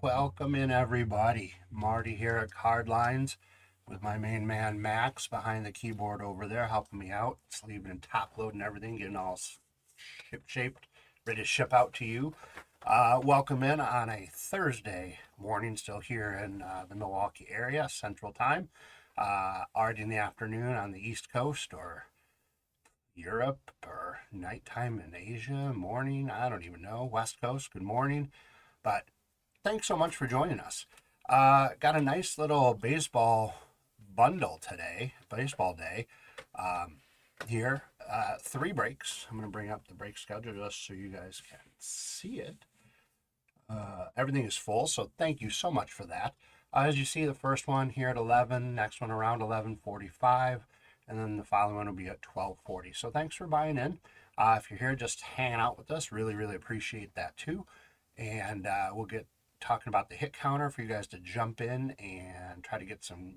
Welcome in, everybody. Marty here at Card Lines with my main man Max behind the keyboard over there helping me out, sleeving and top loading everything, getting all shaped, ready to ship out to you. Welcome in on a Thursday morning, still here in the Milwaukee area, Central Time. Already in the afternoon on the East Coast or Europe, or nighttime in Asia, morning, I don't even know, West Coast, good morning. But thanks so much for joining us. Got a nice little baseball bundle today, baseball day here. 3 breaks. I'm going to bring up the break schedule just so you guys can see it. Everything is full, so thank you so much for that. As you see, the first one here at 11, next one around 11:45, and then the following one will be at 12:40. So thanks for buying in. If you're here just hanging out with us, really appreciate that too. And we'll get talking about the hit counter for you guys to jump in and try to get some,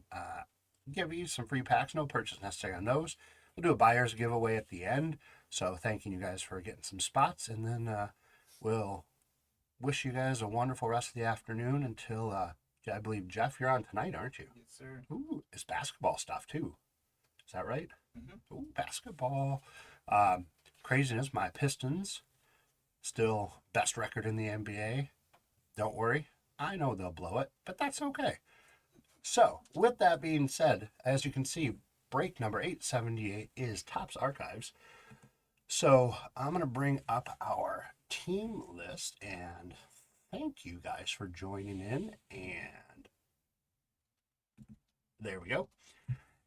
give you some free packs. No purchase necessary on those. We'll do a buyer's giveaway at the end. So thanking you guys for getting some spots. And then we'll wish you guys a wonderful rest of the afternoon until, I believe, Jeff, you're on tonight, aren't you? Yes, sir. Ooh, it's basketball stuff too. Is that right? Mm-hmm. Ooh, basketball. Craziness, my Pistons, still best record in the NBA. Don't worry, I know they'll blow it, but that's okay. So, with that being said, as you can see, break number 878 is Topps Archives. So, I'm going to bring up our team list and thank you guys for joining in. And there we go.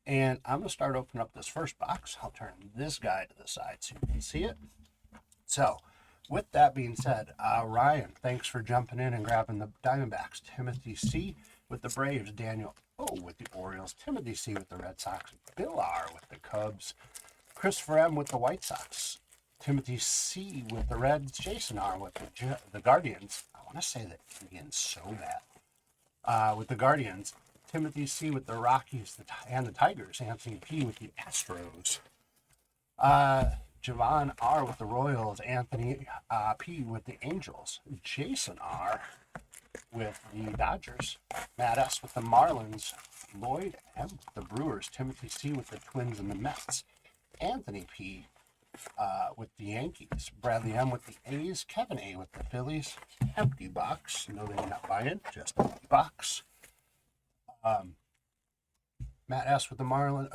And I'm going to start opening up this first box. I'll turn this guy to the side so you can see it. So, with that being said, Ryan, thanks for jumping in and grabbing the Diamondbacks. Timothy C. with the Braves. Daniel O. with the Orioles. Timothy C. with the Red Sox. Bill R. with the Cubs. Christopher M. with the White Sox. Timothy C. with the Reds. Jason R. with the Guardians. I want to say that Indians so bad. With the Guardians. Timothy C. with the Rockies and the Tigers. Anthony P. with the Astros. Javon R. with the Royals. Anthony P. with the Angels. Jason R. with the Dodgers. Matt S. with the Marlins. Lloyd M. with the Brewers. Timothy C. with the Twins and the Mets. Anthony P. With the Yankees. Bradley M. with the A's. Kevin A. with the Phillies. Empty box. No, they're not buying. Just empty box. Matt S. with the Marlins,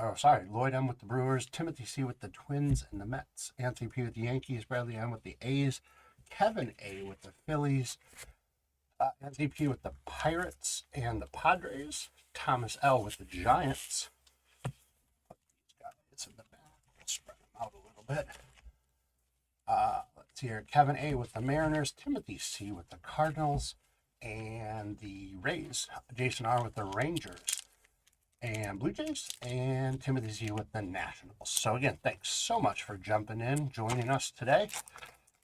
Lloyd M. with the Brewers, Timothy C. with the Twins and the Mets, Anthony P. with the Yankees, Bradley M. with the A's, Kevin A. with the Phillies, Anthony P. with the Pirates and the Padres, Thomas L. with the Giants. Put these guys in the back, we'll spread them out a little bit. Let's see here, Kevin A. with the Mariners, Timothy C. with the Cardinals, and the Rays, Jason R. with the Rangers and Blue Jays, and Timothy Z with the Nationals. So again, thanks so much for jumping in, joining us today.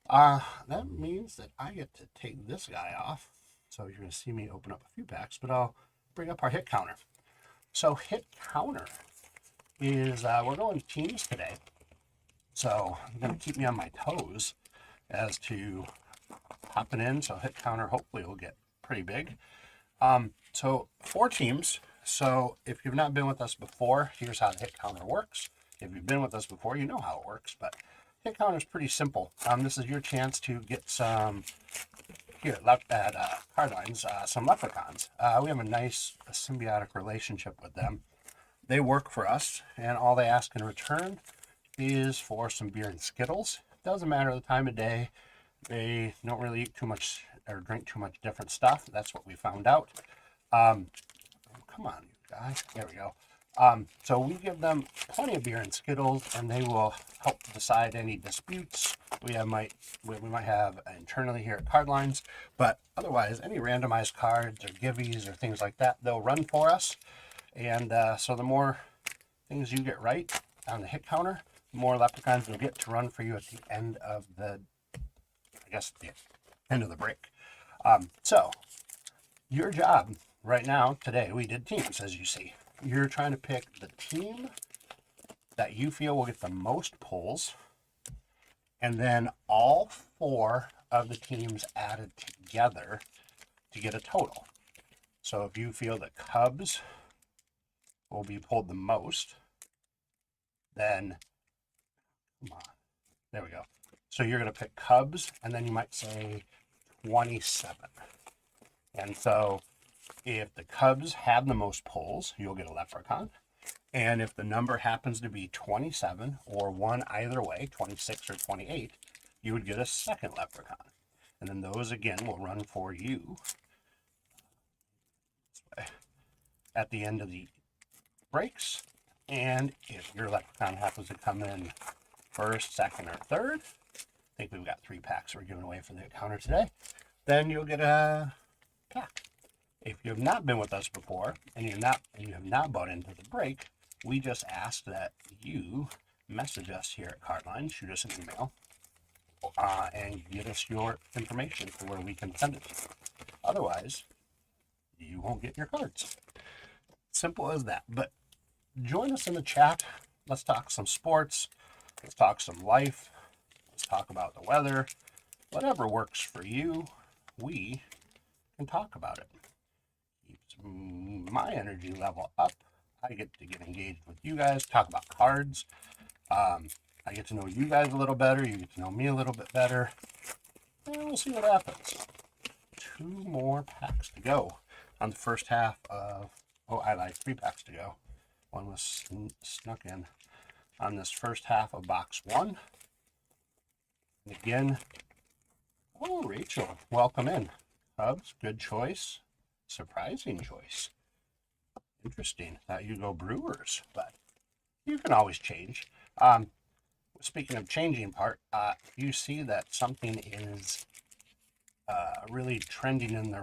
That means that I get to take this guy off. So you're going to see me open up a few packs, but I'll bring up our hit counter. So hit counter is, we're going teams today. So I'm going to keep me on my toes as to popping in. So hit counter hopefully will get pretty big. So 4 teams. So if you've not been with us before, here's how the hit counter works. If you've been with us before, you know how it works, but hit counter is pretty simple. This is your chance to get some, here left at Card Lines, some leprechauns. We have a nice symbiotic relationship with them. They work for us, and all they ask in return is for some beer and Skittles. Doesn't matter the time of day. They don't really eat too much or drink too much different stuff. That's what we found out. Come on, you guys. There we go. So we give them plenty of beer and Skittles, and they will help decide any disputes we might have internally here at Card Lines. But otherwise, any randomized cards or giveies or things like that, they'll run for us. And so the more things you get right on the hit counter, the more leprechauns you'll get to run for you at the end of the, the end of the break. So your job right now, today, we did teams, as you see. You're trying to pick the team that you feel will get the most pulls, and then all 4 of the teams added together to get a total. So if you feel that Cubs will be pulled the most, then, come on, there we go. So you're going to pick Cubs, and then you might say 27. And so if the Cubs have the most pulls, you'll get a leprechaun. And if the number happens to be 27 or one either way, 26 or 28, you would get a second leprechaun. And then those again will run for you at the end of the breaks. And if your leprechaun happens to come in first, second, or third, I think we've got 3 packs we're giving away for the counter today, then you'll get a pack. If you have not been with us before and you have not bought into the break, we just ask that you message us here at Cardline, shoot us an email, and get us your information to where we can send it to you. Otherwise, you won't get your cards. Simple as that. But join us in the chat. Let's talk some sports. Let's talk some life. Let's talk about the weather. Whatever works for you, we can talk about it. Keeps my energy level up. I get to get engaged with you guys, talk about cards. I get to know you guys a little better. You get to know me a little bit better. And we'll see what happens. 2 more packs to go on the first half of, I lied, 3 packs to go. One was snuck in on this first half of box 1. And again, Rachel, welcome in. Cubs, good choice. Surprising choice. Interesting. Thought you'd go Brewers, but you can always change. Speaking of changing part, if you see that something is really trending in the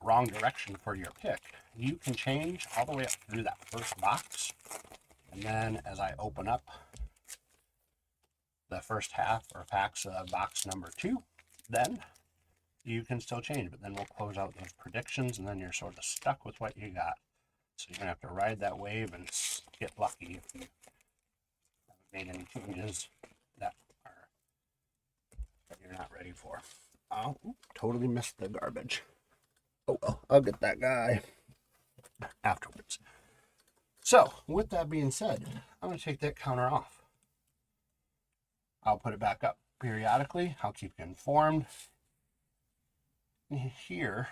wrong direction for your pick, you can change all the way up through that first box. And then as I open up the first half or packs of box number 2, then you can still change, but then we'll close out those predictions, and then you're sort of stuck with what you got. So you're going to have to ride that wave and get lucky if you haven't made any changes that you're not ready for. Oh, totally missed the garbage. Oh well, I'll get that guy afterwards. So, with that being said, I'm going to take that counter off. I'll put it back up periodically. I'll keep you informed. Here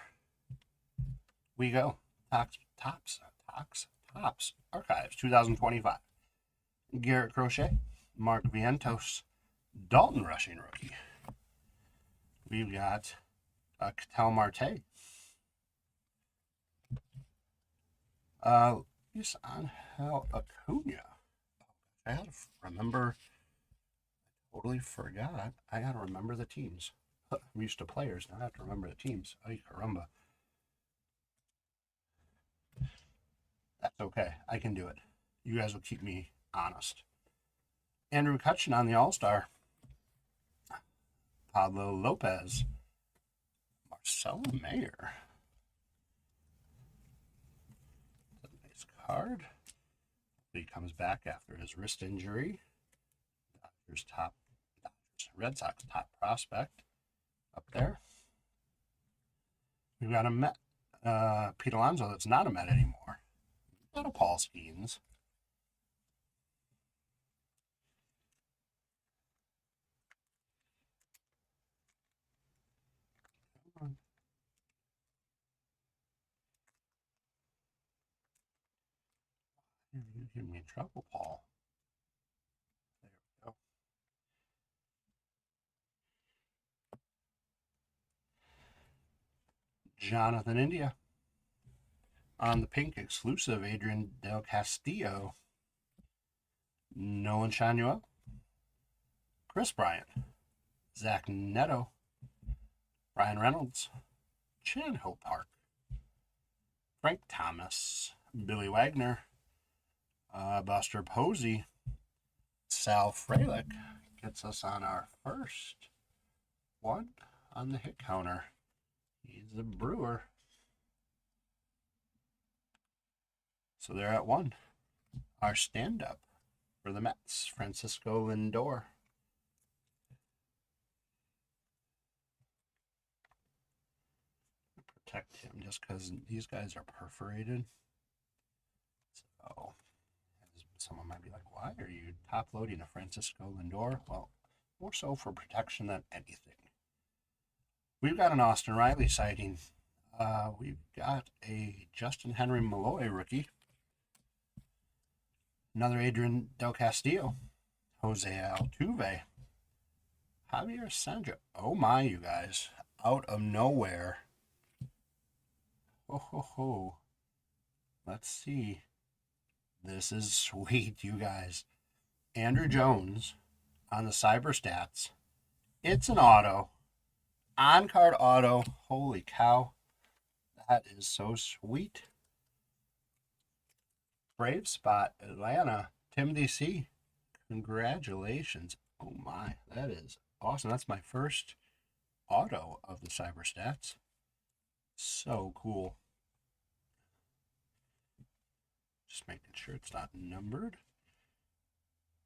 we go. Tops Archives 2025. Garrett Crochet, Mark Vientos, Dalton rushing rookie. We've got Ketel Marte. Luis Angel Acuna. I gotta remember. Totally forgot. I gotta remember the teams. I'm used to players. Now I have to remember the teams. Ay, caramba. That's okay. I can do it. You guys will keep me honest. Andrew Cutchin on the All-Star. Pablo Lopez. Marcelo Mayer. Nice card. He comes back after his wrist injury. Red Sox top prospect up there. We've got a Met, Pete Alonso that's not a Met anymore. Not a Paul Skeens. You're giving me trouble, Paul. There we go. Jonathan India. On the pink exclusive, Adrian Del Castillo. Nolan Chanuel. Chris Bryant. Zach Neto. Ryan Reynolds. Chan Ho Park. Frank Thomas. Billy Wagner. Buster Posey. Sal Frelick gets us on our first one on the hit counter. He's a Brewer. So they're at 1. Our stand-up for the Mets, Francisco Lindor. protect him just because these guys are perforated. So someone might be like, why are you top loading a Francisco Lindor? Well, more so for protection than anything. We've got an Austin Riley sighting. We've got a Justin Henry Malloy rookie. Another Adrian Del Castillo. Jose Altuve. Javier Sandra. Oh my, you guys. Out of nowhere. Ho, ho, ho. Let's see. This is sweet, you guys. Andrew Jones on the Cyber Stats. It's an auto. On-card auto. Holy cow. That is so sweet. Brave spot, Atlanta. Timothy C. Congratulations. Oh my, that is awesome. That's my first auto of the Cyber Stats. So cool. Just making sure it's not numbered.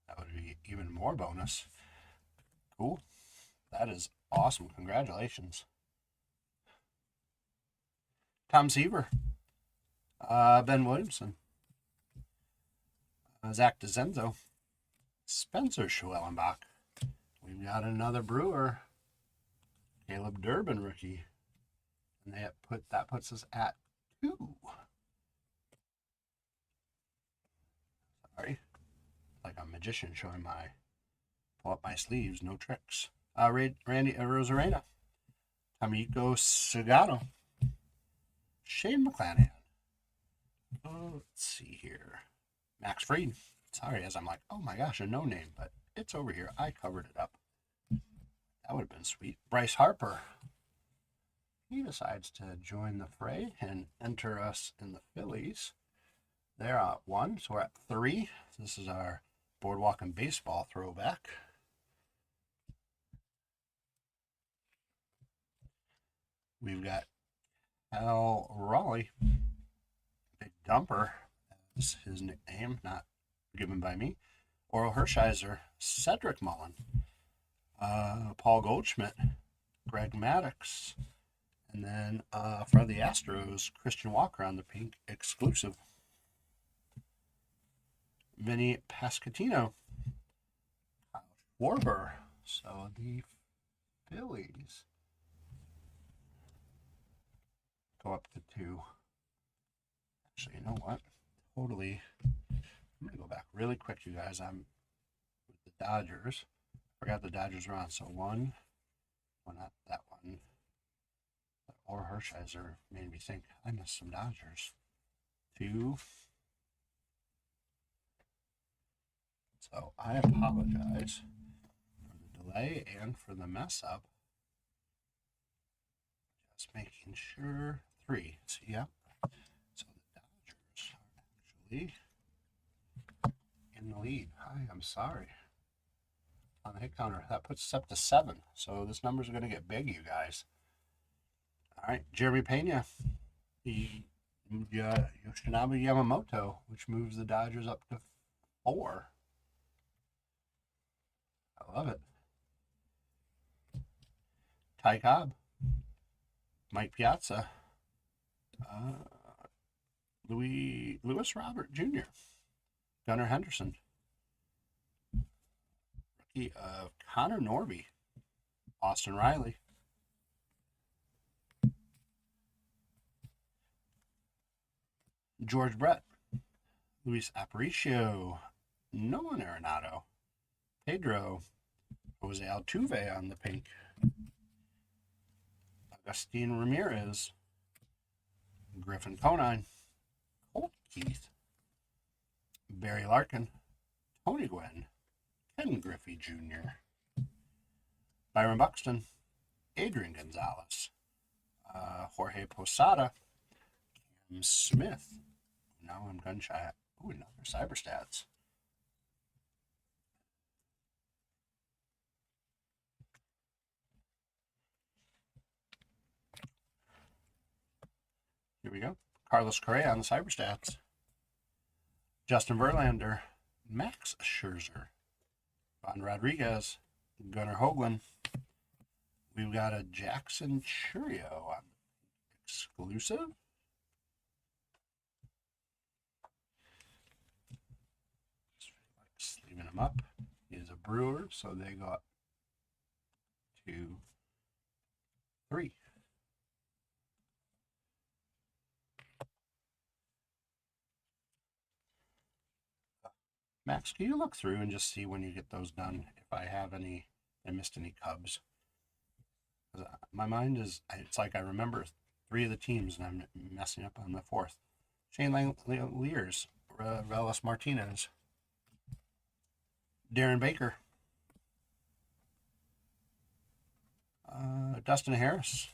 That would be even more bonus. Cool. That is awesome. Congratulations. Tom Seaver. Ben Williamson. Zach DeZenzo. Spencer Schwellenbach. We've got another Brewer. Caleb Durbin rookie. And that puts us at 2. Sorry. Like a magician showing pull up my sleeves, no tricks. Randy Rosarena. Tamiko Sagano. Shane McClanahan. Let's see here. Max Fried. Sorry, as I'm like, oh my gosh, a no name, but it's over here. I covered it up. That would have been sweet. Bryce Harper. He decides to join the fray and enter us in the Phillies. They're at 1, so we're at 3. This is our Boardwalk and Baseball throwback. We've got Al Raleigh. Big Dumper is his nickname, not given by me. Oral Hershiser, Cedric Mullen, Paul Goldschmidt, Greg Maddux, and then for the Astros, Christian Walker on the pink exclusive. Vinny Pascatino, Kyle Schwarber. So the Phillies go up to 2. Actually, you know what? Totally. I'm going to go back really quick, you guys. I'm with the Dodgers. Forgot the Dodgers were on. So 1. Well, not that one. Or Hershiser made me think I missed some Dodgers. 2. So I apologize for the delay and for the mess up. Just making sure. 3. So, yeah. So the Dodgers are actually in the lead. Hi, I'm sorry. On the hit counter, that puts us up to 7. So this number's going to get big, you guys. All right, Jeremy Pena. Yoshinobu Yamamoto, which moves the Dodgers up to 4. I love it. Ty Cobb. Mike Piazza. Lewis Robert Jr. Gunnar Henderson. Rookie of Connor Norby. Austin Riley. George Brett. Luis Aparicio. Nolan Arenado. Pedro. Jose Altuve on the pink. Agustin Ramirez. Griffin Conine. Colt Keith. Barry Larkin. Tony Gwynn. Ken Griffey Jr. Byron Buxton. Adrian Gonzalez. Jorge Posada. Cam Smith. Now I'm gun shy. Ooh, another Cyber Stats. Here we go. Carlos Correa on the Cyber Stats. Justin Verlander. Max Scherzer. Ron Rodriguez. Gunnar Hoagland. We've got a Jackson Churio on exclusive. Just leaving them up. He's a Brewer, so they got 2, 3. Max, can you look through and just see when you get those done if I have any, I missed any Cubs? My mind is, it's like I remember 3 of the teams and I'm messing up on the 4th. Shane Lears, Relis Martinez, Darren Baker, Dustin Harris,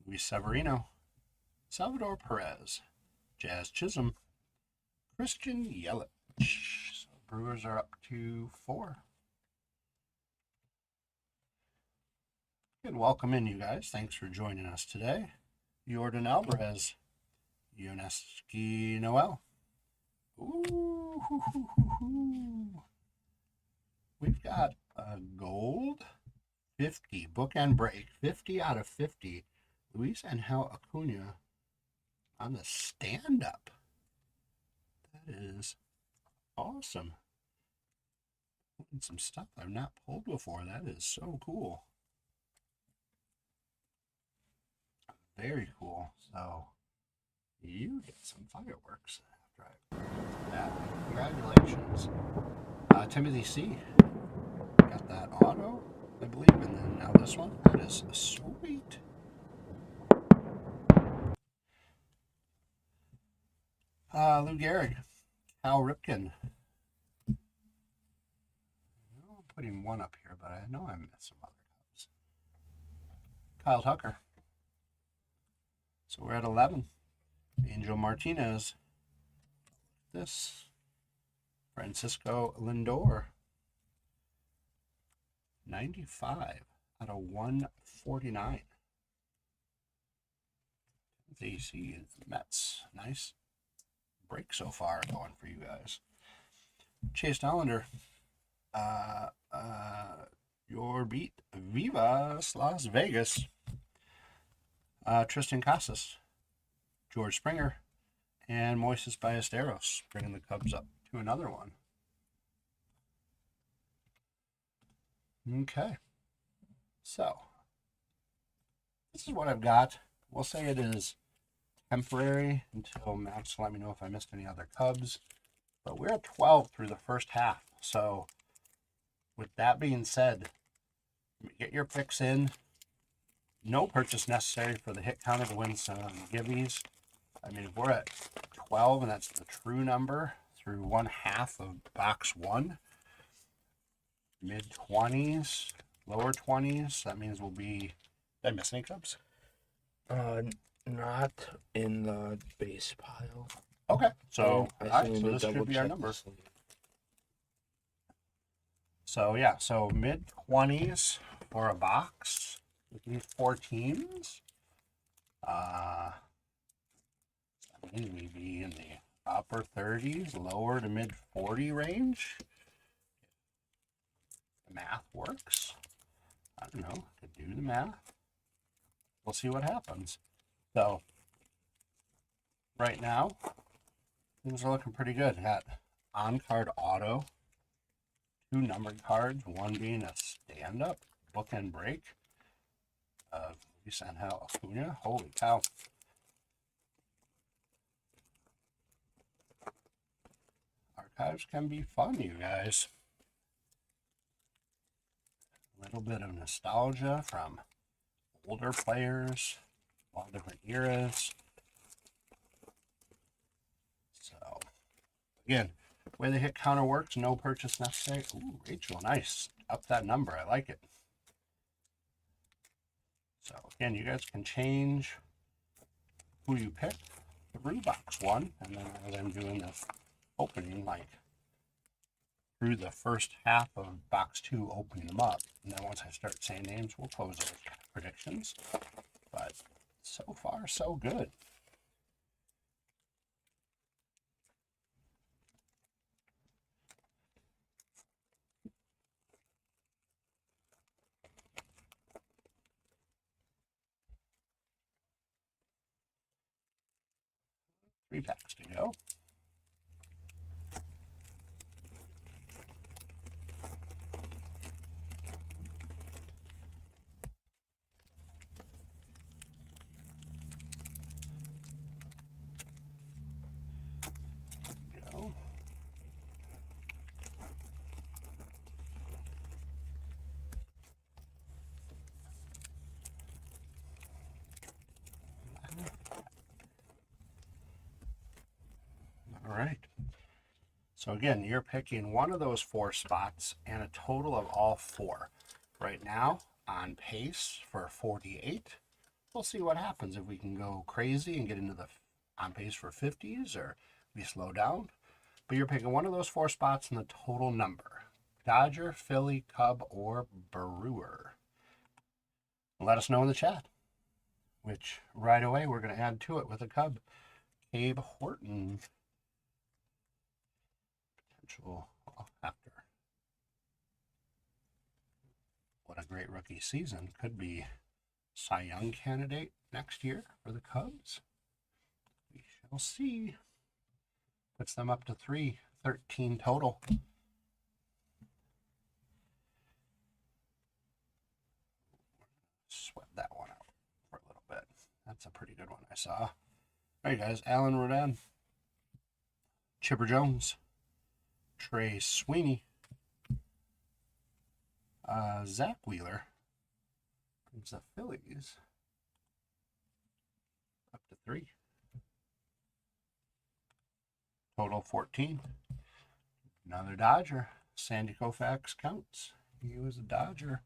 Luis Severino, Salvador Perez, Jazz Chisholm, Christian Yelich. So Brewers are up to 4. Good, welcome in, you guys. Thanks for joining us today. Jordan Alvarez, Yoneski Noel. Ooh, we've got a gold 50 bookend break, 50 out of 50. Luis Angel Acuna on the stand-up. That is awesome. Some stuff I've not pulled before. That is so cool. Very cool. So you get some fireworks after I that. Congratulations. Timothy C. Got that auto, I believe, and then now this one. That is sweet. Lou Gehrig, Cal Ripken. I'm putting one up here, but I know I missed some other Cubs. Kyle Tucker. So we're at 11. Angel Martinez. This. Francisco Lindor. 95 out of 149. The Mets. Nice break so far going for you guys. Chase Dollander. Your beat. Vivas Las Vegas. Tristan Casas, George Springer, and Moises Ballesteros, bringing the Cubs up to another one. Okay, so this is what I've got. We'll say it is temporary until Max let me know if I missed any other Cubs. But we're at 12 through the first half. So with that being said, get your picks in. No purchase necessary for the hit counter to win some gibbies. I mean, if we're at 12 and that's the true number through 1/2 of box 1, mid-20s, lower 20s, that means we'll be... Did I miss any Cubs? Not in the base pile. Okay, so, so this should be our number. So, yeah, so mid-20s for a box. With these 4 teams, I mean, we'd be in the upper 30s, lower to mid 40 range. The math works. I don't know, could do the math. We'll see what happens. So, right now, things are looking pretty good. Got on-card auto, 2 numbered cards, one being a stand-up bookend break. Luis Angel Acuna. Holy cow. Archives can be fun, you guys. A little bit of nostalgia from older players, all different eras. So, again, the way the hit counter works, no purchase necessary. Ooh, Rachel, nice. Up that number. I like it. So, again, you guys can change who you pick through box 1, and then as I'm doing this opening, like through the first half of box 2, opening them up, and then once I start saying names, we'll close those predictions. But so far, so good. 3 packs to go. Go. All right. So again, you're picking one of those 4 spots and a total of all 4. Right now, on pace for 48. We'll see what happens if we can go crazy and get into the on pace for 50s or we slow down. But you're picking one of those 4 spots and the total number. Dodger, Philly, Cub, or Brewer. Let us know in the chat, which right away we're going to add to it with a Cub. Abe Horton. Potential after. What a great rookie season. Could be Cy Young candidate next year for the Cubs. We shall see. Puts them up to 13 total. Sweat that one out for a little bit. That's a pretty good one I saw. All right, guys. Alan Rodin, Chipper Jones, Trey Sweeney, Zach Wheeler brings the Phillies up to 3. Total 14. Another Dodger. Sandy Koufax counts. He was a Dodger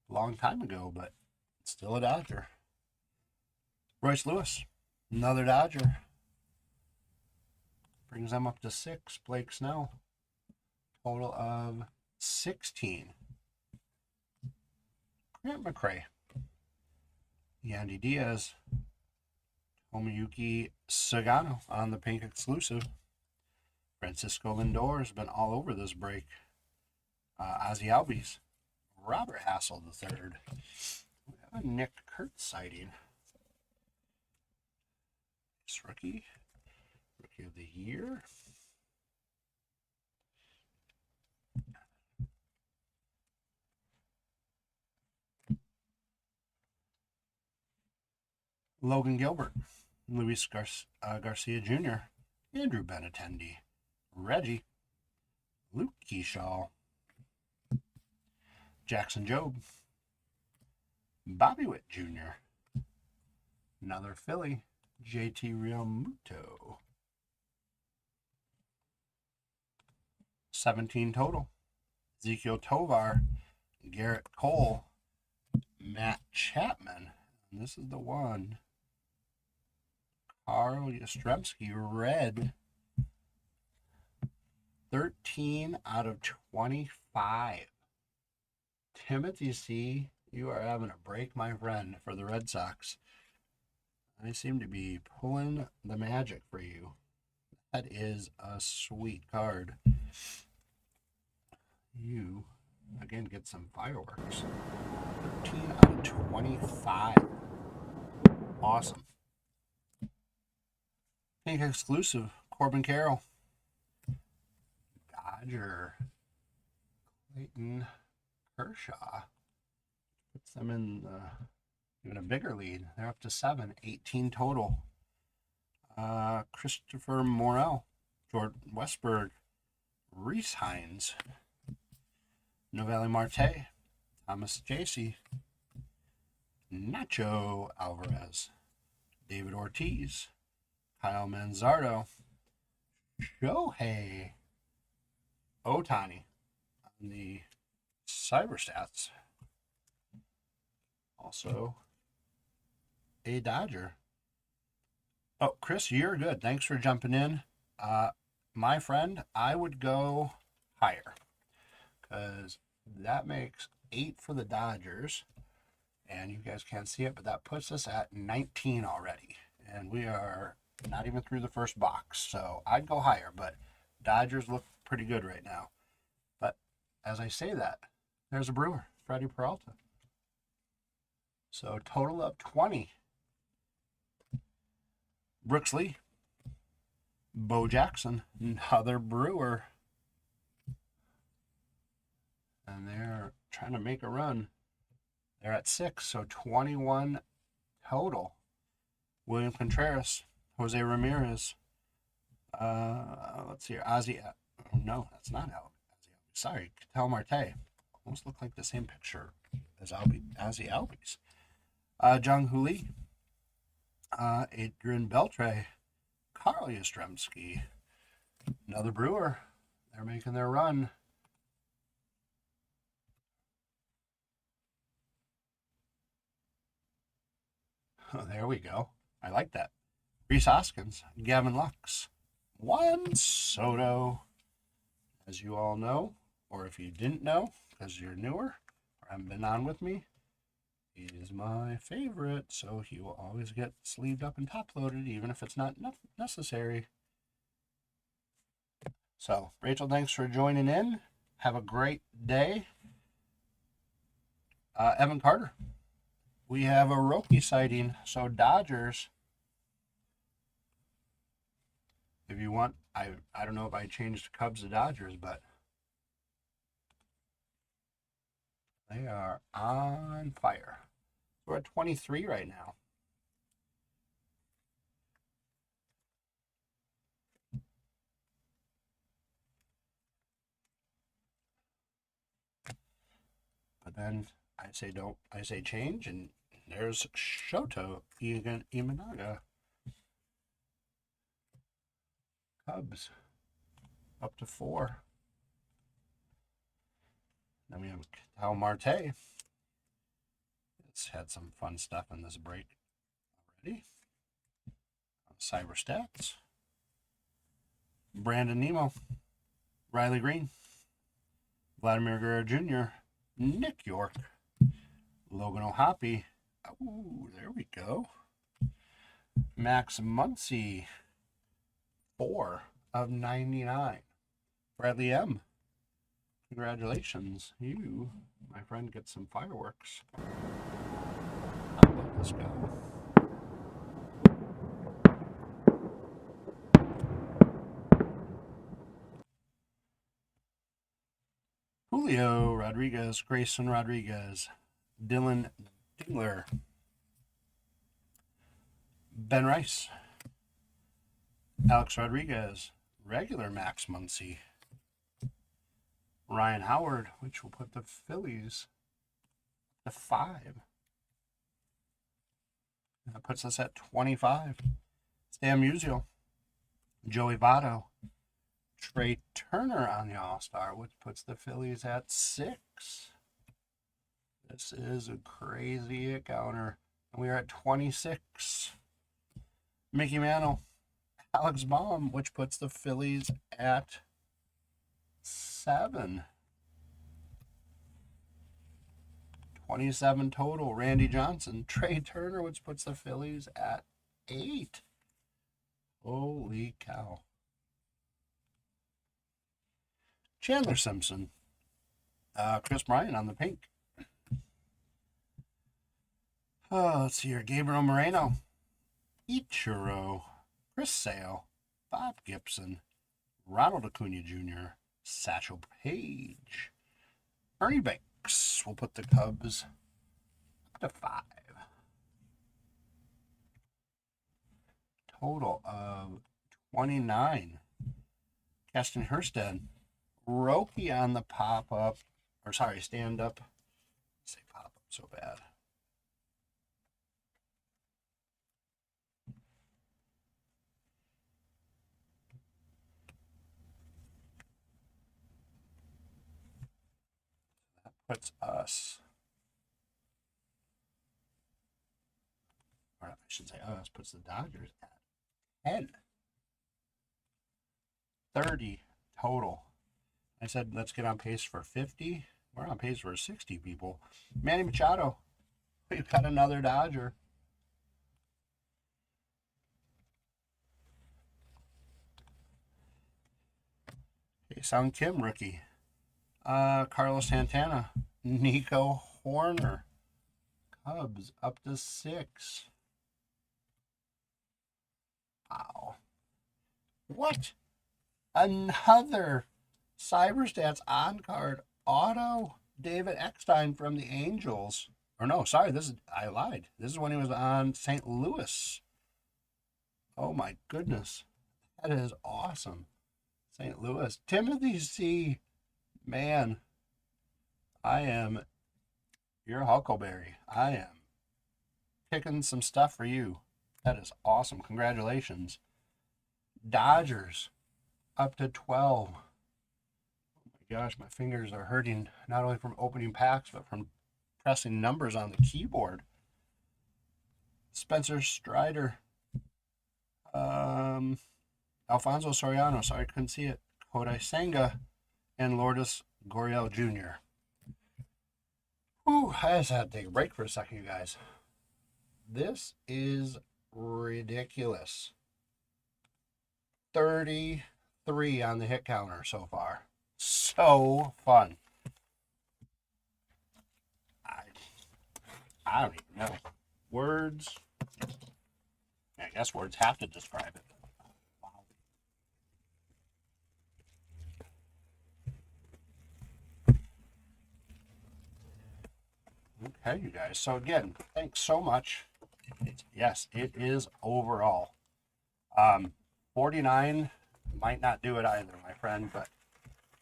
a long time ago, but still a Dodger. Royce Lewis, another Dodger. Brings them up to 6. Blake Snell. Total of 16. Grant McRae. Yandy Diaz. Tomoyuki Sagano on the pink exclusive. Francisco Lindor has been all over this break. Ozzie Albies. Robert Hassel III. We have a Nick Kurtz sighting. This rookie. Rookie of the year. Logan Gilbert. Luis Garcia Jr. Andrew Benintendi. Reggie. Luke Keyshaw. Jackson Jobe. Bobby Witt Jr. Another Philly. JT Realmuto. 17 total. Ezekiel Tovar. Garrett Cole. Matt Chapman. And this is the one. Carl Yastrzemski, red. 13 out of 25. Timothy C., you are having a break, my friend, for the Red Sox. I seem to be pulling the magic for you. That is a sweet card. You, again, get some fireworks. 13 out of 25. Awesome. Pink exclusive, Corbin Carroll. Dodger. Clayton Kershaw. Puts them in even a bigger lead. They're up to 7, 18 total. Christopher Morel. Jordan Westberg. Reese Hines. Novelli Marte. Thomas Jacey. Nacho Alvarez. David Ortiz. Kyle Manzardo. Shohei Ohtani on the Cyberstats. Also a Dodger. Oh, Chris, you're good. Thanks for jumping in. My friend, I would go higher because that makes 8 for the Dodgers. And you guys can't see it, but that puts us at 19 already. And we are not even through the first box. So I'd go higher, but Dodgers look pretty good right now. But as I say that, there's a Brewer, Freddie Peralta. So total of 20. Brooks Lee, Bo Jackson, another Brewer. And they're trying to make a run. They're at 6, so 21 total. William Contreras, Jose Ramirez. Let's see here. Ozzy. Oh, no, that's not Ozzy. Sorry, Ketel Marte. Almost look like the same picture as Ozzy Albies. Jung Hoo Lee. Adrian Beltre. Carl Yastrzemski. Another Brewer. They're making their run. Oh, there we go. I like that. Rhys Hoskins, Gavin Lux, Juan Soto. As you all know, or if you didn't know, because you're newer or haven't been on with me, he is my favorite, so he will always get sleeved up and top loaded, even if it's not necessary. So, Rachel, thanks for joining in. Have a great day. Evan Carter. We have a Roki sighting, so Dodgers. If you want, I don't know if I changed Cubs to Dodgers, but they are on fire. We're at 23 right now. But then I say change, and there's Shoto Imanaga. Cubs up to 4. Then we have Ketel Marte. It's had some fun stuff in this break already. Cyber Stats. Brandon Nemo. Riley Green. Vladimir Guerrero Jr. Nick York. Logan O'Hoppe. Oh, there we go. Max Muncy. 4 of 99. Bradley M. Congratulations. You, my friend, get some fireworks. How about this go? Julio Rodriguez, Grayson Rodriguez, Dylan Dingler, Ben Rice, Alex Rodriguez, regular Max Muncy, Ryan Howard, which will put the Phillies to 5. That puts us at 25. Stan Musial, Joey Votto, Trey Turner on the All-Star, which puts the Phillies at 6. This is a crazy counter. And we are at 26. Mickey Mantle, Alex Baum, which puts the Phillies at 7. 27 total. Randy Johnson, Trey Turner, which puts the Phillies at 8. Holy cow. Chandler Simpson, Chris Bryant on the pink. Let's see here. Gabriel Moreno, Ichiro, Chris Sale, Bob Gibson, Ronald Acuna Jr., Satchel Paige, Ernie Banks. We'll put the Cubs up to 5. Total of 29. Keston Herstead, Roki on the pop-up, or sorry, stand-up. Say pop-up so bad. That puts us, or I should say us, puts the Dodgers at 10. 30 total. I said, let's get on pace for 50. We're on pace for 60 people. Manny Machado. We've got another Dodger. Sung Kim, rookie. Carlos Santana. Nico Horner. Cubs up to 6. Wow. What? Another Cyberstats on card auto David Eckstein from the Angels. Or no, sorry, I lied. This is when he was on St. Louis. Oh my goodness. That is awesome. St. Louis. Timothy C. Man, you're a Huckleberry. I am picking some stuff for you. That is awesome. Congratulations. Dodgers up to 12. Oh my gosh, my fingers are hurting not only from opening packs, but from pressing numbers on the keyboard. Spencer Strider. Alfonso Soriano. Sorry, I couldn't see it. Kodai Senga and Lourdes Gurriel Jr. Whew, I just had to take a break for a second, you guys. This is ridiculous. 33 on the hit counter so far. So fun. I don't even know. Words. I guess words have to describe it. Wow. Okay, you guys. So again, thanks so much. Yes, it is overall. 49 might not do it either, my friend, but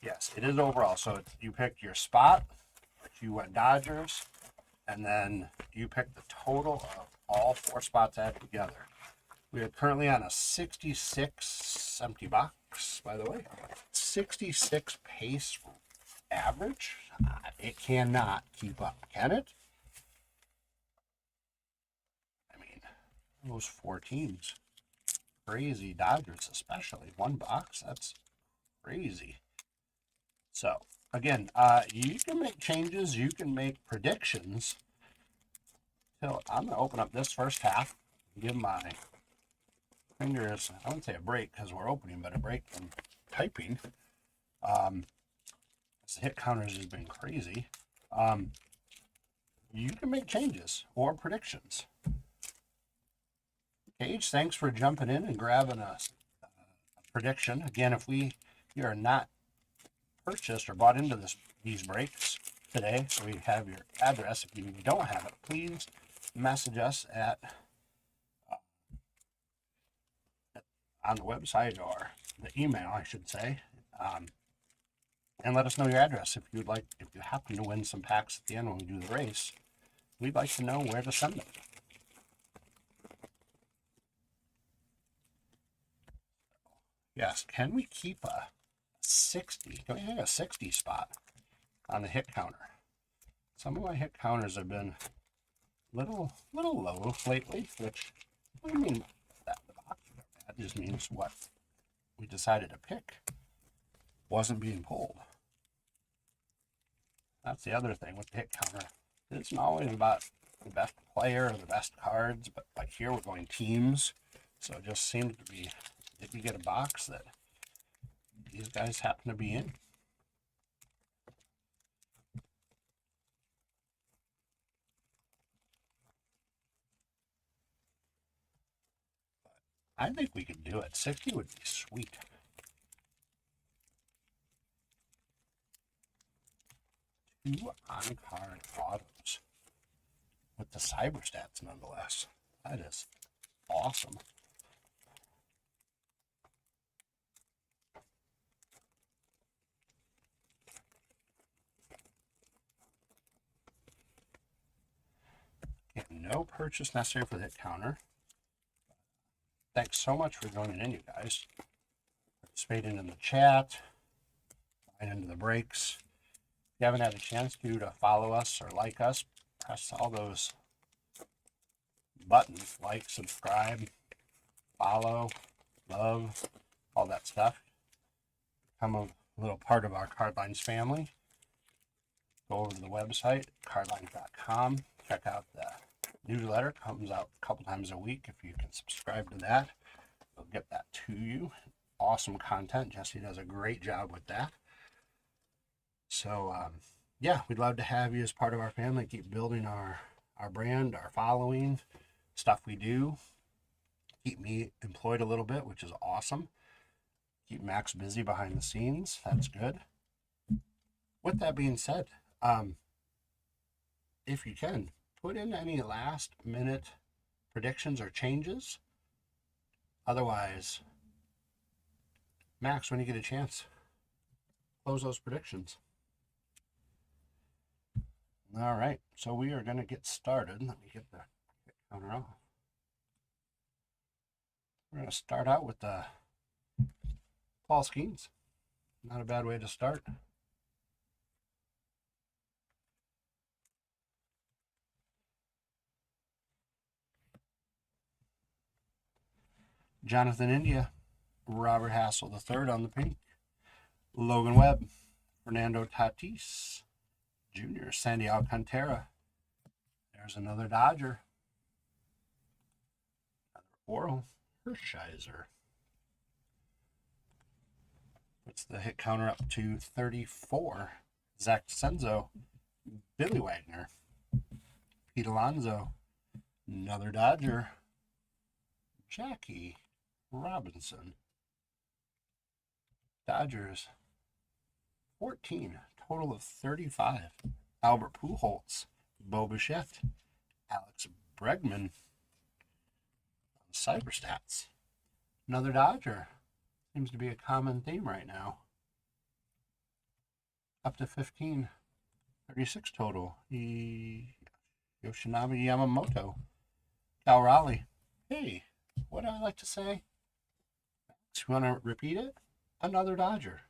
yes, it is overall. So you picked your spot, you went Dodgers, and then you picked the total of all 4 spots added together. We are currently on a 66 empty box, by the way. 66 pace average. It cannot keep up, can it? I mean, those 4 teams. Crazy. Dodgers especially. 1 box. That's crazy. So, again, you can make changes. You can make predictions. So I'm going to open up this first half. Give my fingers, I wouldn't say a break because we're opening, but a break from typing. The hit counters has been crazy. You can make changes or predictions. Gage, thanks for jumping in and grabbing a prediction. Again, if you are not purchased or bought into these breaks today, so we have your address. If you don't have it, please message us on the website or the email, I should say, and let us know your address. If you happen to win some packs at the end when we do the race, we'd like to know where to send them. Yes, can we keep a 60? Can we hit a 60 spot on the hit counter? Some of my hit counters have been little low lately, which I mean that just means what we decided to pick wasn't being pulled. That's the other thing with the hit counter. It isn't always about the best player or the best cards, but like here we're going teams, so it just seemed to be if you get a box that these guys happen to be in. I think we could do it. 60 would be sweet. Two on-card autos with the Cyberstats nonetheless. That is awesome. Okay, no purchase necessary for that counter. Thanks so much for joining in, you guys. Participating in the chat, buying into the breaks. If you haven't had a chance to follow us or like us, press all those buttons, like, subscribe, follow, love, all that stuff. Become a little part of our Cardlines family. Go over to the website, cardlines.com. Check out the newsletter. Comes out a couple times a week. If you can subscribe to that, we'll get that to you. Awesome content. Jesse does a great job with that. So, yeah, we'd love to have you as part of our family. Keep building our brand, our following, stuff we do. Keep me employed a little bit, which is awesome. Keep Max busy behind the scenes. That's good. With that being said, if you can, put in any last minute predictions or changes. Otherwise, Max, when you get a chance, close those predictions. All right, so we are going to get started. Let me get the counter off. We're going to start out with the Paul Skeens. Not a bad way to start. Jonathan India, Robert Hassel III on the pink. Logan Webb, Fernando Tatis Jr., Sandy Alcantara. There's another Dodger. Another Oral, Hershiser. Puts the hit counter up to 34. Zach Senzo, Billy Wagner, Pete Alonso, another Dodger, Jackie Robinson. Dodgers, 14, total of 35. Albert Pujols, Bo Bichette, Alex Bregman, Cyberstats. Another Dodger. Seems to be a common theme right now. Up to 15, 36 total. Yoshinabe Yamamoto, Cal Raleigh. Hey, what do I like to say? Do you want to repeat it? Another Dodger.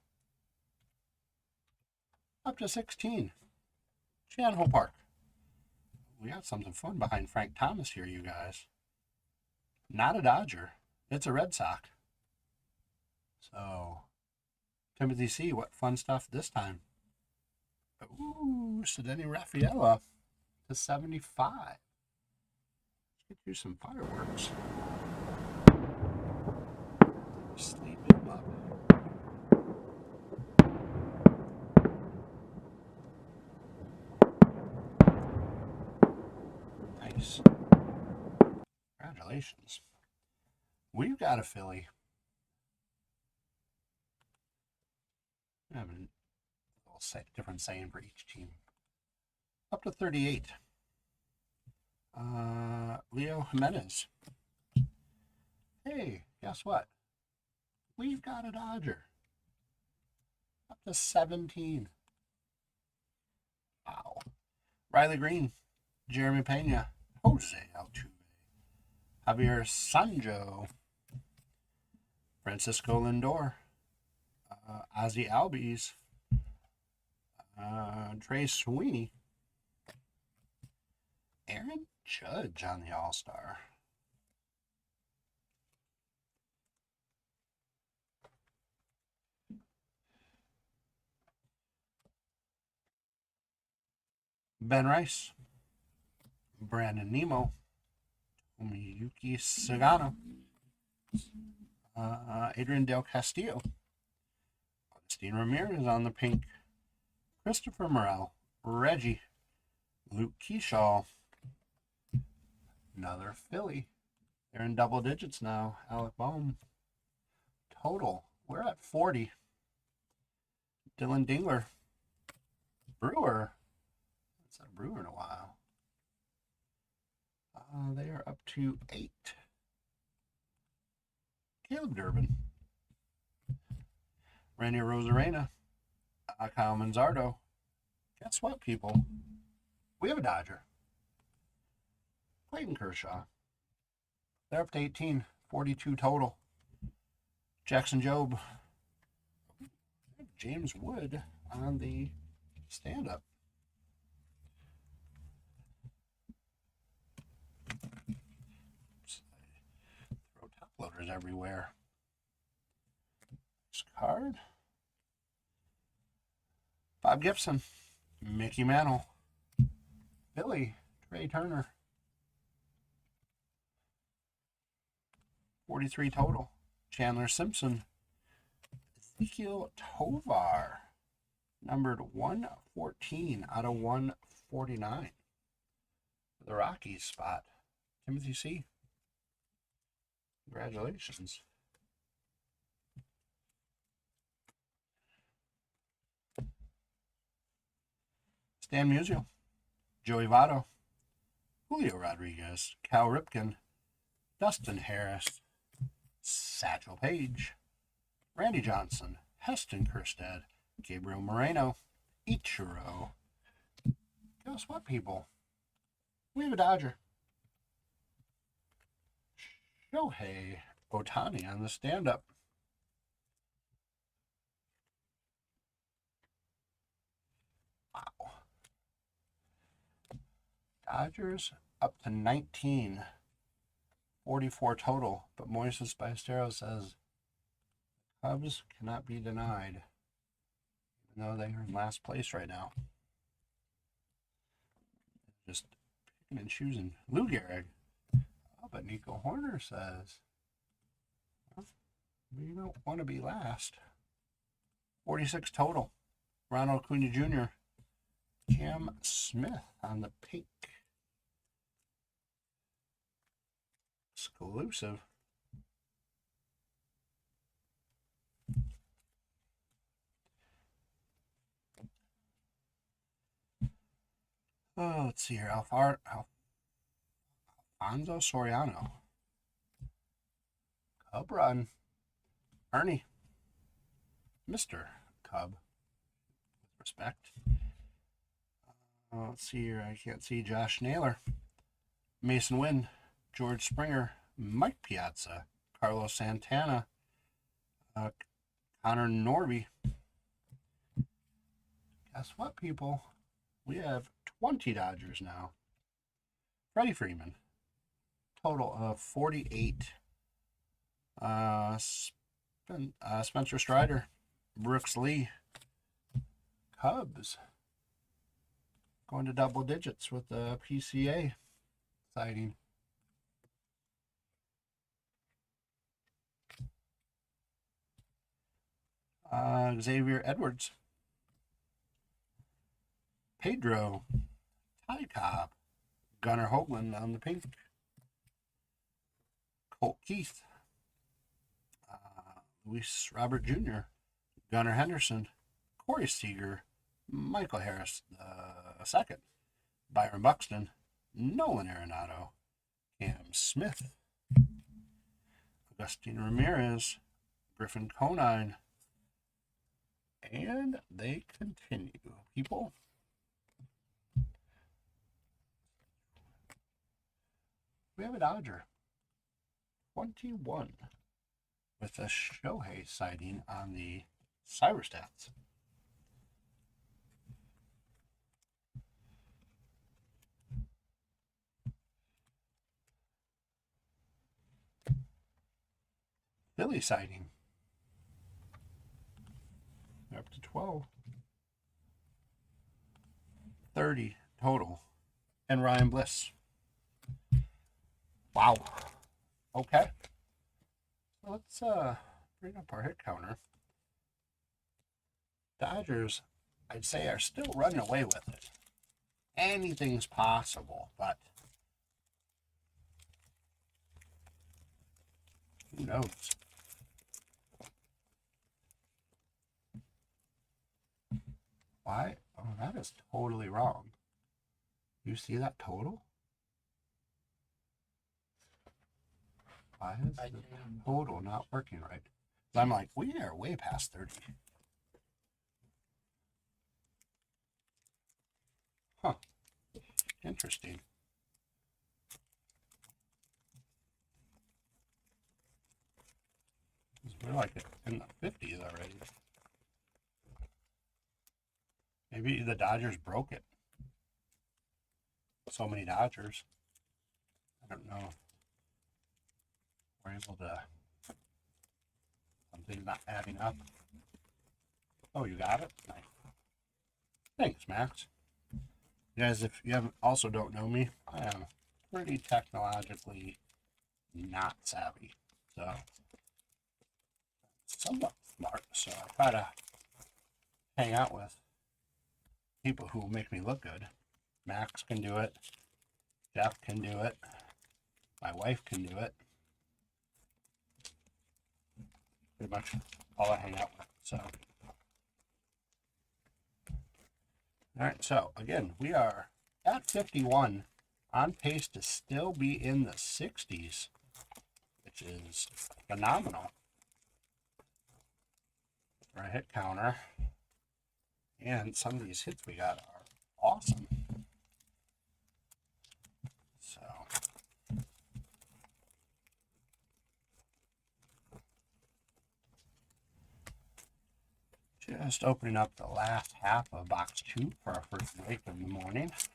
Up to 16. Chan-Ho Park. We got something fun behind Frank Thomas here, you guys. Not a Dodger. It's a Red Sox. So, Timothy C., what fun stuff this time. Ooh, Cedeni Rafaela to 75. Let's get you some fireworks. Sleep him up. Nice. Congratulations. We've got a Philly. I have a little different saying for each team. Up to 38. Leo Jimenez. Hey, guess what? We've got a Dodger. Up to 17. Wow. Riley Green, Jeremy Pena, Jose Altuve, Javier Sanjo, Francisco Lindor, Ozzie Albies, Trey Sweeney, Aaron Judge on the All-Star. Ben Rice, Brandon Nemo, Miyuki Sagano, Adrian Del Castillo, Augustine Ramirez on the pink, Christopher Morel, Reggie, Luke Keyshaw, another Philly. They're in double digits now. Alec Bohm. Total, we're at 40. Dylan Dingler, Brewer. It's a Brewer in a while. They are up to 8. Caleb Durbin, Randy Rosarena, Kyle Manzardo. Guess what, people? We have a Dodger. Clayton Kershaw. They're up to 18, 42 total. Jackson Jobe. James Wood on the stand-up. Throw top loaders everywhere. This card. Bob Gibson, Mickey Mantle, Philly, Trey Turner. 43 total. Chandler Simpson, Ezekiel Tovar, numbered 114 out of 149. The Rockies spot. Timothy C. Congratulations. Stan Musial, Joey Votto, Julio Rodriguez, Cal Ripken, Dustin Harris, Satchel Paige, Randy Johnson, Heston Kjerstad, Gabriel Moreno, Ichiro. Guess what, people? We have a Dodger. Shohei Ohtani on the stand-up. Wow. Dodgers up to 19. 44 total. But Moises Ballesteros says Cubs cannot be denied. Even though they are in last place right now. Just picking and choosing. Lou Gehrig. Oh, but Nico Horner says, well, we don't want to be last. 46 total. Ronald Acuna Jr. Cam Smith on the pink. Exclusive. Oh, let's see here. Alfonso Soriano. Cub run. Ernie. Mr. Cub. With respect. Let's see here. I can't see Josh Naylor. Mason Wynn. George Springer. Mike Piazza. Carlos Santana. Connor Norby. Guess what, people? We have 20 Dodgers now. Freddie Freeman. Total of 48. Spencer Strider. Brooks Lee. Cubs. Going to double digits with the PCA sighting. Xavier Edwards. Pedro. Ty Cobb. Gunnar Hoagland on the pink. Colt Keith. Luis Robert Jr. Gunnar Henderson. Corey Seager. Michael Harris II. Byron Buxton. Nolan Arenado. Cam Smith. Agustin Ramirez. Griffin Conine. And they continue, people. We have a Dodger. 21. With a Shohei sighting on the cyber stats. Philly sighting. They're up to 12. 30 total. And Ryan Bliss. Wow. Okay. So let's bring up our hit counter. Dodgers, I'd say, are still running away with it. Anything's possible, but who knows? Why? Oh, that is totally wrong. You see that total? Why is the total not working right? I'm like, we are way past 30. Huh. Interesting. We're like in the 50s already. Maybe the Dodgers broke it. So many Dodgers. I don't know. We're able to. Something's not adding up. Oh, you got it? Nice. Thanks, Max. You guys, if you haven't also don't know me, I am pretty technologically not savvy. So, somewhat smart. So I try to hang out with people who make me look good. Max can do it. Jeff can do it. My wife can do it. Pretty much all I hang out with. So All right, so again, we are at 51, on pace to still be in the 60s, which is phenomenal for a hit counter. And some of these hits we got are awesome. So, just opening up the last half of box 2 for our first break of the morning, most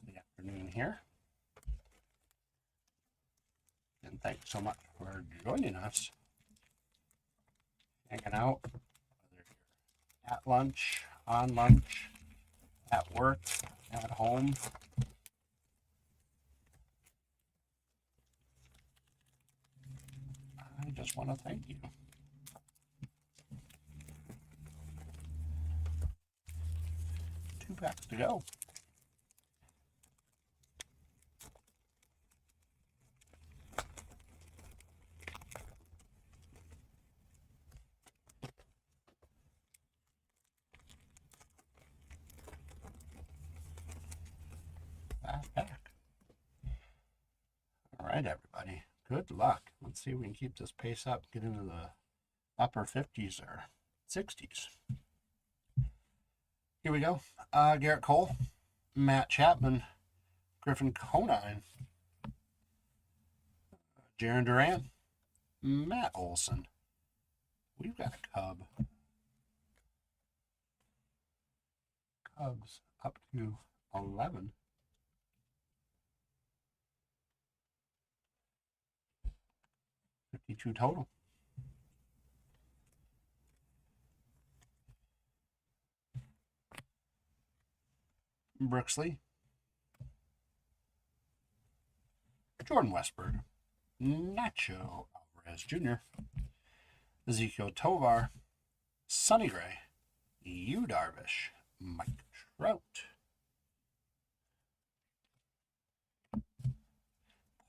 of the afternoon here. And thanks so much for joining us, hanging out, whether you're at lunch, on lunch, at work, at home. I just want to thank you. 2 packs to go. Last pack. All right, everybody. Good luck. Let's see if we can keep this pace up, get into the upper 50s or 60s. Here we go. Garrett Cole, Matt Chapman, Griffin Conine, Jaron Duran, Matt Olson. We've got a Cub. Cubs up to 11. $52 total. Brooksley, Jordan Westberg, Nacho Alvarez Jr., Ezekiel Tovar, Sonny Gray, Yu Darvish, Mike Trout,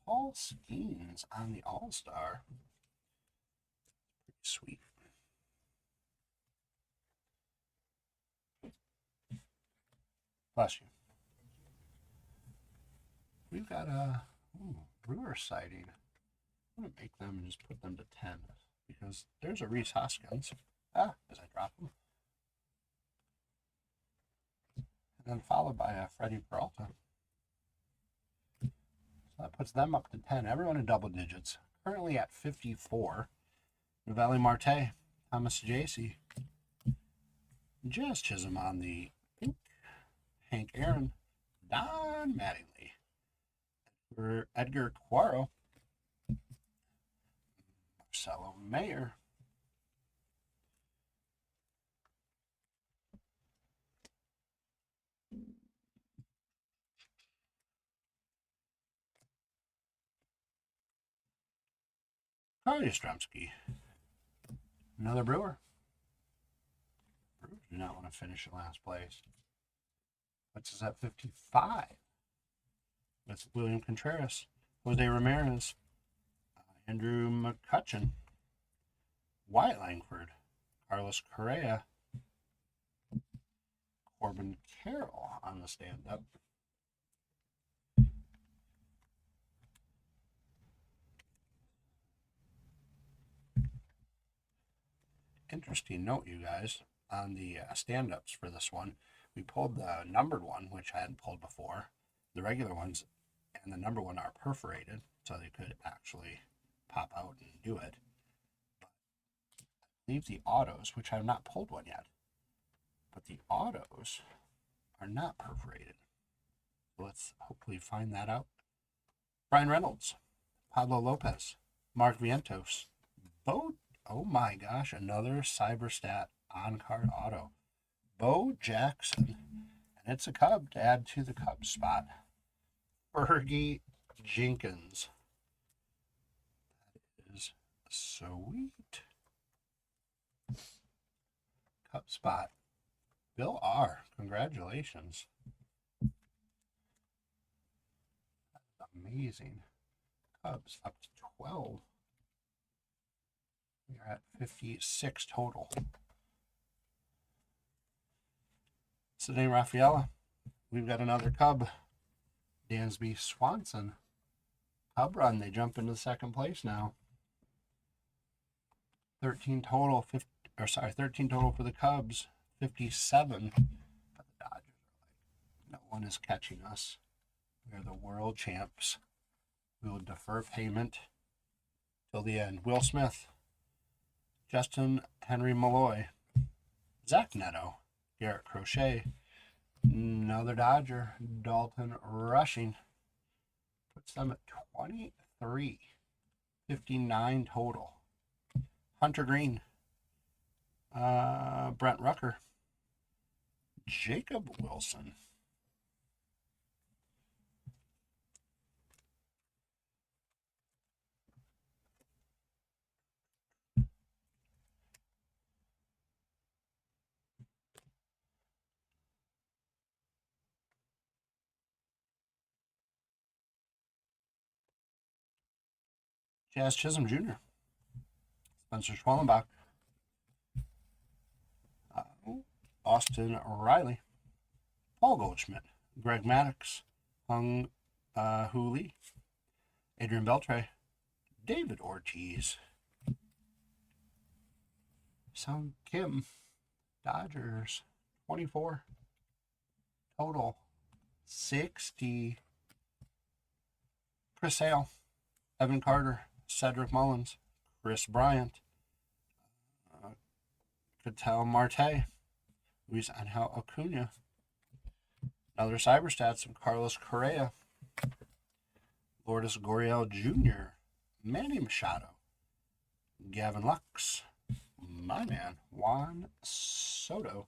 Paul Skeens on the All-Star. Pretty sweet. Bless you. We've got a Brewer sighting. I'm going to make them and just put them to 10 because there's a Reese Hoskins. As I drop him. And then followed by a Freddie Peralta. So that puts them up to 10. Everyone in double digits. Currently at 54. Novelli Marte, Thomas Jacey, Jazz Chisholm on the pink, Hank Aaron, Don Mattingly, for Edgar Quaro, Marcelo Mayer, Carly Yastrzemski, another Brewer. Brewers do not want to finish in last place. Puts us at 55. That's William Contreras, Jose Ramirez, Andrew McCutcheon, Wyatt Langford, Carlos Correa, Corbin Carroll on the stand-up. Interesting note, you guys, on the stand-ups for this one. We pulled the numbered one, which I hadn't pulled before. The regular ones and the number one are perforated, so they could actually pop out and do it. But I believe the autos, which I have not pulled one yet, but the autos are not perforated. So let's hopefully find that out. Brian Reynolds, Pablo Lopez, Mark Vientos, oh my gosh, another Cyberstat on-card auto. Bo Jackson, and it's a Cub to add to the Cub spot. Fergie Jenkins. That is sweet. Cub spot. Bill R., congratulations. That's amazing. Cubs up to 12. We are at 56 total. Today, Rafaela. We've got another Cub. Dansby Swanson. Cub run. They jump into second place now. 13 total. 13 total for the Cubs. 57. But the Dodgers are like, no one is catching us. We're the world champs. We will defer payment till the end. Will Smith. Justin Henry Malloy. Zach Neto. Garrett Crochet. Another Dodger. Dalton Rushing. Puts them at 23. 59 total. Hunter Green. Brent Rucker. Jacob Wilson. Jazz Chisholm Jr. Spencer Schwellenbach. Austin Riley. Paul Goldschmidt. Greg Maddox. Hung Hu Lee. Adrian Beltre. David Ortiz. Sung Kim. Dodgers. 24. Total. 60. Chris Hale. Evan Carter. Cedric Mullins. Chris Bryant. Ketel Marte. Luis Angel Acuna. Another Cyberstats of Carlos Correa. Lourdes Gurriel Jr. Manny Machado. Gavin Lux. My man, Juan Soto.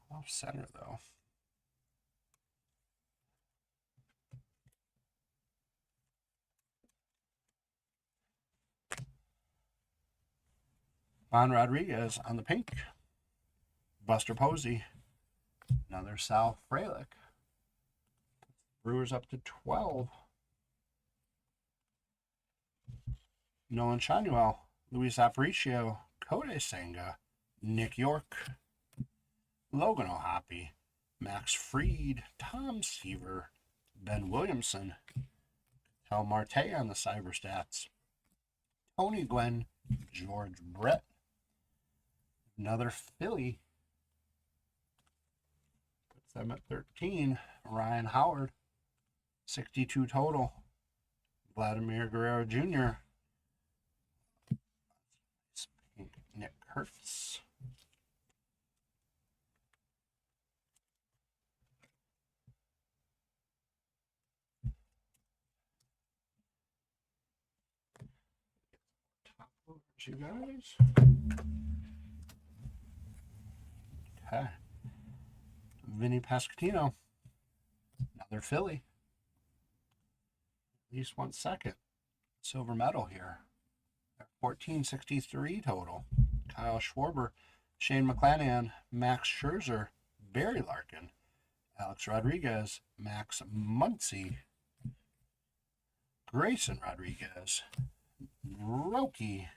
Off center, though. Juan Rodriguez on the pink. Buster Posey. Another Sal Frelick. Brewers up to 12. Nolan Shanuel. Luis Aparicio. Kodai Senga. Nick York. Logan O'Hoppe. Max Fried. Tom Seaver. Ben Williamson. Kel Marte on the Cyberstats. Tony Gwynn. George Brett. Another Philly. Puts them at 13. Ryan Howard. 62 total. Vladimir Guerrero Jr. Nick Kurtz. Top loaders, you guys. Okay. Vinny Pasquantino. Another Philly. At least 1 second. Silver medal here. 1463 total. Kyle Schwarber, Shane McClanahan, Max Scherzer, Barry Larkin, Alex Rodriguez, Max Muncy, Grayson Rodriguez, Roki.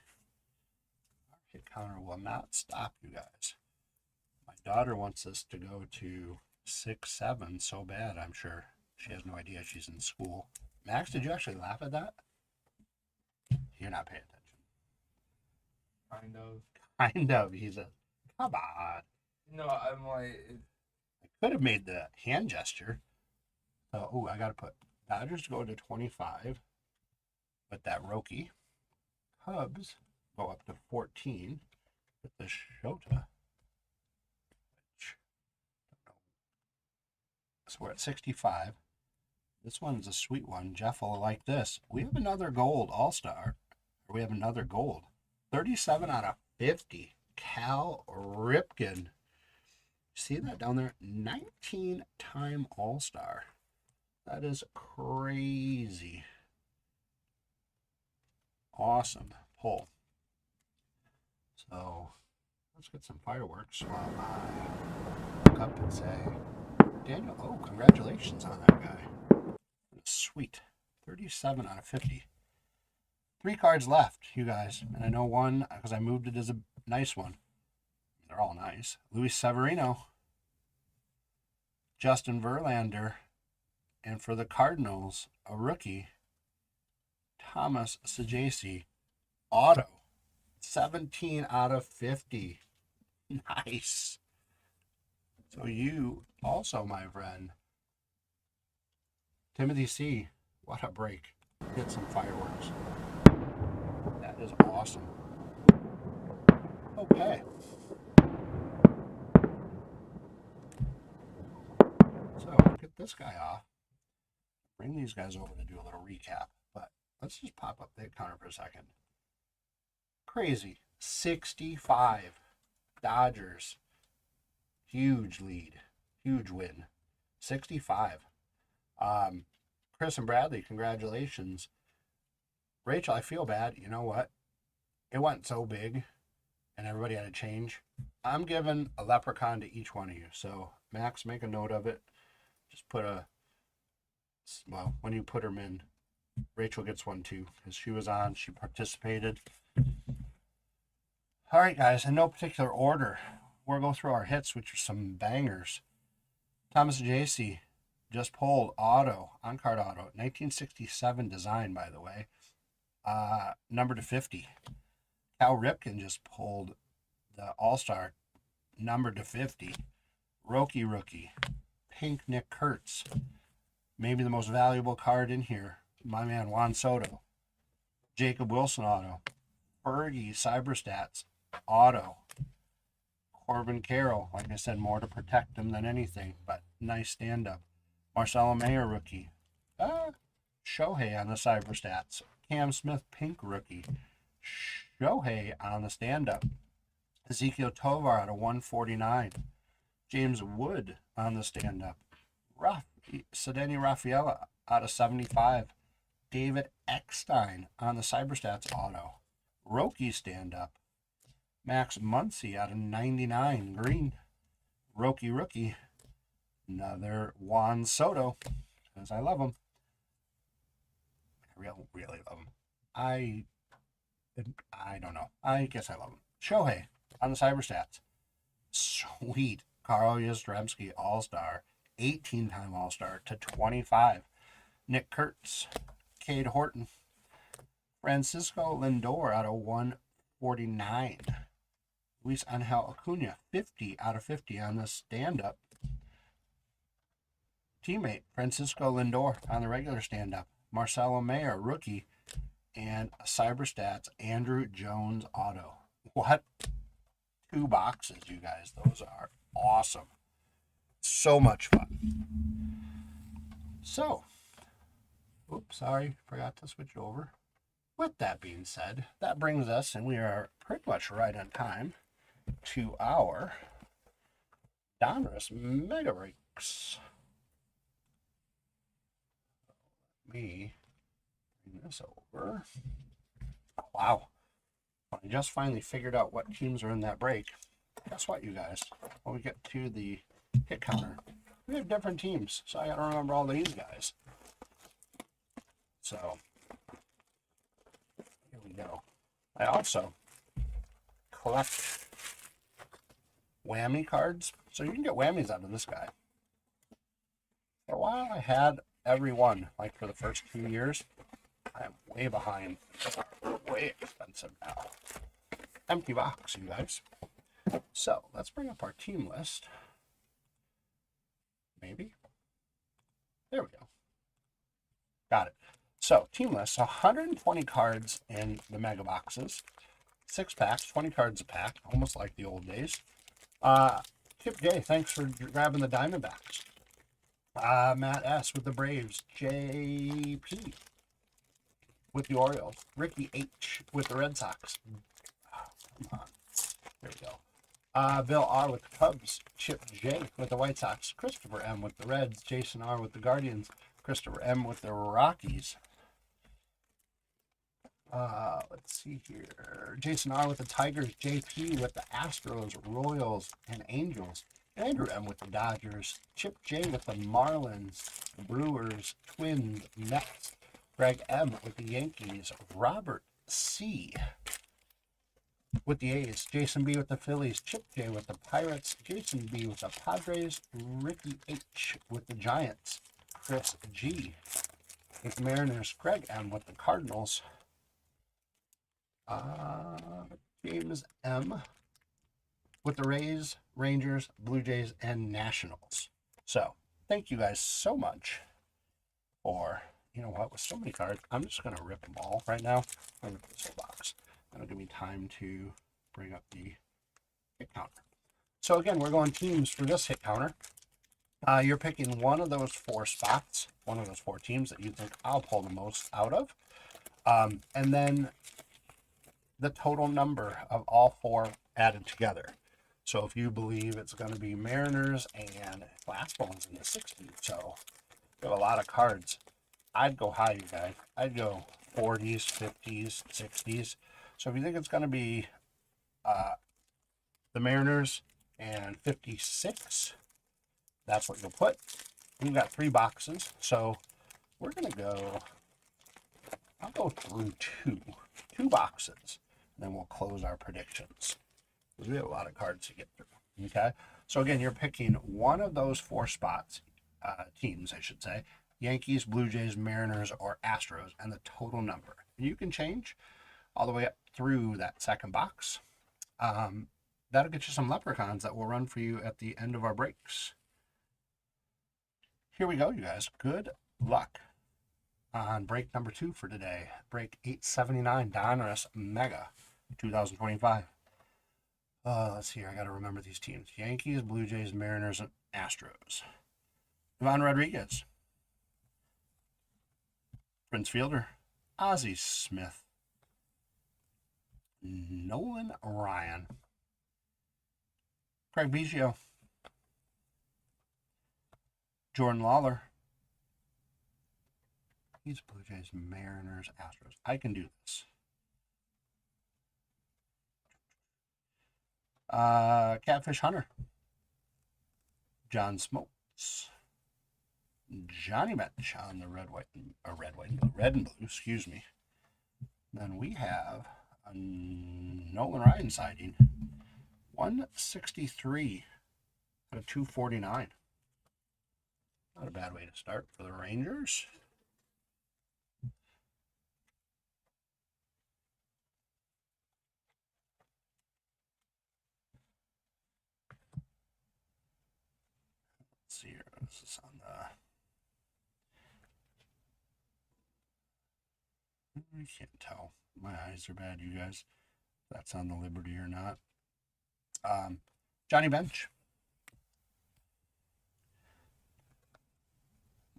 Our hit counter will not stop, you guys. My daughter wants us to go to 6-7 so bad, I'm sure. She has no idea she's in school. Max, did you actually laugh at that? You're not paying attention. Kind of. Kind of. He's a, come on. No, I'm like... I could have made the hand gesture. Oh, I got to put Dodgers go to 25 with that Roki. Cubs go up to 14 with the Shota. So we're at 65. This one's a sweet one. Jeff will like this. We have another gold all-star. We have another gold. 37 out of 50. Cal Ripken. See that down there? 19-time all-star. That is crazy. Awesome pull. So let's get some fireworks while I look up and say, Daniel, oh, congratulations on that guy. Sweet. 37 out of 50. 3 cards left, you guys. And I know one, because I moved it as a nice one. they're all nice. Luis Severino, Justin Verlander, and for the Cardinals, a rookie, Thomas Saggese, auto, 17 out of 50. Nice. So you also, my friend, Timothy C., what a break. Hit some fireworks. That is awesome. Okay. So get this guy off. Bring these guys over to do a little recap. But let's just pop up the counter for a second. Crazy. 65. Dodgers. Huge lead. Huge win. 65. Chris and Bradley, congratulations. Rachel, I feel bad. You know what? It went so big and everybody had to change. I'm giving a leprechaun to each one of you. So, Max, make a note of it. Just put a, well, when you put them in, Rachel gets one too because she was on. She participated. All right, guys, in no particular order, we'll go through our hits, which are some bangers. Thomas J.C. just pulled auto, on-card auto, 1967 design, by the way. Number to 50. Cal Ripken just pulled the All-Star, number to 50. Rookie. Pink Nick Kurtz. Maybe the most valuable card in here. My man Juan Soto. Jacob Wilson auto. Fergie Cyberstats auto. Corbin Carroll. Like I said, more to protect him than anything, but nice stand-up. Marcelo Mayer rookie. Shohei on the Cyberstats. Cam Smith pink rookie. Shohei on the stand-up. Ezekiel Tovar out of 149. James Wood on the stand-up. Sedani Rafaela out of 75. David Eckstein on the Cyberstats auto. Roki stand-up. Max Muncy out of 99 green. Rookie. Another Juan Soto, because I love him. I really love him. I don't know. I guess I love him. Shohei on the Cyberstats. Sweet. Carl Yastrzemski All-Star. 18-time All-Star to 25. Nick Kurtz. Cade Horton. Francisco Lindor out of 149. Luis Angel Acuna. 50 out of 50 on the stand-up. Teammate Francisco Lindor on the regular stand-up. Marcelo Mayer, rookie. And Cyberstats, Andrew Jones auto. What? 2 boxes, you guys. Those are awesome. So much fun. So, oops, sorry, forgot to switch over. With that being said, that brings us, and we are pretty much right on time, to our Donruss Mega Breaks. Let me bring this over. Oh, wow. I just finally figured out what teams are in that break. Guess what, you guys? When we get to the hit counter, we have different teams, so I gotta remember all these guys. So, here we go. I also collect whammy cards, so you can get whammies out of this guy. For a while, I had every one, like for the first 2 years. I'm way behind. Way expensive now. Empty box, you guys. So, let's bring up our team list. Maybe. There we go. Got it. So, team list, 120 cards in the mega boxes. 6 packs, 20 cards a pack, almost like the old days. Kip J, thanks for grabbing the Diamondbacks. Matt S with the Braves. JP with the Orioles. Ricky H with the Red Sox. Oh, come on. There we go. Bill R with the Cubs. Chip J with the White Sox. Christopher M with the Reds. Jason R with the Guardians. Christopher M with the Rockies. Let's see here. Jason R with the Tigers. JP with the Astros, Royals, and Angels. Andrew M with the Dodgers. Chip J with the Marlins, Brewers, Twins, Mets. Greg M with the Yankees. Robert C with the A's, Jason B with the Phillies, Chip J with the Pirates, Jason B with the Padres, Ricky H with the Giants, Chris G with the Mariners, Greg M with the Cardinals, James M with the Rays, Rangers, Blue Jays, and Nationals. So, thank you guys so much for, you know what, with so many cards, I'm just going to rip them all right now. I'm going to put this whole box. That'll give me time to bring up the hit counter. So again, we're going teams for this hit counter. You're picking one of those 4 spots, one of those 4 teams that you think I'll pull the most out of. And then the total number of all 4 added together. So if you believe it's going to be Mariners, and last one's in the 60s, so we have a lot of cards. I'd go high, you guys. I'd go 40s, 50s, 60s. So if you think it's going to be the Mariners and 56, that's what you'll put. We've got 3 boxes, so we're going to go, I'll go through two boxes, and then we'll close our predictions, because we have a lot of cards to get through. Okay, so again, you're picking one of those 4 spots, teams, I should say, Yankees, Blue Jays, Mariners, or Astros, and the total number. And you can change all the way up through that second box. That'll get you some leprechauns that will run for you at the end of our breaks. Here we go, you guys. Good luck on break number 2 for today. Break 879, Donruss Mega 2025. Let's see here. I got to remember these teams. Yankees, Blue Jays, Mariners, and Astros. Ivan Rodriguez. Prince Fielder. Ozzie Smith. Nolan Ryan. Craig Biggio. Jordan Lawler. He's Blue Jays, Mariners, Astros. I can do this. Catfish Hunter. John Smoltz. Johnny Metch on the red and blue, excuse me. Then we have a Nolan Ryan sighting. 163 out of 249. Not a bad way to start for the Rangers. Let's see here. This is on the... I can't tell. My eyes are bad, you guys. If that's on the Liberty or not. Johnny Bench.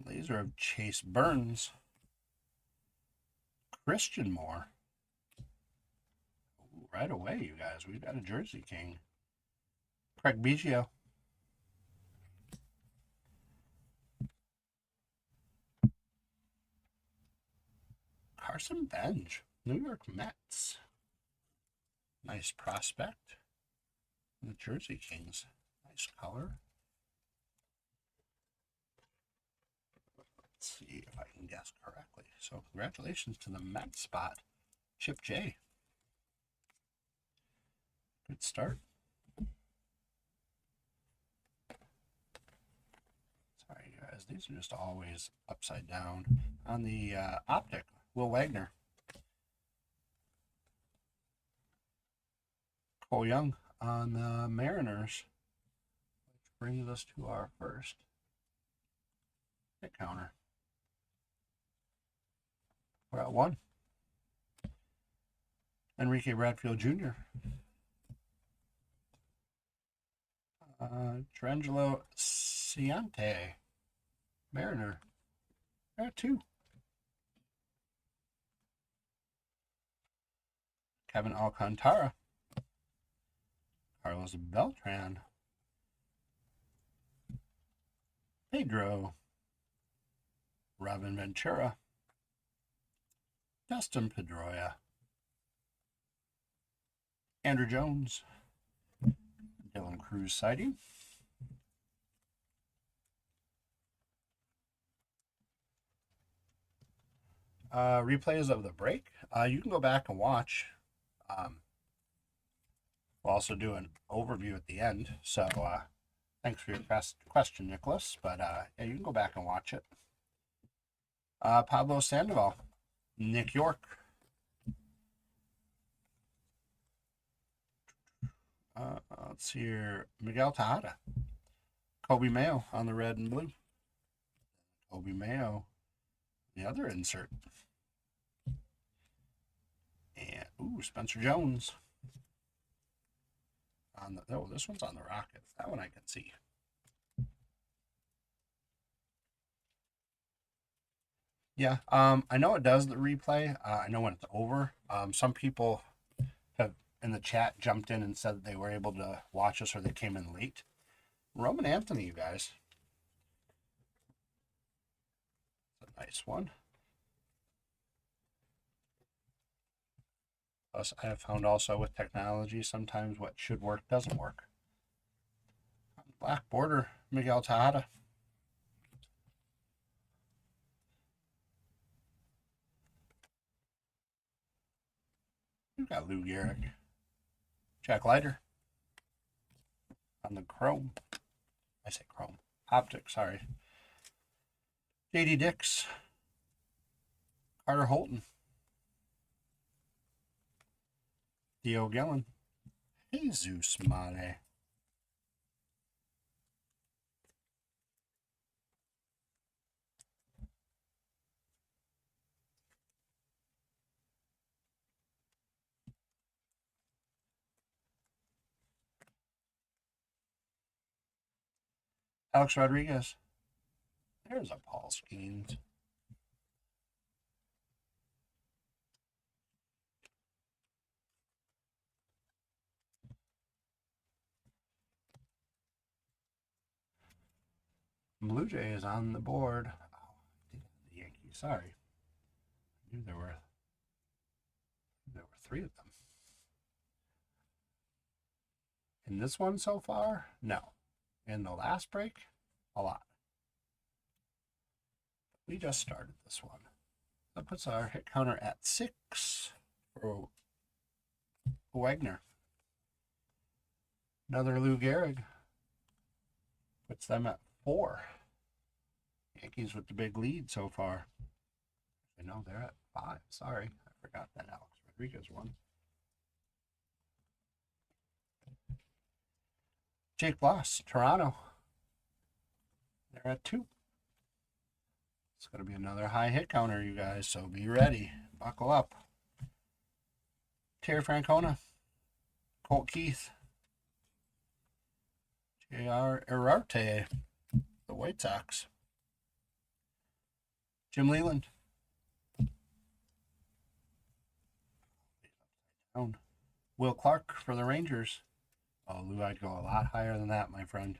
Laser of Chase Burns. Christian Moore. Ooh, right away, you guys. We've got a Jersey King. Craig Biggio. Carson Bench. New York Mets. Nice prospect. The Jersey Kings. Nice color. Let's see if I can guess correctly. So congratulations to the Mets spot, Chip J. Good start. Sorry, guys. These are just always upside down. On the Optic, Will Wagner. Cole Young on the Mariners, which brings us to our first hit counter. We're at 1. Enrique Bradfield Jr. Trangelo Ciante, Mariner. We're at 2. Kevin Alcantara. Carlos Beltran. Pedro. Robin Ventura. Dustin Pedroia. Andrew Jones. Dylan Cruz sighting. Replays of the break. You can go back and watch We'll also do an overview at the end. So thanks for your question, Nicholas. But yeah, you can go back and watch it. Pablo Sandoval, Nick York. Let's see here. Miguel Tejada. Kobe Mayo on the red and blue. Kobe Mayo, the other insert. And, ooh, Spencer Jones. On the, oh, this one's on the Rockets. That one I can see. Yeah, I know it does the replay. I know when it's over. Some people have in the chat jumped in and said that they were able to watch us or they came in late. Roman Anthony, you guys. That's a nice one. Plus, I have found also with technology, sometimes what should work doesn't work. Black border, Miguel Tejada. We've got Lou Gehrig. Jack Leiter. On the chrome. I say chrome. Optic, sorry. JD Dix. Carter Holton. Theo Gillen. Jesus Mane. Alex Rodriguez. There's a Paul Skeens. Blue Jay is on the board. Oh, the Yankees. Sorry. I knew there were three of them. In this one so far? No. In the last break? A lot. We just started this one. That puts our hit counter at 6 for Wagner. Another Lou Gehrig. Puts them at 4. Yankees with the big lead so far. I know they're at 5. Sorry, I forgot that Alex Rodriguez one. Jake Bloss, Toronto. They're at 2. It's going to be another high hit counter, you guys, so be ready. Buckle up. Terry Francona. Colt Keith. J.R. Herarte. The White Sox. Jim Leland. Will Clark for the Rangers. Oh, Lou, I'd go a lot higher than that, my friend.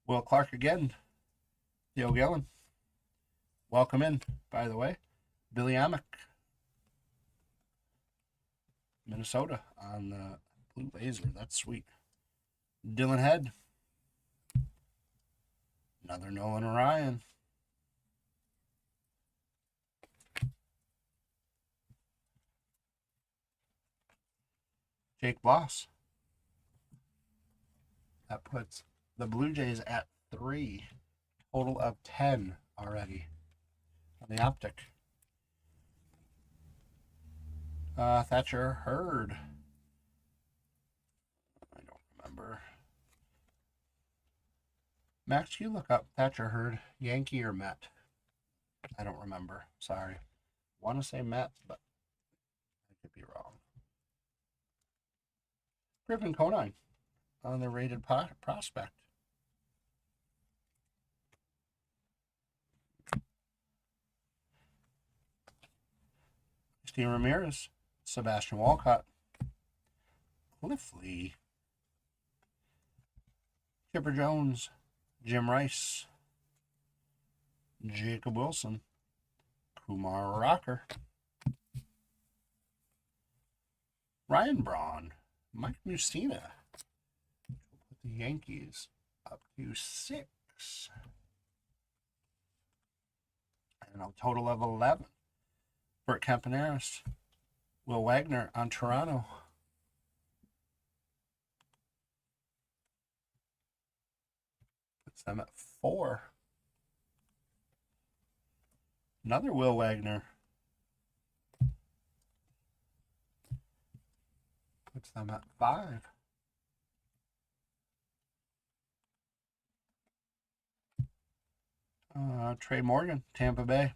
Will Clark again. Theo Gillen. Welcome in, by the way. Billy Amick. Minnesota on the blue laser. That's sweet. Dylan Head. Another Nolan Ryan. Jake Bloss. That puts the Blue Jays at 3. Total of 10 already on the Optic. Thatcher Hurd. I don't remember. Max, you look up Thatcher Hurd, Yankee or Met? I don't remember. Sorry. Want to say Met, but I could be wrong. Griffin Conine on the rated prospect. Steve Ramirez, Sebastian Walcott, Cliff Lee, Chipper Jones, Jim Rice, Jacob Wilson, Kumar Rocker, Ryan Braun, Mike Mussina. Put the Yankees up to 6. And a total of 11. Bert Campaneris, Will Wagner on Toronto. Puts them at 4. Another Will Wagner. Puts them at 5. Trey Morgan, Tampa Bay.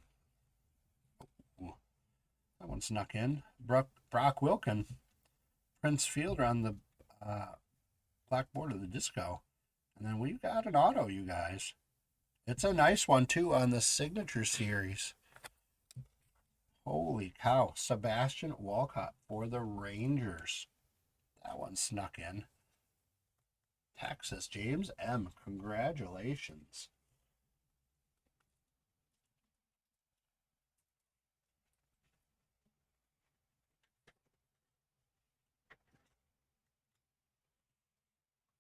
Ooh, that one snuck in. Brock Wilken, Prince Fielder on the blackboard of the disco. And then we've got an auto, you guys. It's a nice one, too, on the Signature Series. Holy cow. Sebastian Walcott for the Rangers. That one snuck in. Texas, James M. Congratulations.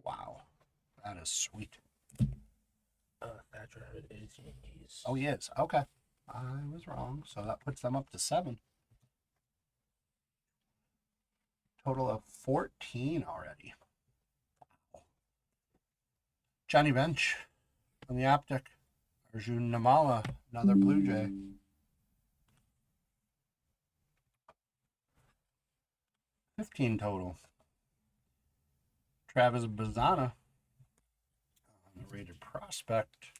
Wow. That is sweet. Thatcher is Yankees. Oh, he is. Okay. I was wrong. So that puts them up to 7. Total of 14 already. Wow. Johnny Bench on the Optic. Arjun Namala, another Blue Jay. $15 total. Travis Bazzana on the rated prospect.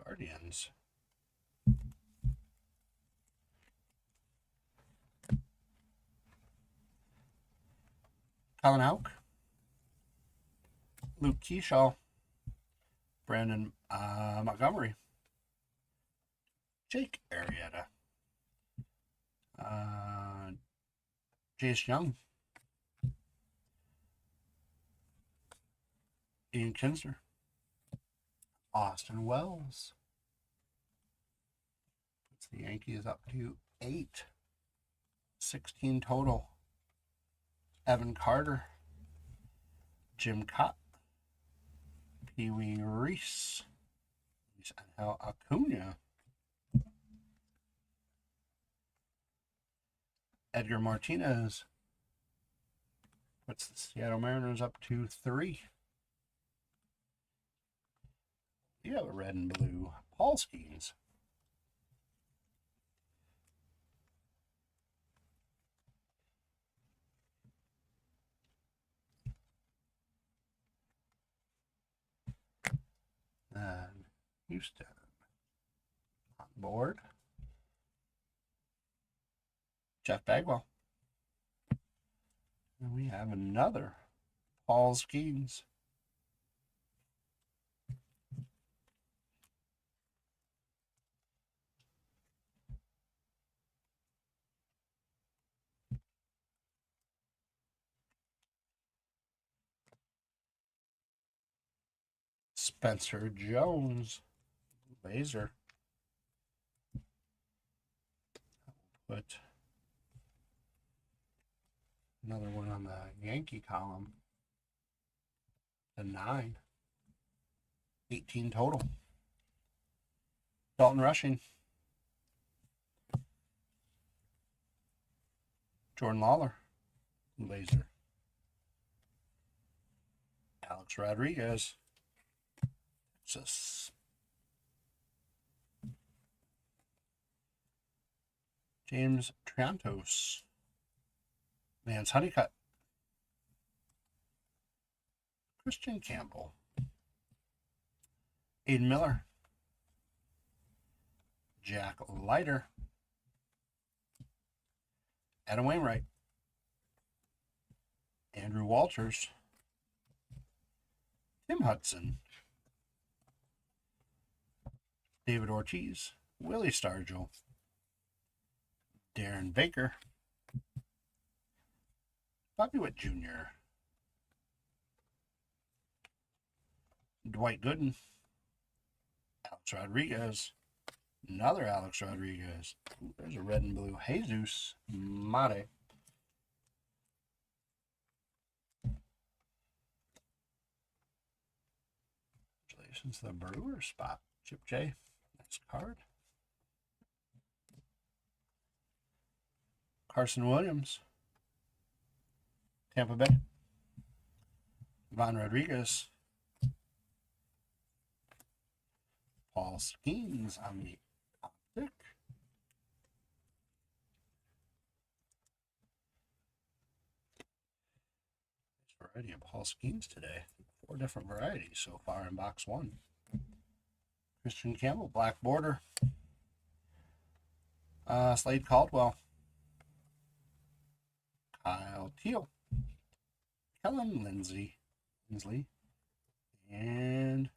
Guardians. Colin Houck. Luke Keyshaw. Brandon Montgomery. Jake Arrieta. Jace Young. Ian Kinsler. Austin Wells. Puts the Yankees up to 8. 16 total. Evan Carter. Jim Cott. Pee Wee Reese. Angel Acuna. Edgar Martinez. Puts the Seattle Mariners up to 3. You have a red and blue. Paul Skeens. And Houston on board. Jeff Bagwell. And we have another Paul Skeens. Spencer Jones. Laser. Put another one on the Yankee column. The 9. 18 total. Dalton Rushing. Jordan Lawler. Laser. Alex Rodriguez. Texas. James Triantos. Vance Honeycutt. Christian Campbell. Aiden Miller. Jack Leiter. Adam Wainwright. Andrew Walters. Tim Hudson. David Ortiz. Willie Stargell. Darren Baker. Bobby Witt Jr. Dwight Gooden. Alex Rodriguez. Another Alex Rodriguez. Ooh, there's a red and blue. Jesus Marty. Congratulations to the Brewer spot. Chip J. Nice card. Carson Williams. Tampa Bay. Ivan Rodriguez. Paul Skeens on the Optic. Variety of Paul Skeens today. 4 different varieties so far in box 1. Christian Campbell, black border. Slade Caldwell. Kyle Teal. Kellen Lindsley. And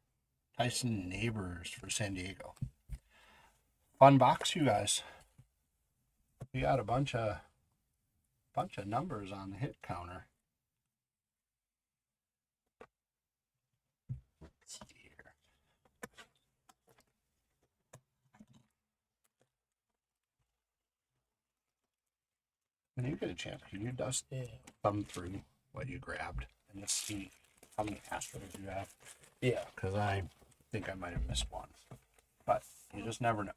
Tyson Neighbors for San Diego. Fun box, you guys. We got a bunch of numbers on the hit counter. Let's see here. When you get a chance, can you dust thumb through what you grabbed and just see how many Astros you have? Yeah. Because I think I might have missed one. But you just never know.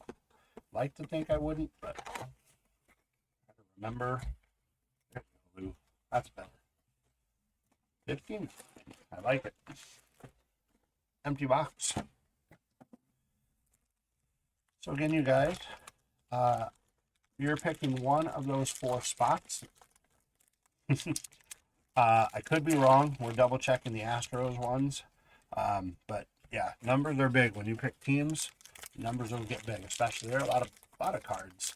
Like to think I wouldn't, but I remember. Blue. That's better. 15. I like it. Empty box. So again, you guys, you're picking one of those 4 spots. I could be wrong. We're double checking the Astros ones. But yeah, numbers are big. When you pick teams, numbers will get big, especially there are a lot of cards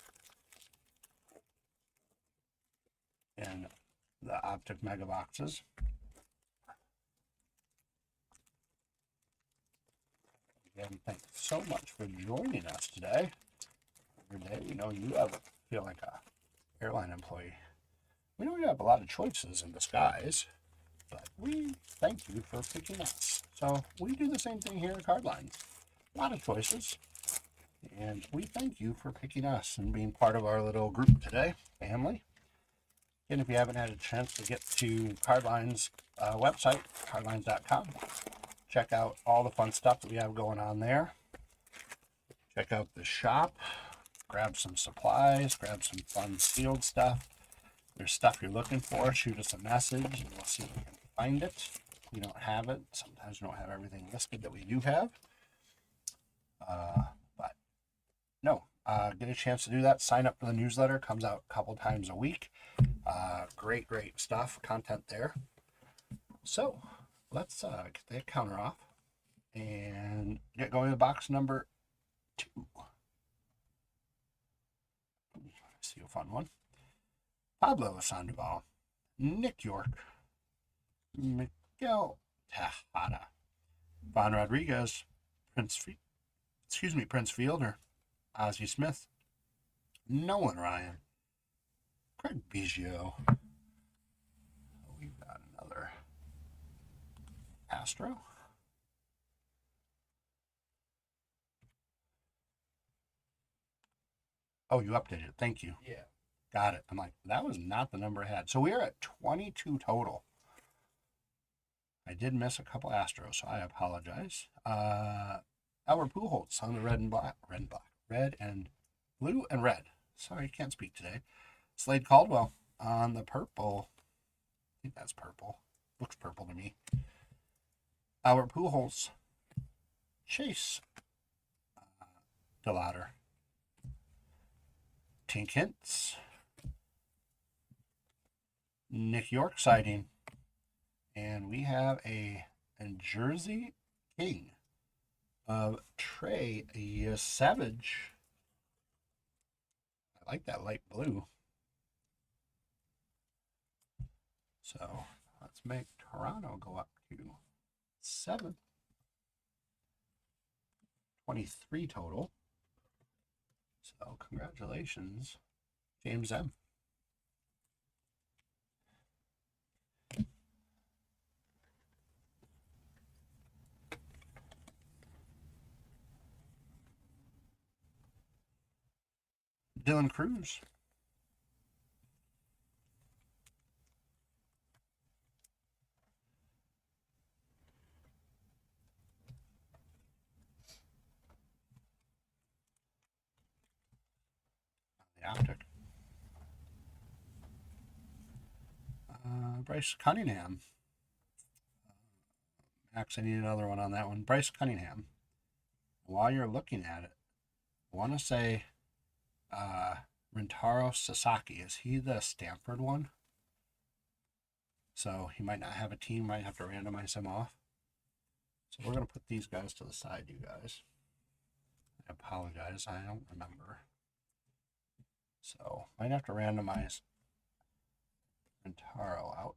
in the Optic mega boxes. Again, thanks so much for joining us today. Every day, we know you feel like a airline employee. We know you have a lot of choices in disguise, but we thank you for picking us. So we do the same thing here at Cardline. A lot of choices, and we thank you for picking us and being part of our little group today, family. And if you haven't had a chance to get to Cardline's website, cardlines.com, check out all the fun stuff that we have going on there. Check out the shop, grab some supplies, grab some fun sealed stuff. If there's stuff you're looking for, shoot us a message and we'll see if we can find it. If we don't have it, sometimes we don't have everything listed that we do have. But no, get a chance to do that. Sign up for the newsletter. Comes out a couple times a week. Great stuff, content there. So let's get that counter off and get going to box number 2. Let's see a fun one. Pablo Sandoval, Nick York, Miguel Tejada, Von Rodriguez, Prince Fielder, Ozzie Smith, Nolan Ryan, Craig Biggio. We've got another Astro. Oh, you updated it. Thank you. Yeah. Got it. I'm like, that was not the number I had. So we are at 22 total. I did miss a couple Astros, so I apologize. Albert Pujols on the red and blue and red. Sorry, can't speak today. Slade Caldwell on the purple. I think that's purple. Looks purple to me. Albert Pujols. Chase DeLauder. Tink Hintz. Nick York sighting. And we have a Jersey King of Trey Savage. I like that light blue. So let's make Toronto go up to 7. 23 total. So congratulations, James M. Dylan Cruz. The Optic. Bryce Cunningham. Actually, I need another one on that one. Bryce Cunningham. While you're looking at it, I want to say Rintaro Sasaki. Is he the Stanford one? So he might not have a team. Might have to randomize him off. So we're going to put these guys to the side, you guys. I apologize. I don't remember. So might have to randomize Rintaro out.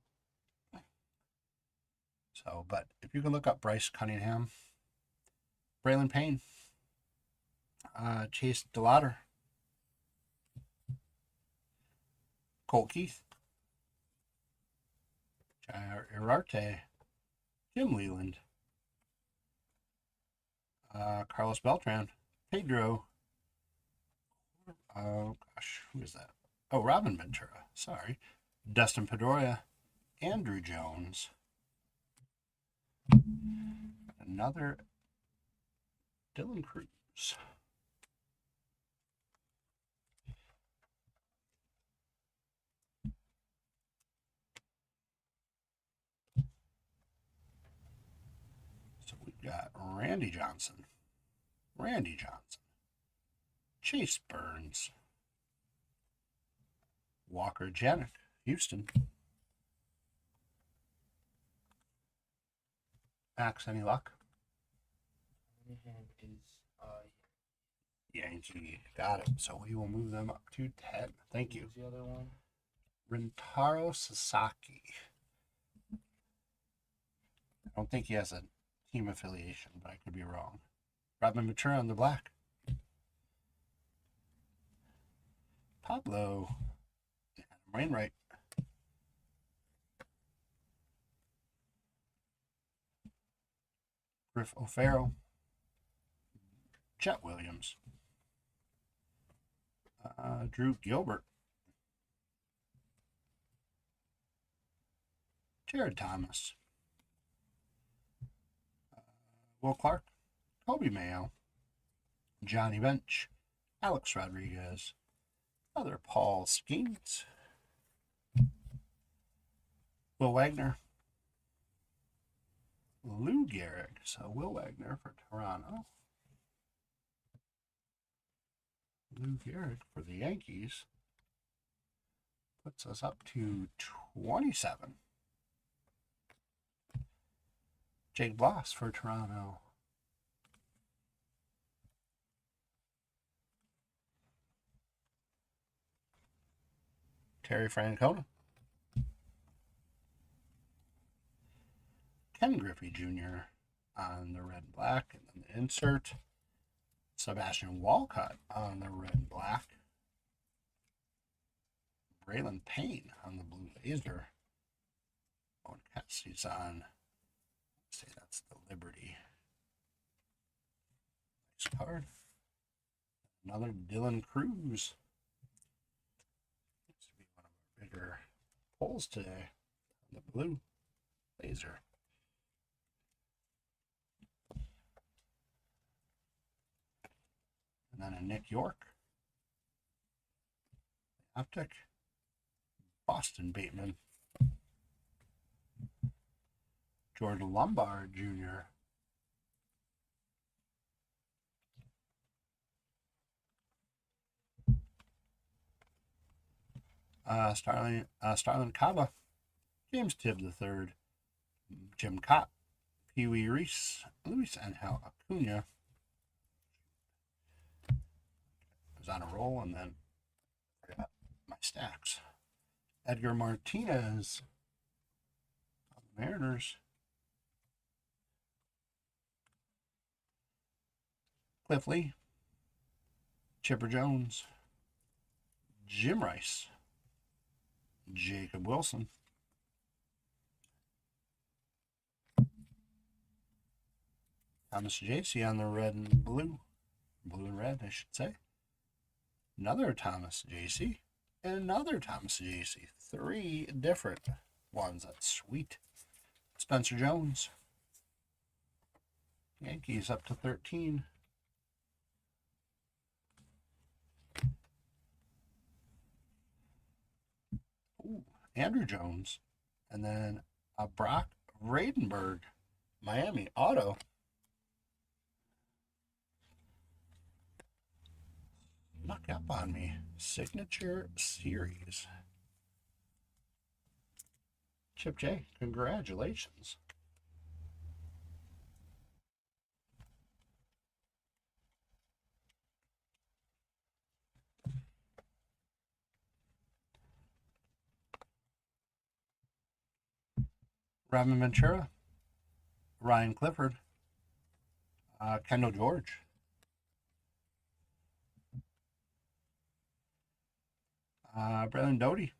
So, but if you can look up Bryce Cunningham, Braylon Payne, Chase DeLauder, Colt Keith, Jair Irarte, Jim Leland, Carlos Beltran, Pedro, oh gosh, who is that? Oh, Robin Ventura, sorry. Dustin Pedroia, Andrew Jones, another Dylan Cruz. So we've got Randy Johnson, Chase Burns, Walker Janik, Houston. Max, any luck? Yankee. Got it. So we will move them up to 10. Thank you. Who's the other one? Rintaro Sasaki. I don't think he has a team affiliation, but I could be wrong. Robin Ventura on the black. Pablo. Wainwright. Griff O'Farrell. Chet Williams. Drew Gilbert. Jared Thomas. Will Clark. Kobe Mayo. Johnny Bench. Alex Rodriguez. Other Paul Skeens. Will Wagner. Lou Gehrig. So Will Wagner for Toronto. Lou Gehrig for the Yankees. Puts us up to 27. Jake Bloss for Toronto. Terry Francona. Ken Griffey Jr. on the red and black, and then the insert. Sebastian Walcott on the red and black. Braylon Payne on the blue laser. Owen Cassidy's on. Let's say that's the Liberty. Nice card. Another Dylan Cruz. This will be one of our bigger pulls today. The blue laser. And then a Nick York. Optic. Boston Bateman. Jordan Lombard Jr. Starlin Cava. James Tibb III. Jim Cott. Pee Wee Reese. Luis Angel Acuna. I was on a roll and then forgot my stacks. Edgar Martinez. Mariners. Cliff Lee. Chipper Jones. Jim Rice. Jacob Wilson. Thomas J.C. on the red and blue. Blue and red, I should say. Another Thomas J.C. And another Thomas J.C. 3 different ones. That's sweet. Spencer Jones. Yankees up to 13. Ooh, Andrew Jones. And then Brock Radenberg Miami auto. Knock up on me. Signature Series. Chip J, congratulations. Robin Ventura, Ryan Clifford, Kendall George, Brandon Doty,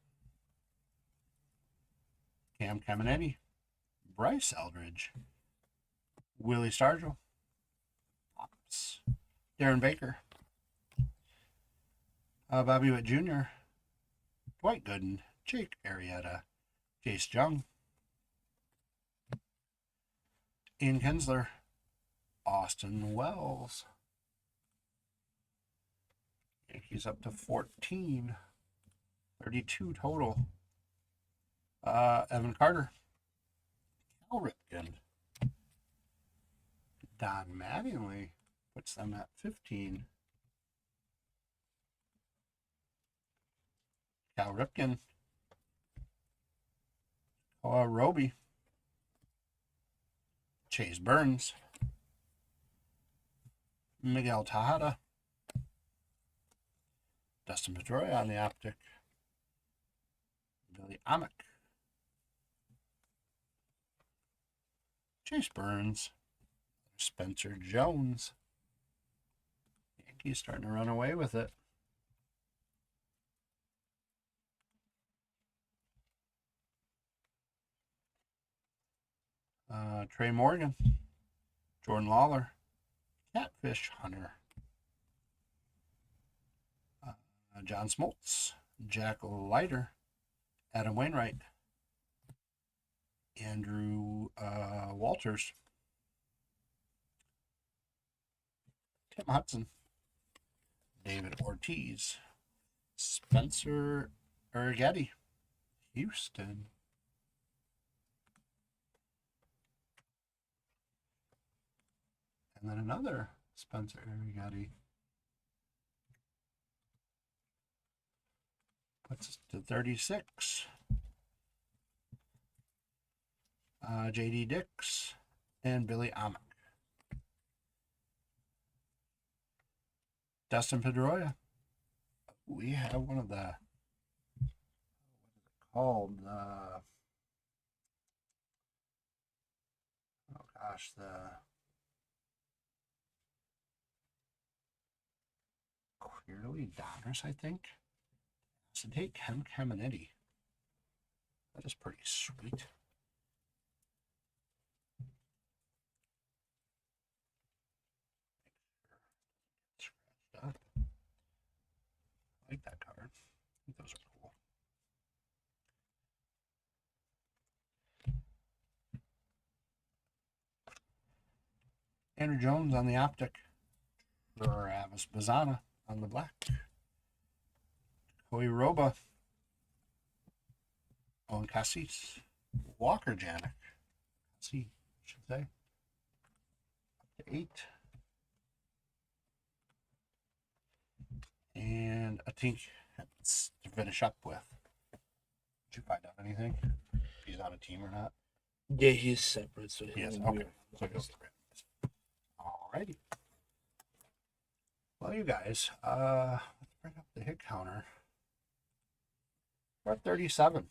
Cam Caminetti, Bryce Eldridge, Willie Stargell, Pops, Darren Baker, Bobby Witt Jr., Dwight Gooden, Jake Arrieta, Jace Jung, Ian Kinsler, Austin Wells. Yankees up to 14. 32 total. Evan Carter, Cal Ripken, Don Mattingly puts them at 15. Cal Ripken, Roby, Chase Burns, Miguel Tejada, Dustin Pedroia on the Optic, Billy Amick, Chase Burns, Spencer Jones. Yankees starting to run away with it. Trey Morgan, Jordan Lawler, Catfish Hunter, John Smoltz, Jack Leiter, Adam Wainwright, Andrew Walters, Tim Hudson, David Ortiz, Spencer Urgetti, Houston, and then another Spencer Urgetti. Puts us to 36. JD Dix and Billy Amick. Dustin Pedroia. We have one of the, what is it called? Oh gosh, the clearly Donruss, I think. So take Cam Caminetti. That is pretty sweet. Scratched up. I like that card. I think those are cool. Andrew Jones on the Optic. Travis Bazzana on the black. Koi Roba. Owen Cassis. Walker Janik. See, should say. Up to 8. And I think that's to finish up with. Did you find out anything? If he's on a team or not? Yeah, he's separate, so Yes, he'll okay. be- So it goes to Brandon. Alrighty. Well, you guys, let's bring up the hit counter. We're at 37.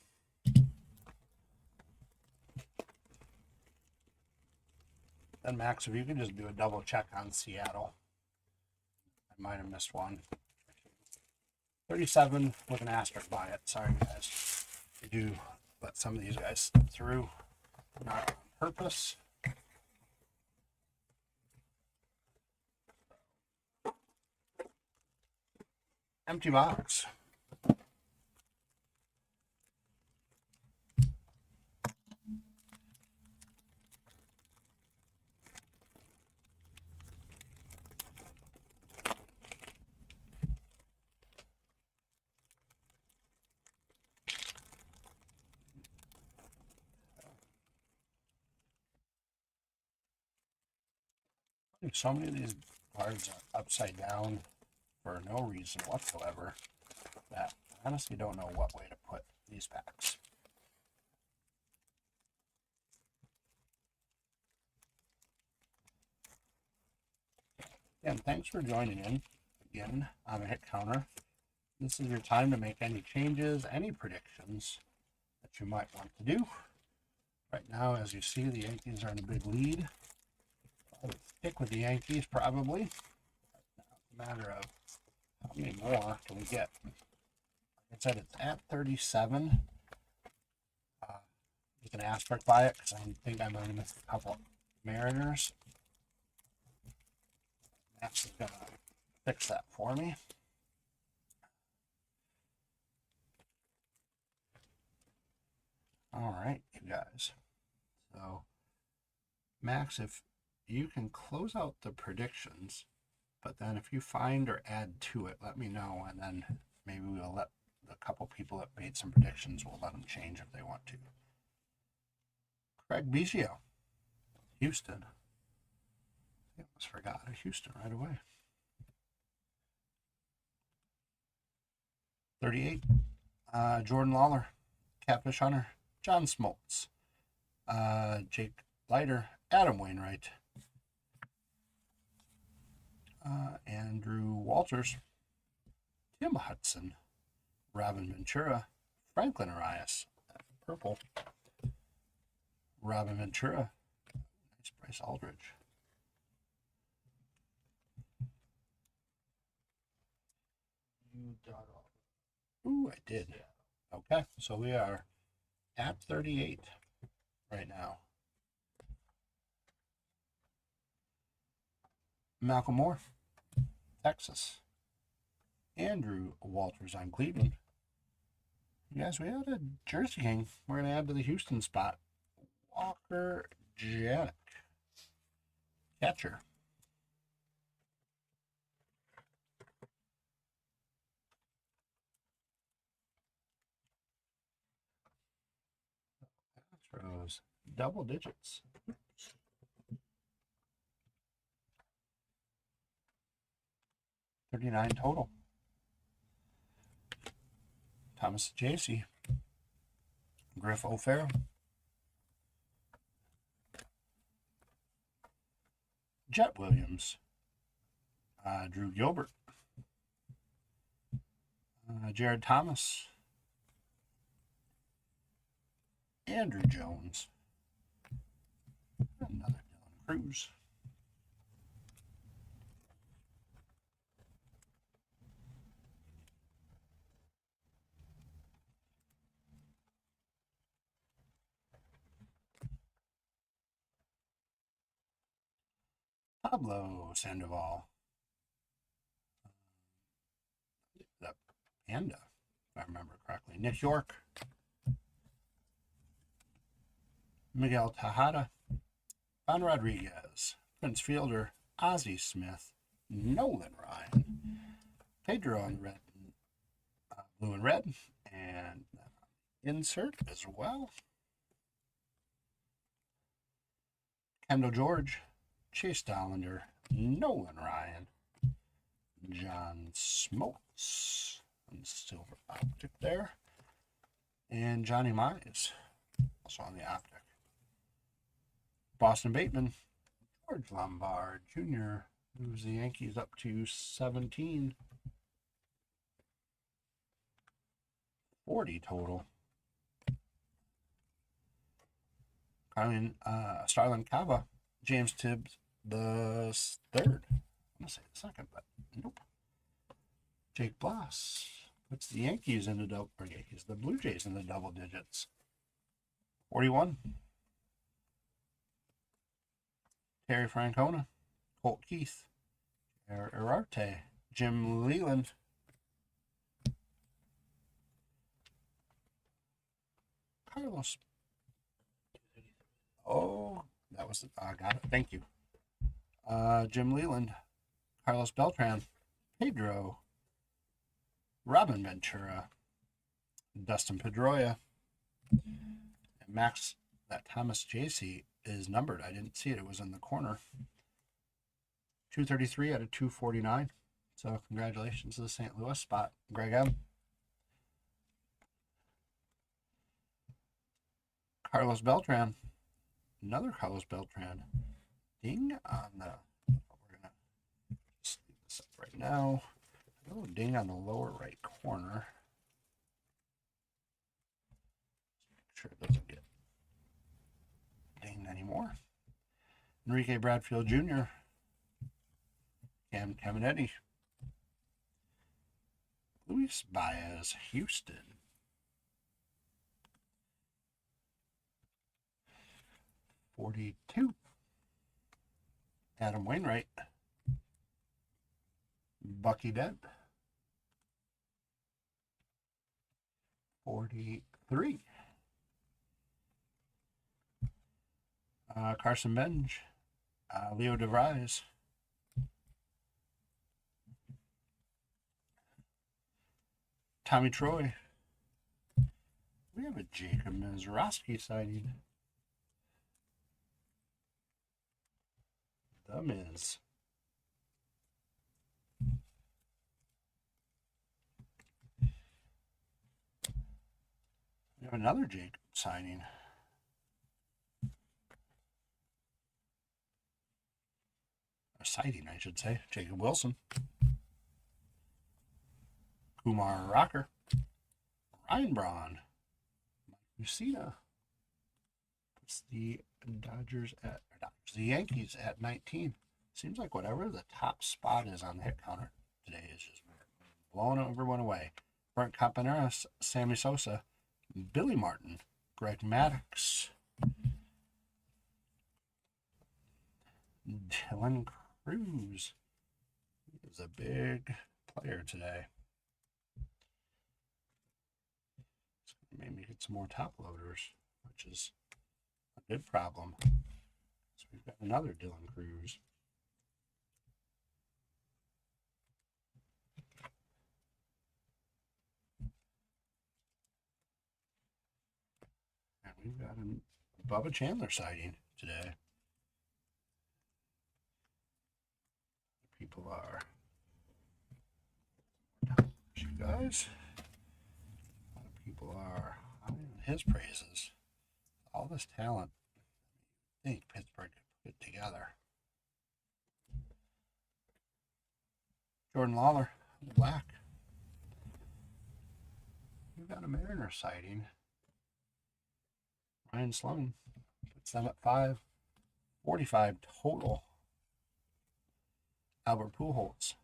And Max, if you can just do a double check on Seattle. I might have missed one. 37 with an asterisk by it. Sorry, guys. I do let some of these guys slip through. Not on purpose. Empty box. So many of these cards are upside down for no reason whatsoever that I honestly don't know what way to put these packs. Again, thanks for joining in again on the Hit Counter. This is your time to make any changes, any predictions that you might want to do. Right now, as you see, the Yankees are in a big lead. I'll stick with the Yankees probably. Now it's a matter of how many more can we get. Like I said, it's at 37. You can asterisk by it because I think I might have missed a couple Mariners. Max is going to fix that for me. All right, you guys. So, Max, if you can close out the predictions, but then if you find or add to it, let me know, and then maybe we'll let the couple people that made some predictions, we'll let them change if they want to. Craig Biggio, Houston. I almost forgot Houston right away. 38. Jordan Lawler, Catfish Hunter, John Smoltz, Jake Leiter, Adam Wainwright, Andrew Walters, Tim Hudson, Robin Ventura, Franklin Arias, purple, Robin Ventura, nice Bryce Aldridge. Ooh, I did. Okay, so we are at 38 right now. Malcolm Moore, Texas. Andrew Walters on Cleveland. You guys, we had a Jersey King. We're going to add to the Houston spot. Walker Janik, catcher. Astros, double digits. Oops. 39 total. Thomas J.C. Griff O'Farrell. Jet Williams. Drew Gilbert. Jared Thomas. Andrew Jones. Another Dylan Cruz. Pablo Sandoval. The Panda, if I remember correctly. Nick York. Miguel Tejada. Juan Rodriguez. Prince Fielder. Ozzie Smith. Nolan Ryan. Pedro on red, blue and red. And insert as well. Kendall George. Chase Dollander, Nolan Ryan, John Smoltz, and silver Optic there, and Johnny Mize, also on the Optic. Boston Bateman, George Lombard Jr. moves the Yankees up to 17. 40 total. Starlin Cava, James Tibbs the third. I'm gonna say the second, but nope. Jake Bloss puts the Yankees in the the Blue Jays in the double digits. 41. Terry Francona, Colt Keith, Ararte, Jim Leland, Carlos. Oh, that was I got it. Thank you. Jim Leland, Carlos Beltran, Pedro, Robin Ventura, Dustin Pedroia, and Max. That Thomas J.C. is numbered. I didn't see it. It was in the corner. 233 out of 249. So congratulations to the St. Louis spot, Greg M. Carlos Beltran. Another Carlos Beltran. Ding on the... We're going to just leave this up right now. A little ding on the lower right corner. Make sure it doesn't get dinged anymore. Enrique Bradfield Jr. Cam Caminetti. Luis Baez, Houston. '42. Adam Wainwright. Bucky Dent. 43. Carson Benj. Leo DeVries. Tommy Troy. We have a Jacob Mizrowski signing. The Miz. We have another Jacob signing. Or sighting, I should say. Jacob Wilson. Kumar Rocker. Ryan Braun. Lucina. Puts the the Yankees at 19. Seems like whatever the top spot is on the hit counter today is just blowing everyone away. Brent Campaneris, Sammy Sosa, Billy Martin, Greg Maddux, Dylan Cruz. He is a big player today. It's going to make me get some more top loaders, which is a good problem. So we've got another Dylan Cruz. And we've got a Bubba Chandler sighting today. People are, you guys, a lot of people are high on his praises. All this talent, I think Pittsburgh could put together. Jordan Lawler, black. We've got a Mariner sighting. Ryan Sloan puts them at 5. 45 total. Albert Pujols.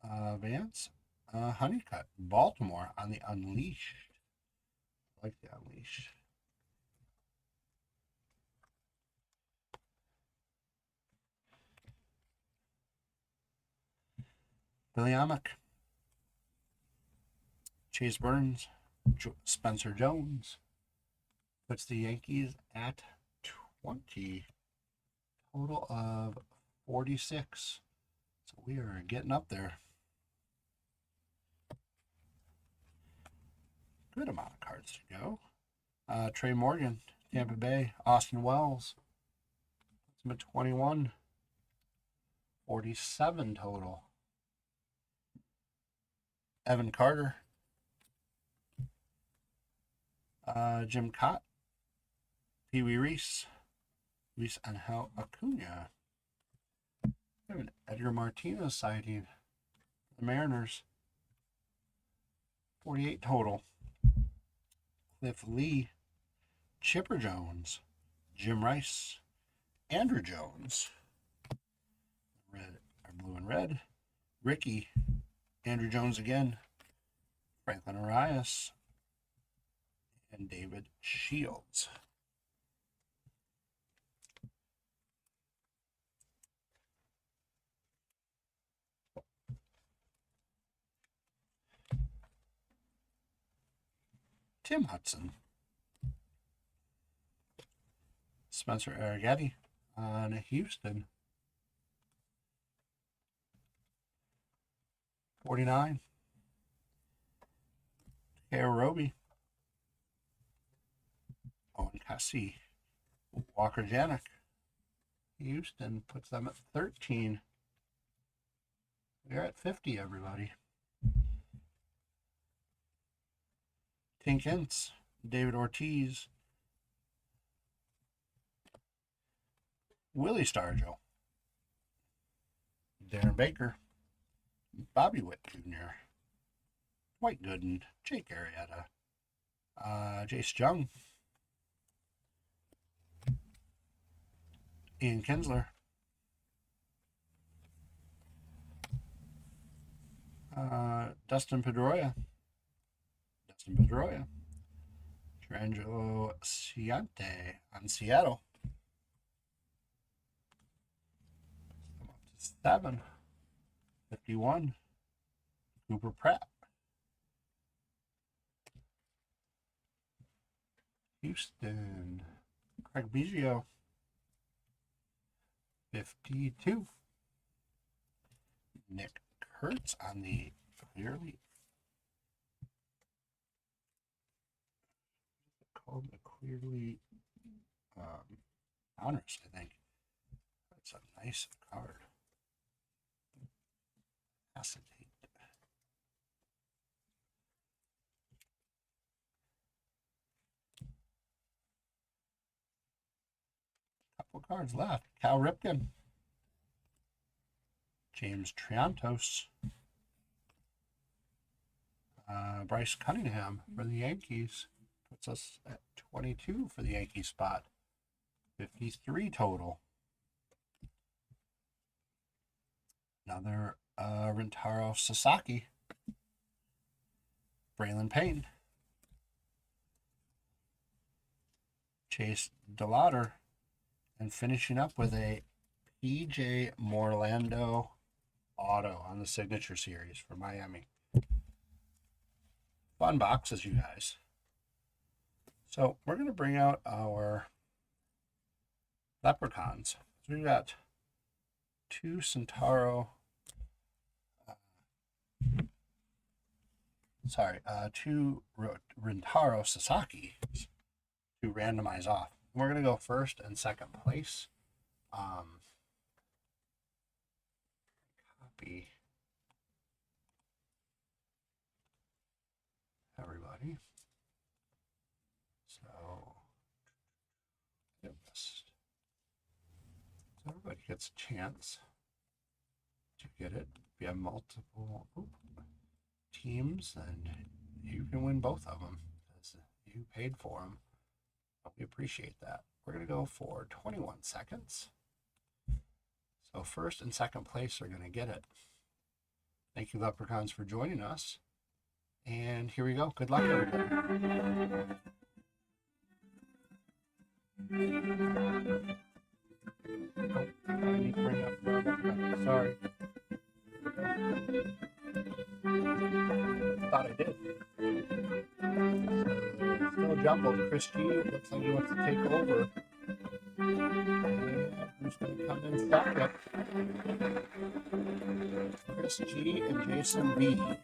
Vance. Honeycutt. Baltimore on the Unleashed. I like the Unleashed. Billy Amick. Chase Burns. Spencer Jones. Puts the Yankees at 20. Total of 46. So we are getting up there. Good amount of cards to go. Trey Morgan, Tampa Bay. Austin Wells. Puts him at 21. 47 total. Evan Carter. Jim Cott. Pee Wee Reese. Luis Angel Acuna. We have an Edgar Martinez sighting. The Mariners. 48 total. Cliff Lee. Chipper Jones. Jim Rice. Andrew Jones. Red, or blue and red. Ricky. Andrew Jones again. Franklin Arias. And David Shields. Tim Hudson. Spencer Arrighetti on Houston. 49. Teo Roby. Owen Cassie. Walker Janik. Houston puts them at 13. We're at 50, everybody. Tinkins, David Ortiz, Willie Stargell, Darren Baker, Bobby Witt Jr., Dwight Gooden, Jake Arrieta, Jace Jung, Ian Kinsler, Dustin Pedroia, Trangelo Ciante on Seattle. I'm up to 7. 51. Cooper Pratt. Houston. Craig Biggio. 52. Nick Kurtz on the clearly called the clearly Donruss, I think. That's a nice card. Acetate. Couple cards left. Cal Ripken. James Triantos. Bryce Cunningham for the Yankees. Puts us at 22 for the Yankee spot. 53 total. Another Rintaro Sasaki. Braylon Payne. Chase DeLauder. And finishing up with a PJ Morlando auto on the Signature Series for Miami. Fun boxes, you guys. So we're going to bring out our Leprechauns. So we've got two Rintaro Sasaki to randomize off. We're going to go first and second place. Copy everybody. So everybody gets a chance to get it. If you have multiple teams, then you can win both of them because you paid for them. We appreciate that. We're going to go for 21 seconds. So first and second place are going to get it. Thank you, Leprechauns, for joining us. And here we go. Good luck, everybody. Oh, I need to bring up the Leprechauns. Sorry. Thought I did. Still jumbled. Chris G looks like he wants to take over. And who's going to come in second? Chris G and Jason B. So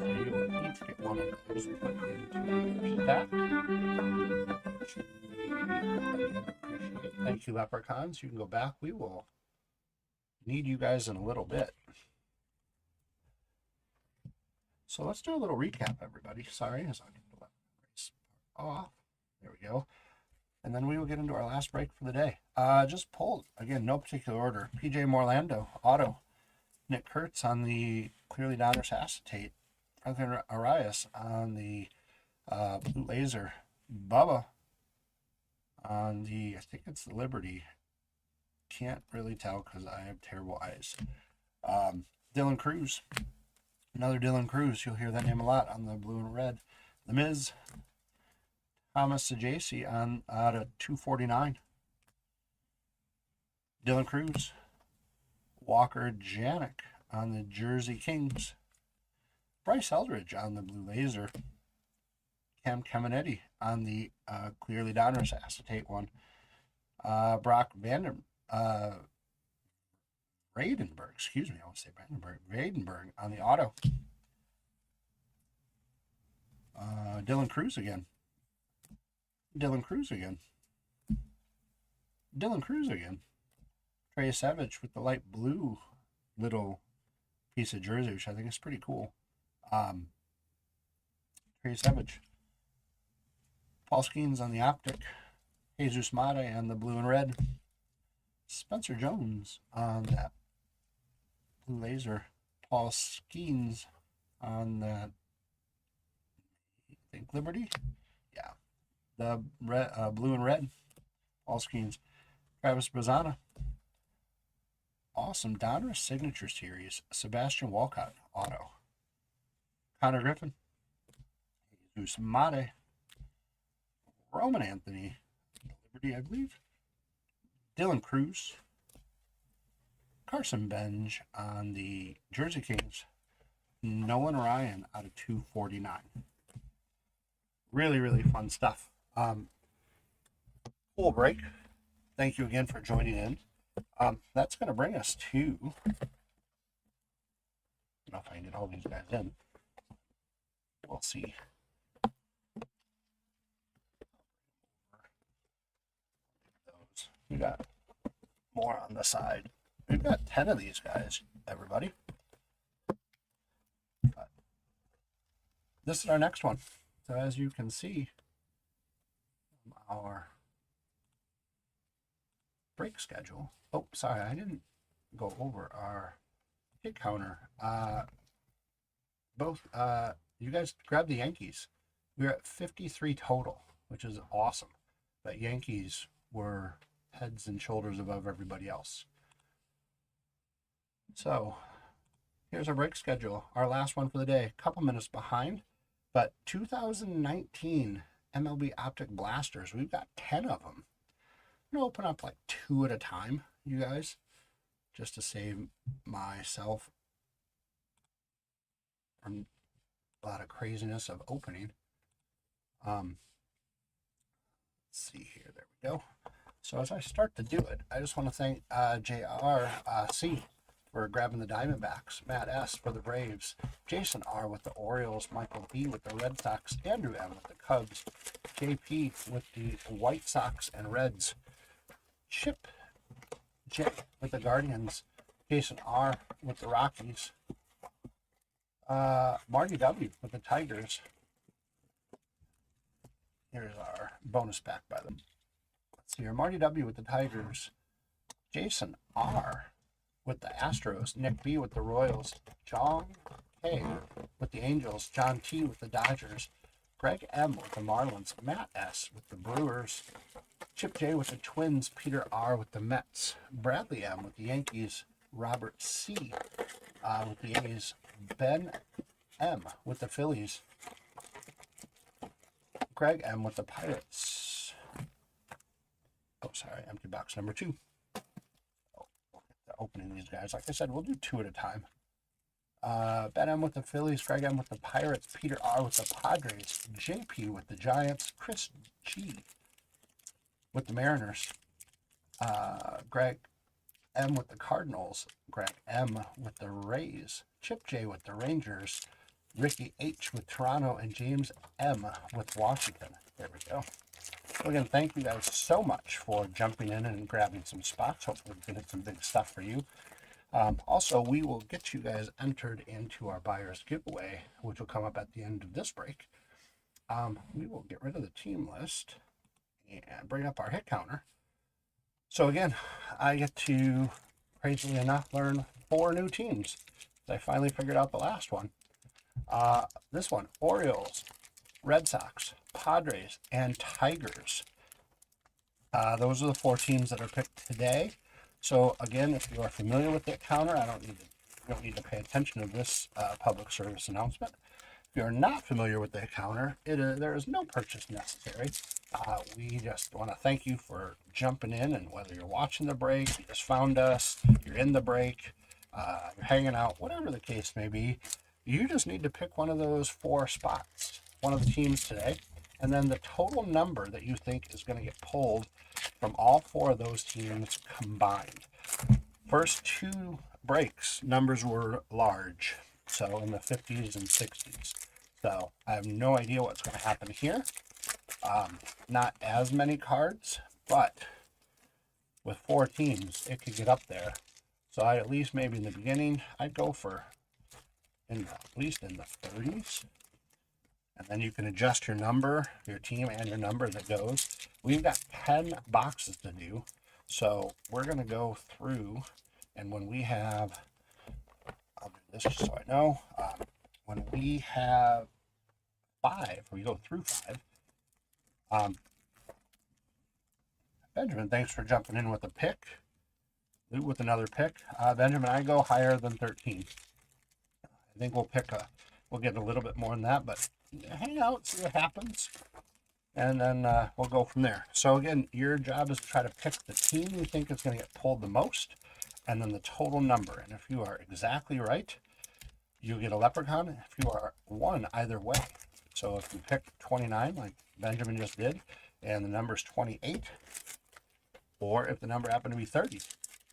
you will each get one of those put into your stack. Thank you, Leprechauns. You can go back. We will need you guys in a little bit. So let's do a little recap, everybody. Sorry, as I get the race off. There we go. And then we will get into our last break for the day. Just pulled, again, no particular order. PJ Morlando, auto. Nick Kurtz on the clearly Donruss acetate. Franklin Arias on the blue laser. Bubba on the, I think it's the Liberty. Can't really tell because I have terrible eyes. Dylan Cruz. Another Dylan Cruz. You'll hear that name a lot on the blue and red. The Miz. Thomas Sajaci on out of 249. Dylan Cruz. Walker Janik on the Jersey Kings. Bryce Eldridge on the blue laser. Cam Caminetti on the clearly Donruss acetate one. Brock Vradenberg, excuse me, I want to say Brandenburg. Vradenberg on the auto. Dylan Cruz again. Dylan Cruz again. Dylan Cruz again. Trey Savage with the light blue little piece of jersey, which I think is pretty cool. Trey Savage. Paul Skeens on the Optic. Jesus Mate on the blue and red. Spencer Jones on that blue laser. Paul Skeens on that, I think, Liberty. Yeah. The red, blue and red. Paul Skeens. Travis Brazzana. Awesome Donruss Signature Series. Sebastian Walcott auto. Connor Griffin. Jesus Mate. Roman Anthony. Liberty, I believe. Dylan Cruz. Carson Benj on the Jersey Kings. Nolan Ryan out of 249. Really, really fun stuff. Cool break. Thank you again for joining in. That's going to bring us to, I don't know if I can get all these guys in. We'll see. We got more on the side. We've got 10 of these guys, everybody. But this is our next one. So as you can see, our break schedule. Oh, sorry, I didn't go over our hit counter. You guys grabbed the Yankees. We're at 53 total, which is awesome. But Yankees were heads and shoulders above everybody else. So here's our break schedule. Our last one for the day, a couple minutes behind, but 2019 MLB Optic Blasters. We've got 10 of them. I'm gonna open up like 2 at a time, you guys, just to save myself from a lot of craziness of opening. Let's see here. There we go. So as I start to do it, I just want to thank JRC for grabbing the Diamondbacks, Matt S for the Braves, Jason R with the Orioles, Michael B with the Red Sox, Andrew M with the Cubs, JP with the White Sox and Reds, Chip J with the Guardians, Jason R with the Rockies, Marty W with the Tigers. Here's our bonus pack by them. Let's see here. Marty W with the Tigers, Jason R with the Astros, Nick B with the Royals, John K with the Angels, John T with the Dodgers, Greg M with the Marlins, Matt S with the Brewers, Chip J with the Twins, Peter R with the Mets, Bradley M with the Yankees, Robert C with the A's, Ben M with the Phillies, Greg M with the Pirates. Oh, sorry, empty box number 2. Opening these guys. Like I said, we'll do 2 at a time. Ben M with the Phillies, Greg M with the Pirates, Peter R with the Padres, JP with the Giants, Chris G with the Mariners, Greg M with the Cardinals, Greg M with the Rays, Chip J with the Rangers, Ricky H with Toronto, and James M with Washington. There we go. So again, thank you guys so much for jumping in and grabbing some spots. Hopefully we can get some big stuff for you. Also, we will get you guys entered into our buyer's giveaway, which will come up at the end of this break. We will get rid of the team list and bring up our hit counter. So again, I get to, crazily enough, learn 4 new teams. I finally figured out the last one. This one, Orioles, Red Sox, Padres, and Tigers. Those are the 4 teams that are picked today. So again, if you are familiar with the counter, you don't need to pay attention to this public service announcement. If you're not familiar with the counter, there is no purchase necessary. We just want to thank you for jumping in, and whether you're watching the break, you just found us, you're in the break, you're hanging out, whatever the case may be, you just need to pick one of those 4 spots, one of the teams today, and then the total number that you think is going to get pulled from all 4 of those teams combined. First 2 breaks, numbers were large, so in the 50s and 60s. So I have no idea what's going to happen here. Not as many cards, but with 4 teams, it could get up there. So I at least maybe in the beginning, I'd go for at least in the 30s. And then you can adjust your number, your team, and your number that goes. We've got 10 boxes to do. So we're going to go through, and when we have, I'll do this just so I know, when we have 5, we go through 5. Benjamin, thanks for jumping in with a pick. Luke with another pick. Benjamin, I go higher than 13. I think we'll get a little bit more than that, but hang out, see what happens, and then we'll go from there. So again, your job is to try to pick the team you think is going to get pulled the most, and then the total number. And if you are exactly right, you get a leprechaun. If you are 1, either way. So if you pick 29, like Benjamin just did, and the number is 28, or if the number happened to be 30,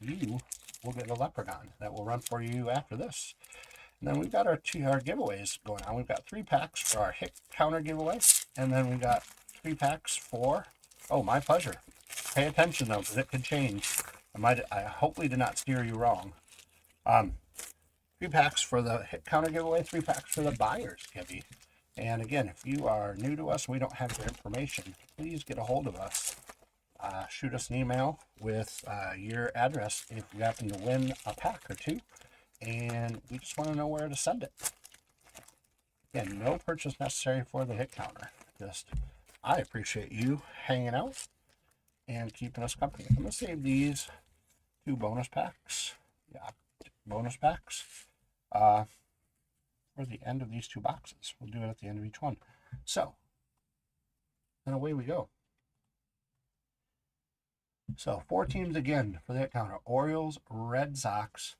you will get a leprechaun that will run for you after this. And then we've got our giveaways going on. We've got 3 packs for our hit counter giveaway, and then we've got 3 packs for, oh, my pleasure. Pay attention though, because it could change. I hopefully did not steer you wrong. 3 packs for the hit counter giveaway, 3 packs for the buyer's giveaway. And again, if you are new to us and we don't have your information, please get a hold of us. Shoot us an email with your address if you happen to win a pack or 2. And we just want to know where to send it. Again, no purchase necessary for the hit counter. I appreciate you hanging out and keeping us company. I'm going to save these 2 bonus packs. Yeah, bonus packs. For the end of these 2 boxes. We'll do it at the end of each one. So, then away we go. So, 4 teams again for the hit counter. Orioles, Red Sox.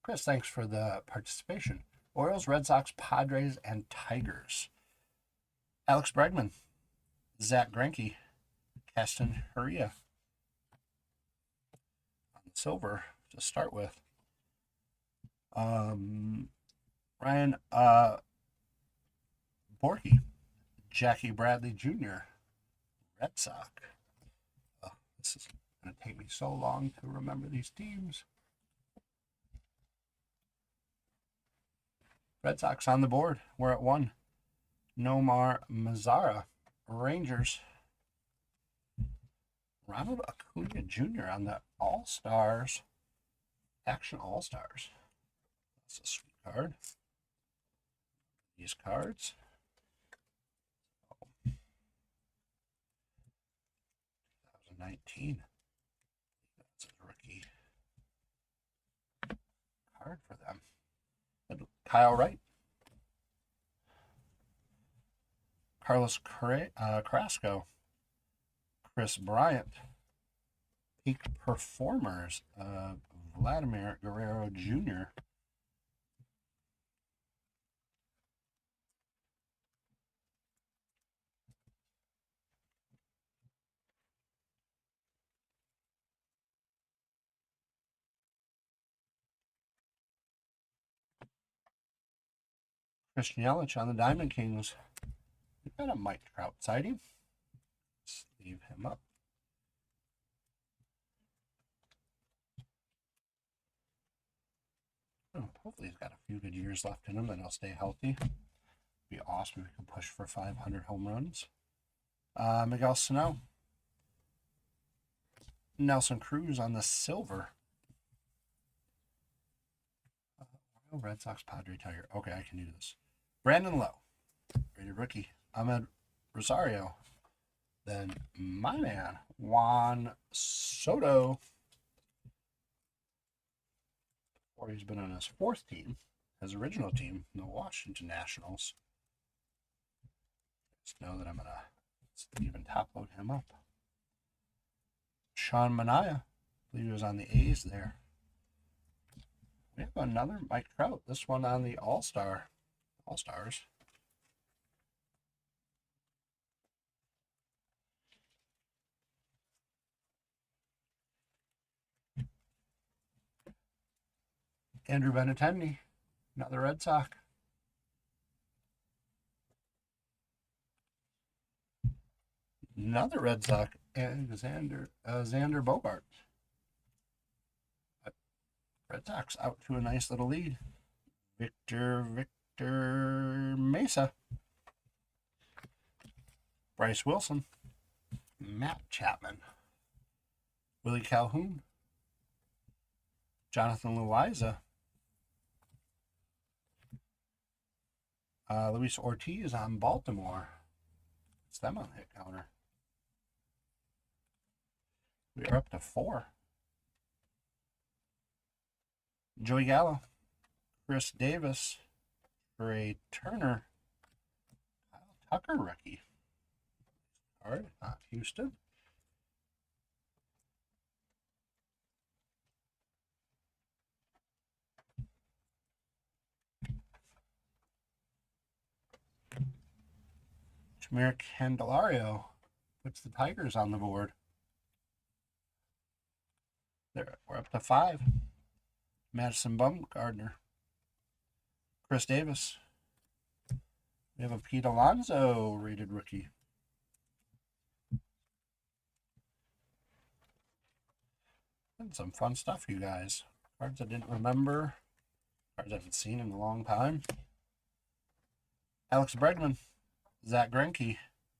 Chris, thanks for the participation. Orioles, Red Sox, Padres, and Tigers. Alex Bregman, Zach Greinke, Keston Hiura. On the silver to start with. Ryan Borky, Jackie Bradley Jr., Red Sox. This is going to take me so long to remember these teams. Red Sox on the board. We're at 1. Nomar Mazara, Rangers. Ronald Acuna Jr. on the All-Stars. Action All-Stars. That's a sweet card. These cards. 2019. That's a rookie card for them. Kyle Wright. Carlos Carrasco. Chris Bryant. Peak Performers. Vladimir Guerrero Jr. Christian Yelich on the Diamond Kings. We've got a Mike Trout sighting. Let's leave him up. Oh, hopefully he's got a few good years left in him, and he'll stay healthy. Be awesome if we can push for 500 home runs. Miguel Sano. Nelson Cruz on the silver. Red Sox, Padre, Tiger. Okay, I can do this. Brandon Lowe, rated rookie. Ahmed Rosario. Then my man, Juan Soto. Or he's been on his 4th team, his original team, the Washington Nationals. Just know that I'm going to even top load him up. Sean Manaea, I believe he was on the A's there. We have another Mike Trout. This one on the All-Stars. Andrew Benintendi, another Red Sox. Another Red Sox, Xander Bogart. Red Sox out to a nice little lead. Victor Mesa. Bryce Wilson. Matt Chapman. Willie Calhoun. Jonathan Loaiza. Luis Ortiz on Baltimore. It's them on the hit counter. We are up to 4. Joey Gallo. Chris Davis. Trey Turner. Kyle Tucker rookie. All right, not Houston. Tamir Candelario puts the Tigers on the board. There, we're up to 5. Madison Bumgarner. Chris Davis. We have a Pete Alonso rated rookie. And some fun stuff, you guys. Cards I didn't remember. Cards I haven't seen in a long time. Alex Bregman. Zach Greinke.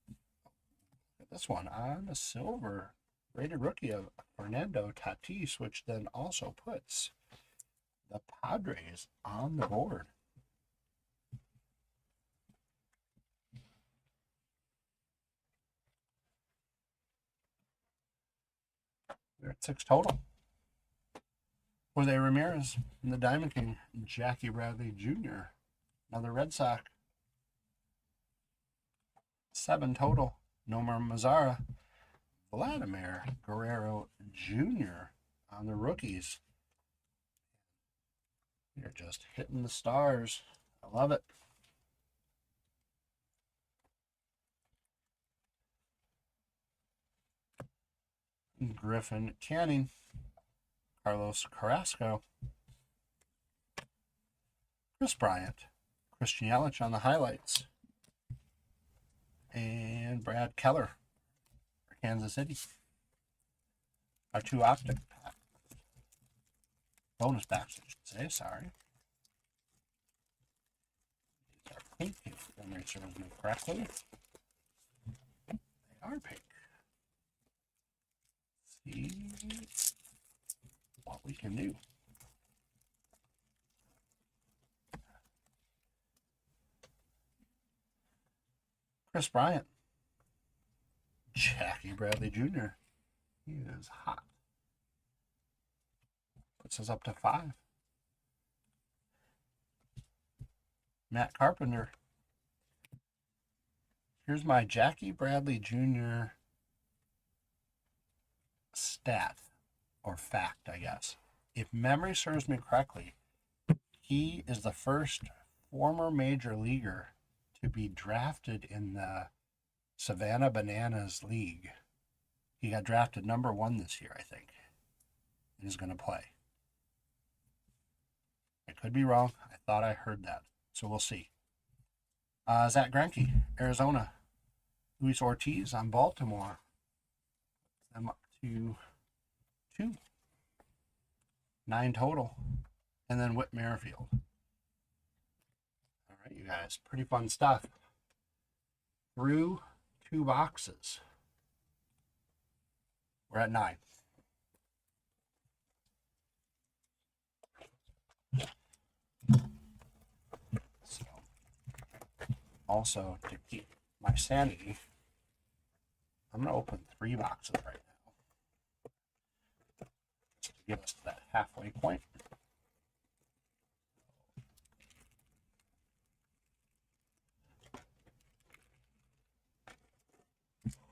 Look at this one on a silver rated rookie of Fernando Tatis, which then also puts the Padres on the board. We're at 6 total. Jose Ramirez and the Diamond King. Jackie Bradley Jr. Another Red Sox. 7 total. Nomar Mazara. Vladimir Guerrero Jr. on the rookies. You're just hitting the stars. I love it. Griffin Canning. Carlos Carrasco. Chris Bryant. Christian Yelich on the highlights. And Brad Keller for Kansas City. Our 2 Optic packs. Bonus packs, I should say. Sorry. These are pink, if memory serves me correctly. They are pink. Let's see what we can do. Chris Bryant. Jackie Bradley Jr. He is hot. Puts us up to 5. Matt Carpenter. Here's my Jackie Bradley Jr. stat, or fact, I guess. If memory serves me correctly, he is the first former major leaguer to be drafted in the Savannah Bananas League. He got drafted number 1 this year, I think. And is going to play. I could be wrong. I thought I heard that. So we'll see. Zach Greinke, Arizona. Luis Ortiz on Baltimore. I'm up to 2. 9 total. And then Whit Merrifield. All right, you guys. Pretty fun stuff. Through 2 boxes. We're at 9. So, also, to keep my sanity, I'm going to open 3 boxes right now. Just to get us to that halfway point.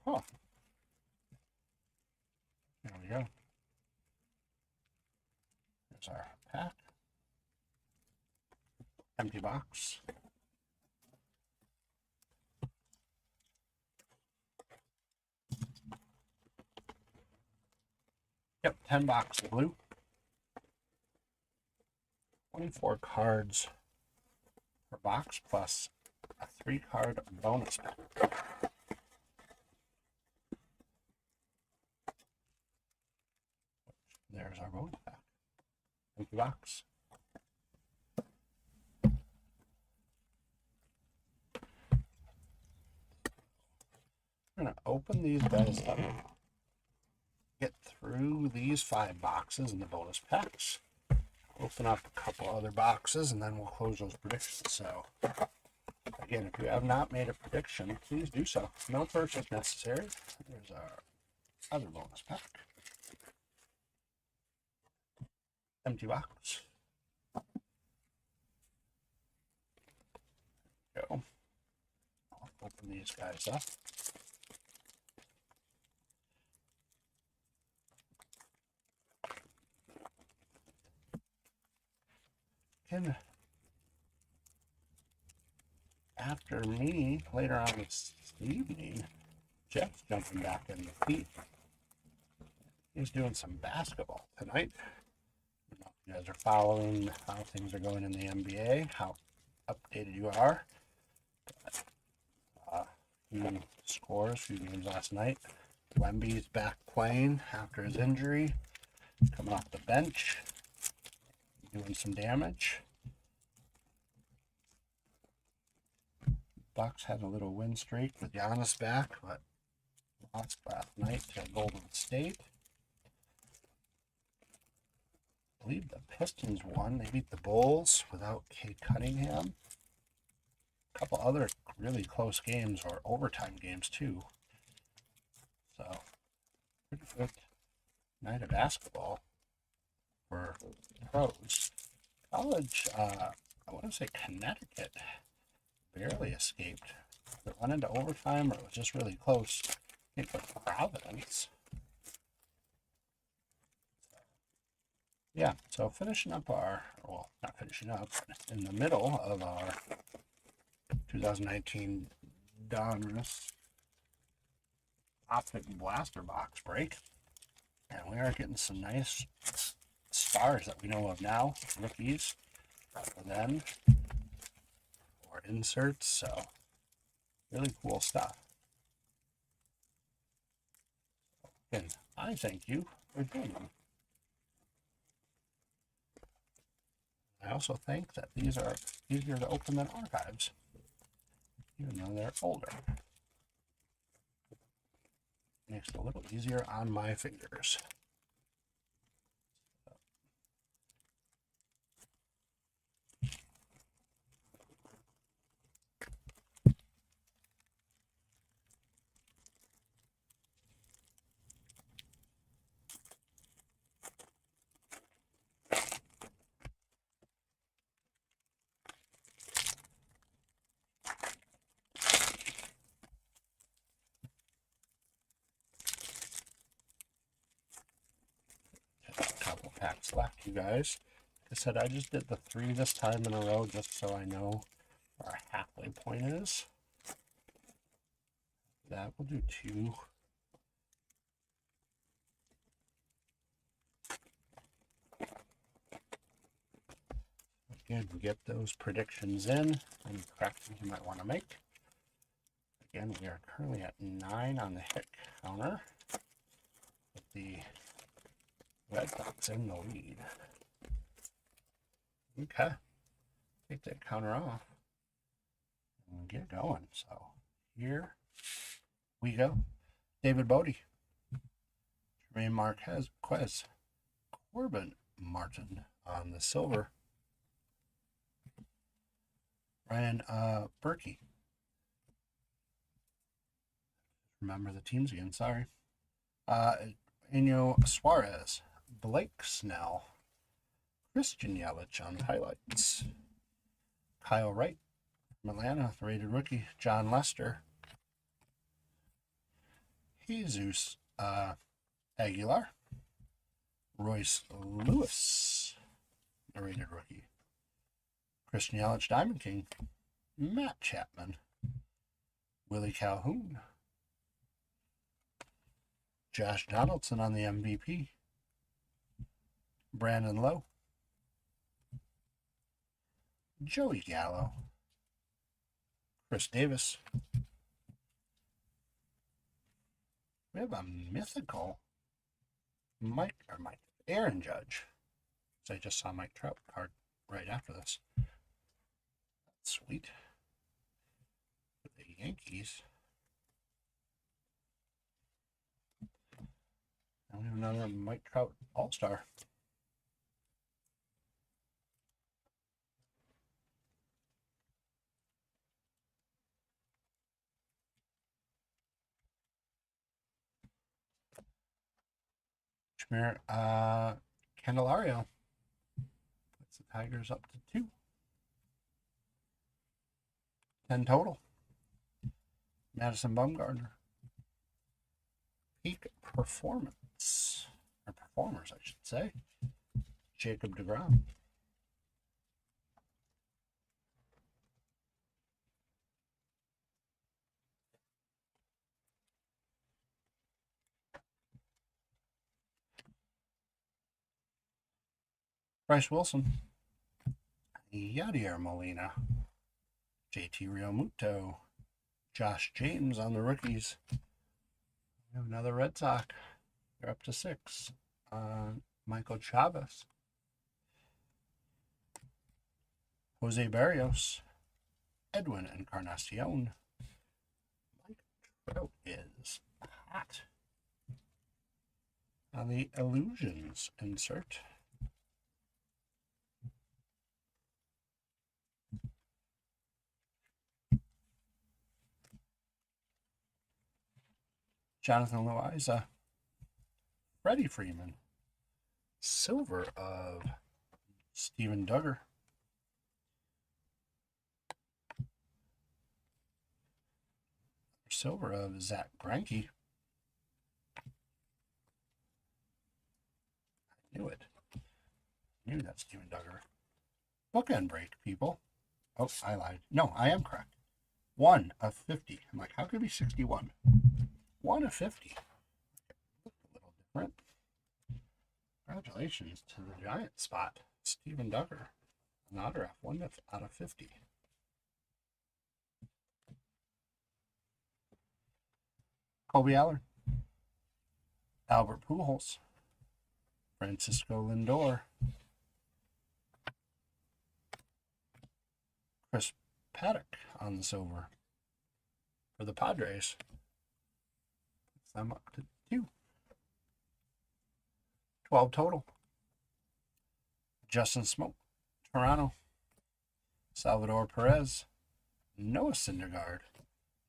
Huh. There we go. There's our pack. Empty box. Yep, 10 box of blue. 24 cards per box plus a 3-card bonus pack. There's our bonus pack. Empty box. I'm going to open these guys up. Get through these 5 boxes in the bonus packs. Open up a couple other boxes and then we'll close those predictions. So, again, if you have not made a prediction, please do so. No purchase necessary. There's our other bonus pack. Empty box. Go. I'll open these guys up. Again, after me, later on this evening, Jeff's jumping back in the feet. He's doing some basketball tonight. I don't know if you guys are following how things are going in the NBA, how updated you are. He scores a few games last night. Wemby's back playing after his injury, coming off the bench, doing some damage. Bucks had a little win streak with Giannis back, but lost last night to Golden State. I believe the Pistons won. They beat the Bulls without Cade Cunningham. A couple other really close games or overtime games too. So, pretty good night of basketball for pros. College, I want to say Connecticut barely escaped. It went into overtime or it was just really close. I think with Providence. Yeah, so finishing up our, well, not finishing up, in the middle of our 2019 Donruss Optic Blaster box break. And we are getting some nice stars that we know of now, rookies, and then or inserts, so really cool stuff. And I thank you for doing them. I also think that these are easier to open than archives, even though they're older. Makes it a little easier on my fingers. Couple packs left, you guys. Like I said, I just did the 3 this time in a row just so I know where our halfway point is. That will do 2. Again, get those predictions in and corrections you might want to make. Again, we are currently at 9 on the hit counter with the Red Sox in the lead. Okay. Take that counter off and get going. So here we go. David Bodie, Jermaine Marquez, Corbin Martin on the silver. Ryan Berkey. Remember the teams again, sorry. Eno Suarez, Blake Snell, Christian Yelich on the highlights, Kyle Wright from Atlanta, the rated rookie, John Lester, Jesus Aguilar, Royce Lewis, the rated rookie, Christian Yelich, Diamond King, Matt Chapman, Willie Calhoun, Josh Donaldson on the MVP, Brandon Lowe, Joey Gallo, Chris Davis. We have a mythical Mike Aaron Judge. So I just saw Mike Trout card right after this. That's sweet. For the Yankees. Now we have another Mike Trout All-Star. Candelario. Puts the Tigers up to 2. 10 total. Madison Bumgarner. Peak performance. Or performers, I should say. Jacob deGrom. Bryce Wilson. Yadier Molina. JT Realmuto. Josh James on the rookies. We have another Red Sox. They're up to 6. Michael Chavez. Jose Barrios. Edwin Encarnacion. Mike Trout is hot. On the Illusions insert. Jonathan Loaiza. Freddie Freeman. Silver of Steven Duggar. Silver of Zach Greinke. I knew it. Knew that Steven Duggar. Bookend break, people. Oh, I lied. No, I am correct. 1 of 50. I'm like, how could it be 61? 1 of 50. A little different. Congratulations to the Giant spot. Steven Duggar. An autograph. 1 out of 50. Colby Allard. Albert Pujols. Francisco Lindor. Chris Paddock on the silver for the Padres. I'm up to 2. 12 total. Justin Smoke, Toronto. Salvador Perez. Noah Syndergaard.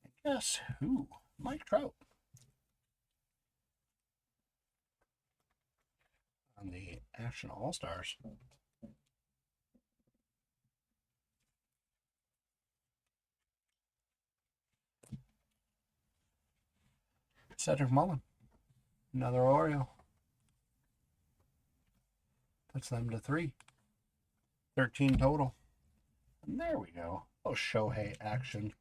And guess who? Mike Trout. On the Action All-Stars. Cedric Mullen. Another Oriole. Puts them to 3. 13 total. And there we go. Oh, Shohei action.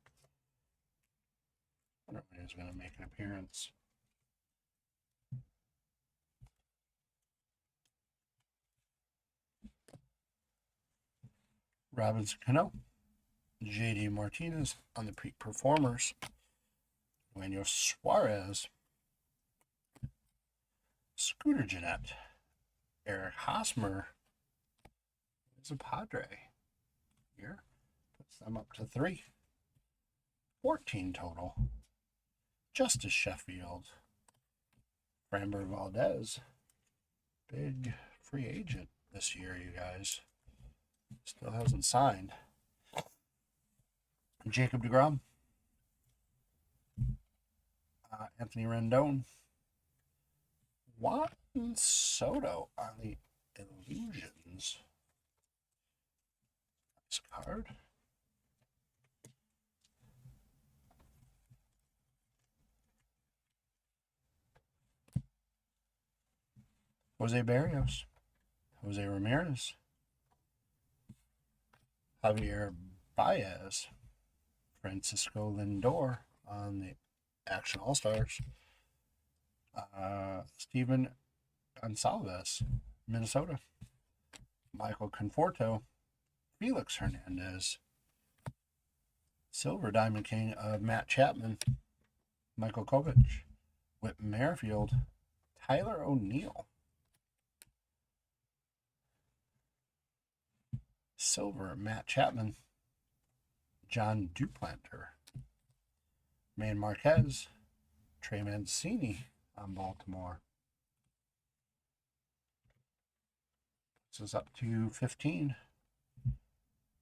I wonder when he's going to make an appearance. Robinson Cano. JD Martinez on the peak performers. Manuel Suarez. Scooter Gennett. Eric Hosmer. It's a Padre. Here. Puts them up to 3. 14 total. Justice Sheffield. Framber Valdez. Big free agent this year, you guys. Still hasn't signed. Jacob deGrom. Anthony Rendon. Juan Soto on the Illusions. Nice card. Jose Barrios. Jose Ramirez. Javier Baez. Francisco Lindor on the Action All-Stars. Steven Gonsalves, Minnesota. Michael Conforto. Felix Hernandez. Silver Diamond King of Matt Chapman. Michael Kovich. Whit Merrifield. Tyler O'Neill. Silver, Matt Chapman. John Duplanter. Man Marquez. Trey Mancini on Baltimore. This is up to 15.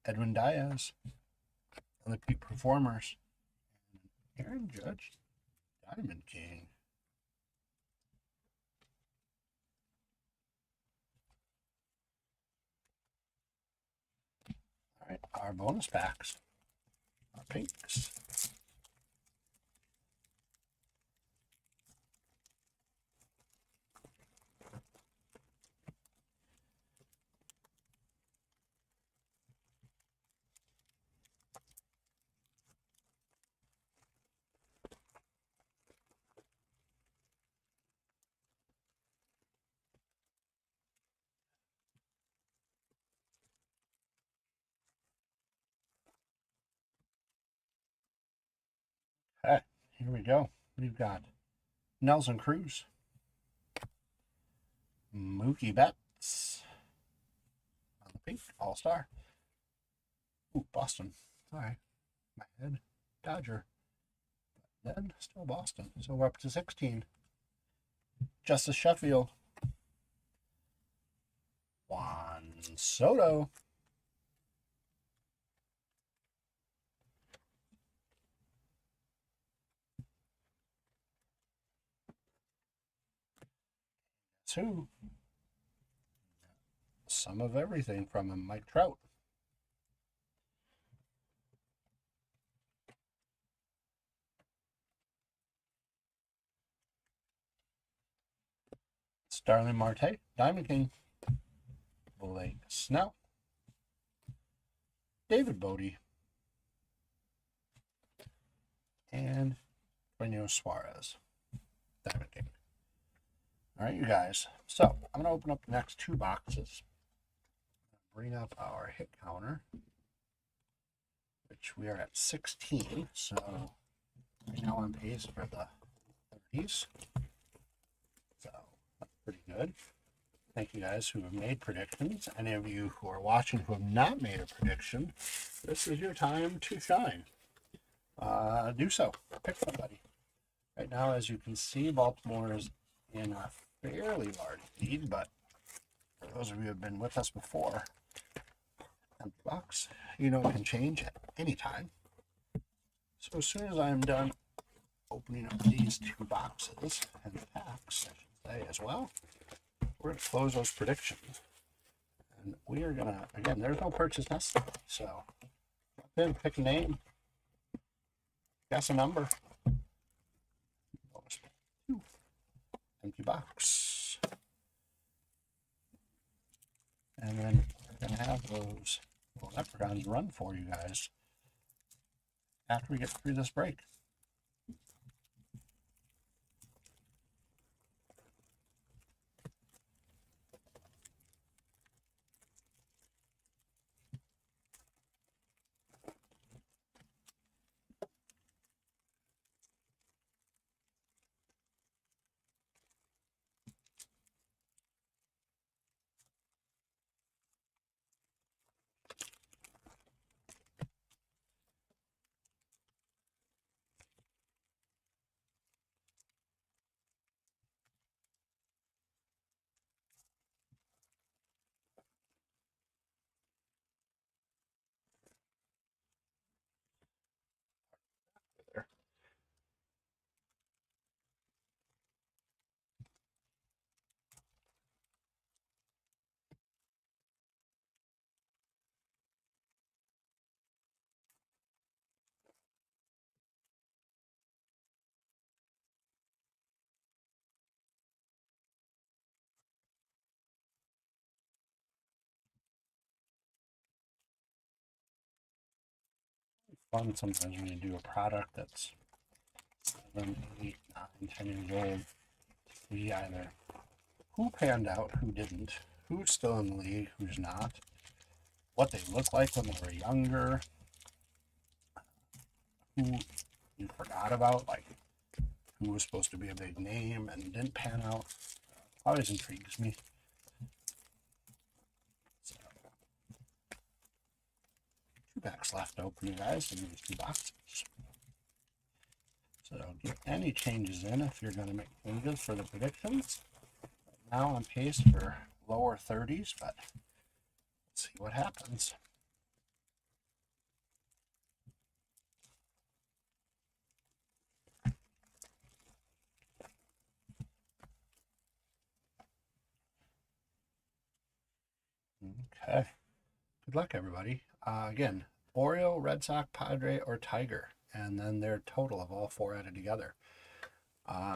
Edwin Diaz. And the Peak Performers. Aaron Judge. Diamond King. All right, our bonus packs. Our pinks. Okay, here we go. We've got Nelson Cruz, Mookie Betts on the pink, All-Star. Ooh, Boston. Sorry, my head. Dodger. Then still Boston. So we're up to 16. Justice Sheffield. Juan Soto. THU. Some of everything from him. Mike Trout. Starling Marte. Diamond King. Blake Snell. David Bodie. And Eugenio Suarez. Diamond King. All right, you guys. So I'm going to open up the next 2 boxes. Bring up our hit counter, which we are at 16. So right now on pace for the 30s. So that's pretty good. Thank you guys who have made predictions. Any of you who are watching who have not made a prediction, this is your time to shine. Do so. Pick somebody. Right now, as you can see, Baltimore is in a fairly large lead, but for those of you who have been with us before, empty box, you know, it can change at any time. So as soon as I'm done opening up these 2 boxes and packs, I should say as well, we're going to close those predictions. And we are going to, again, there's no purchase necessary. So then pick a name, guess a number. Empty box. And then we're going to have those little leprechauns run for you guys after we get through this break. Fun sometimes when you do a product that's 7, 8, 9, 10 years old. We either who panned out, who didn't, who's still in the league, who's not, what they look like when they were younger, who you forgot about, like who was supposed to be a big name and didn't pan out. Always intrigues me. So, packs left open, you guys, in these 2 boxes. So don't get any changes in if you're going to make changes for the predictions. Now on pace for lower 30s, but let's see what happens. Okay. Good luck, everybody. Again, Oriole, Red Sox, Padre, or Tiger, and then their total of all 4 added together.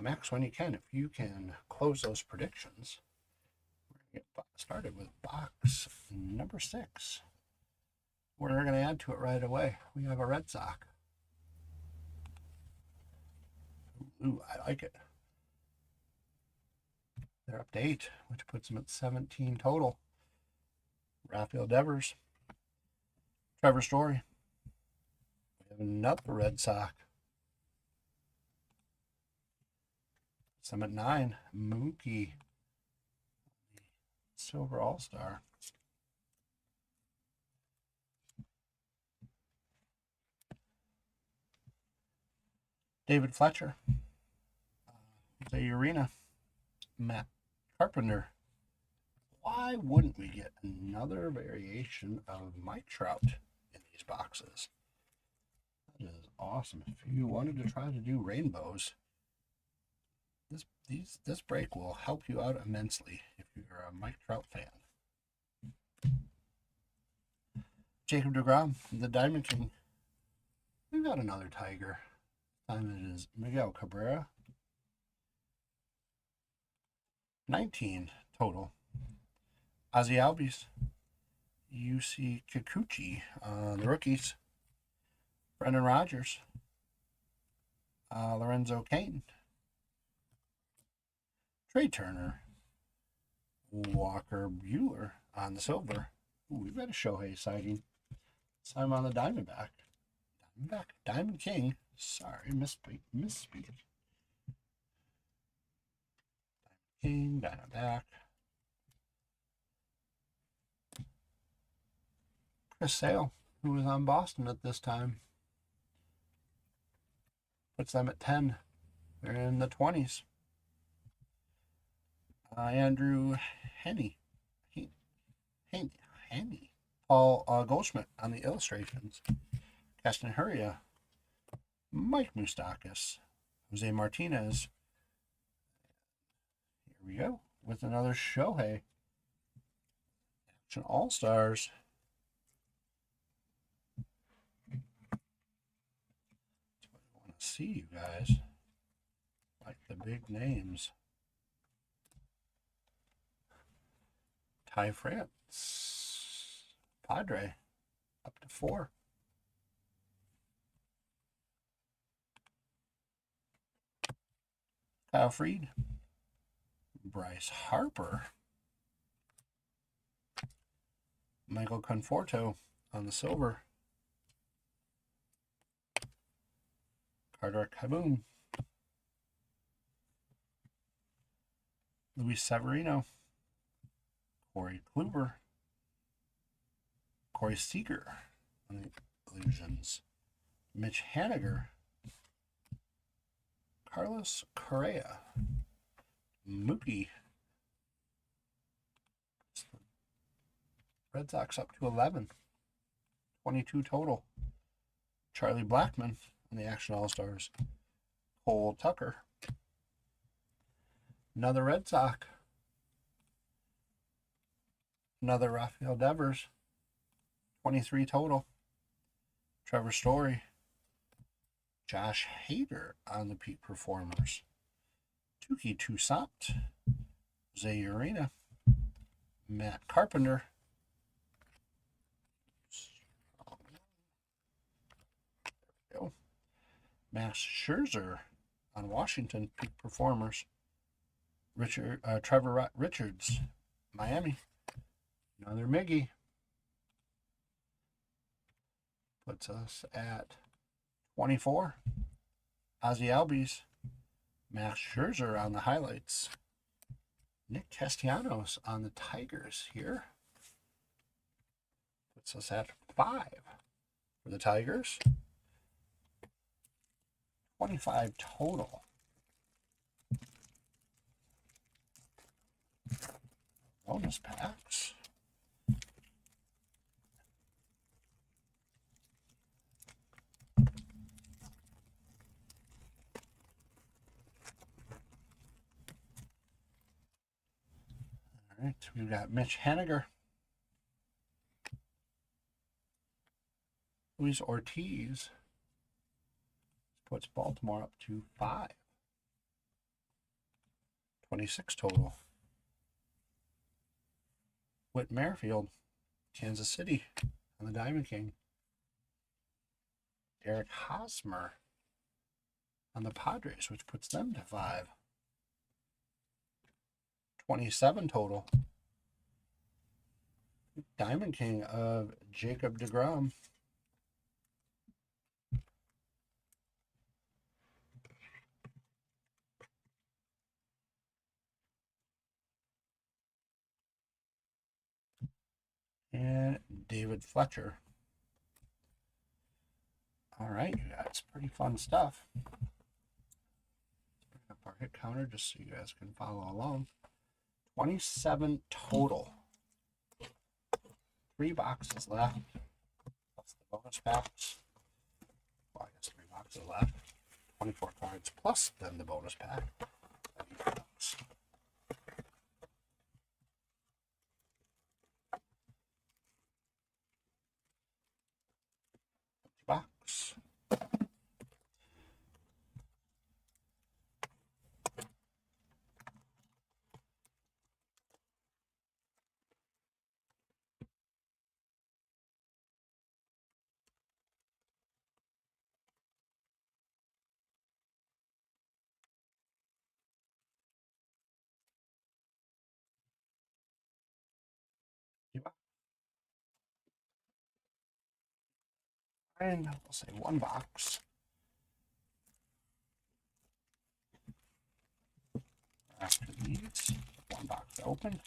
Max, when you can, if you can close those predictions, we're going to get started with box number 6. We're going to add to it right away. We have a Red Sox. Ooh, I like it. They're up to 8, which puts them at 17 total. Rafael Devers, Trevor Story. We have another Red Sox. Some at 9. Mookie, Silver All-Star. David Fletcher, Arena, Matt Carpenter. Why wouldn't we get another variation of Mike Trout in these boxes? That is awesome. If you wanted to try to do rainbows, this break will help you out immensely if you're a Mike Trout fan. Jacob deGrom, the Diamond King. We've got another Tiger. This time it is Miguel Cabrera. 19 total. Ozzy Albies, UC Kikuchi, the rookies. Brendan Rodgers, Lorenzo Cain, Trey Turner, Walker Buehler on the silver. Ooh, we've got a Shohei sighting. This time on the Diamondback. Diamond King. Sorry, misspeak. Diamond King, Diamondback. Chris Sale, who was on Boston at this time. Puts them at 10. They're in the 20s. Andrew Henney. Paul Goldschmidt on the illustrations. Keston Hiura. Mike Moustakas. Jose Martinez. Here we go with another Shohei. Action All-Stars. See you guys like the big names. Ty France, Padre, up to 4. Kyle Freed, Bryce Harper, Michael Conforto on the silver. Carter Kaboom, Luis Severino, Corey Kluber, Corey Seager on the illusions, Mitch Haniger, Carlos Correa, Mookie, Red Sox up to 11, 22 total, Charlie Blackmon on the Action All-Stars, Cole Tucker, another Red Sox, another Rafael Devers, 23 total, Trevor Story, Josh Hader on the Peak Performers, Tuki Toussaint, Jose Urena, Matt Carpenter, Max Scherzer on Washington Peak Performers. Trevor Richards, Miami. Another Miggy. Puts us at 24. Ozzy Albies. Max Scherzer on the highlights. Nick Castellanos on the Tigers here. Puts us at 5. for the Tigers. 25 total. Bonus packs. All right, we've got Mitch Haniger, Luis Ortiz. Puts Baltimore up to 5. 26 total. Whit Merrifield, Kansas City, on the Diamond King. Eric Hosmer on the Padres, which puts them to 5. 27 total. Diamond King of Jacob deGrom. And David Fletcher. All right, you guys, pretty fun stuff. Let's bring up our hit counter just so you guys can follow along. 27 total. 3 boxes left. Plus the bonus packs. Well, I guess 3 boxes left. 24 cards plus then the bonus pack. 50 bucks. And we'll say 1 box. After these, 1 box open.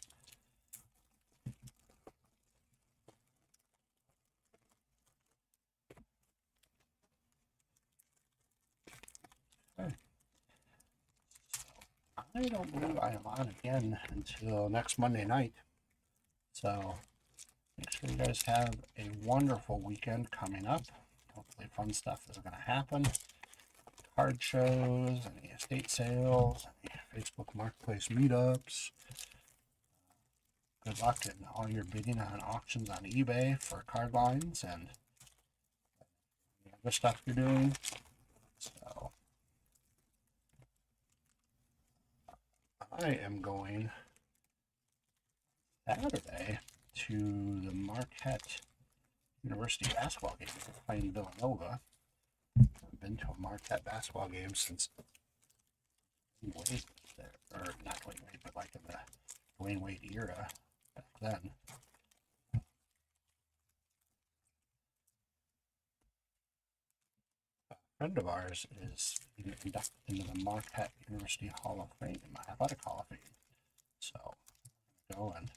Okay. I don't believe I am on again until next Monday night. So make sure you guys have a wonderful weekend coming up. Hopefully fun stuff is going to happen. Card shows, any estate sales, any Facebook Marketplace meetups. Good luck in all your bidding on auctions on eBay for card lines and the other stuff you're doing. So I am going Saturday to the Marquette University basketball game. We're playing Villanova. I've been to a Marquette basketball game since Dwayne Wade was there, or not Dwayne Wade, but like in the Dwayne Wade era back then. A friend of ours is inducted into the Marquette University Hall of Fame, Athletic Hall of Fame. So go and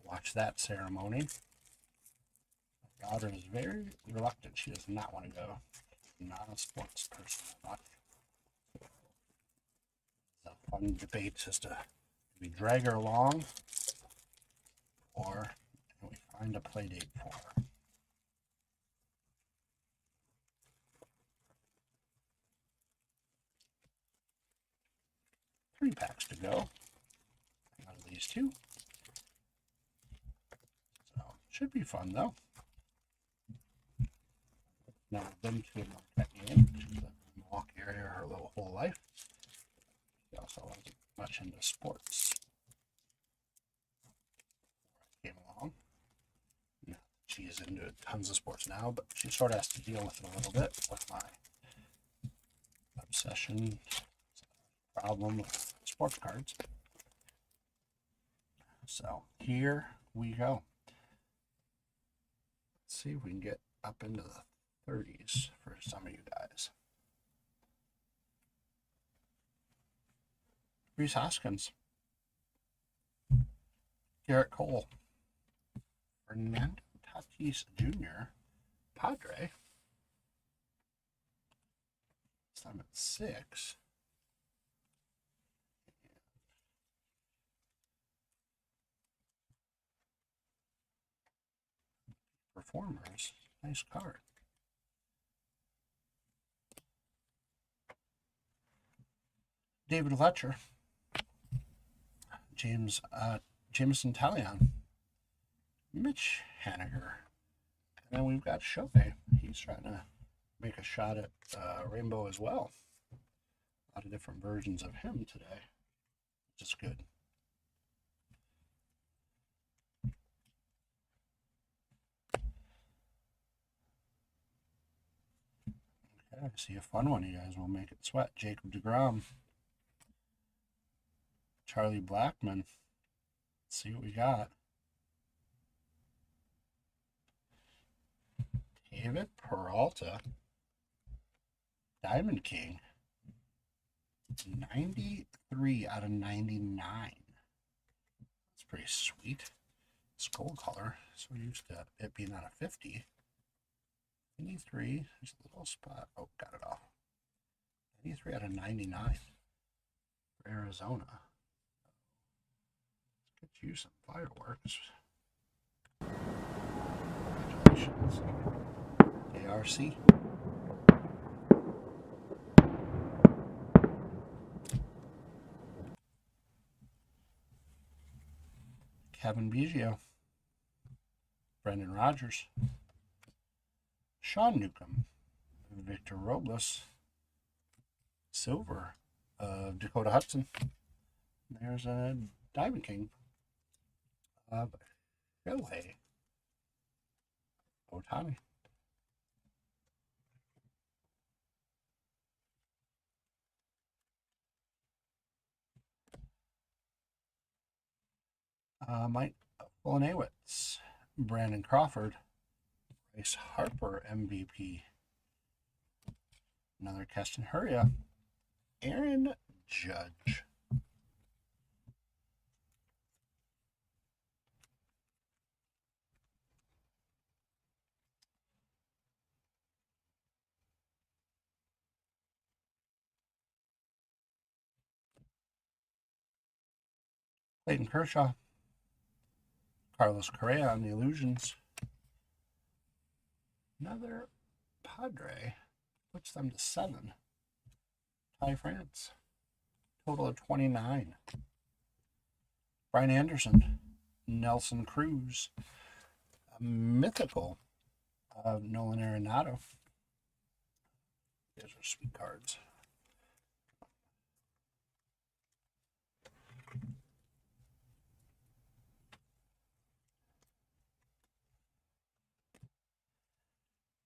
watch that ceremony. My daughter is very reluctant. She does not want to go. Not a sports person. It's a fun debate as to do we drag her along or can we find a play date for her. Three packs to go out of these 2. So should be fun though. Now I've been to a Marquette game. She's lived in the Milwaukee area her whole life. She also wasn't much into sports before I came along. Not that she's into tons of sports now, but she sort of has to deal with it a little bit with my obsession problem with sports cards. So here we go. Let's see if we can get up into the 30s for some of you guys. Rhys Hoskins. Garrett Cole. Fernando Tatis Jr. Padre. This time at 6. Performers. Nice card. David Letcher. Jameson Talion. Mitch Haniger. And then we've got Shohei. He's trying to make a shot at Rainbow as well. A lot of different versions of him today, which is good. Okay, I see a fun one. You guys will make it sweat. Jacob deGrom. Charlie Blackmon. Let's see what we got. David Peralta. Diamond King. 93 out of 99. That's pretty sweet. It's gold color. So we're used to it being out of 50. 93. There's a little spot. Oh, got it all. 93 out of 99 for Arizona. Let's get you some fireworks. Congratulations. ARC. Kevin Biggio. Brendan Rodgers. Sean Newcomb. Victor Robles. Silver of Dakota Hudson. There's a Diamond King of Shohei Ohtani. Mike Fulanewitz, Brandon Crawford, Bryce Harper MVP, another Keston Hiura, Aaron Judge. Clayton Kershaw, Carlos Correa on the Illusions. Another Padre puts them to 7. Ty France, total of 29. Brian Anderson, Nelson Cruz, a mythical of Nolan Arenado. These are sweet cards.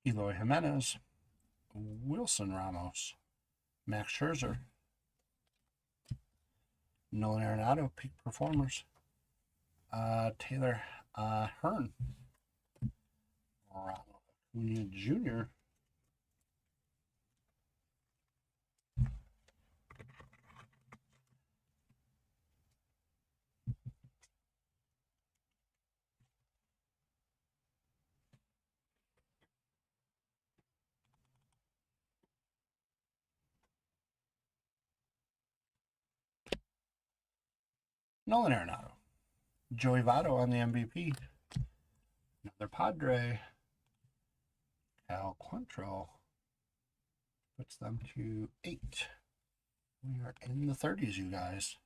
Eloy Jimenez, Wilson Ramos, Max Scherzer, Nolan Arenado, peak performers, Taylor Hearn, Ronald Acuna Jr., Nolan Arenado, Joey Votto on the MVP, another Padre, Cal Quantrill, puts them to 8. We are in the 30s, you guys.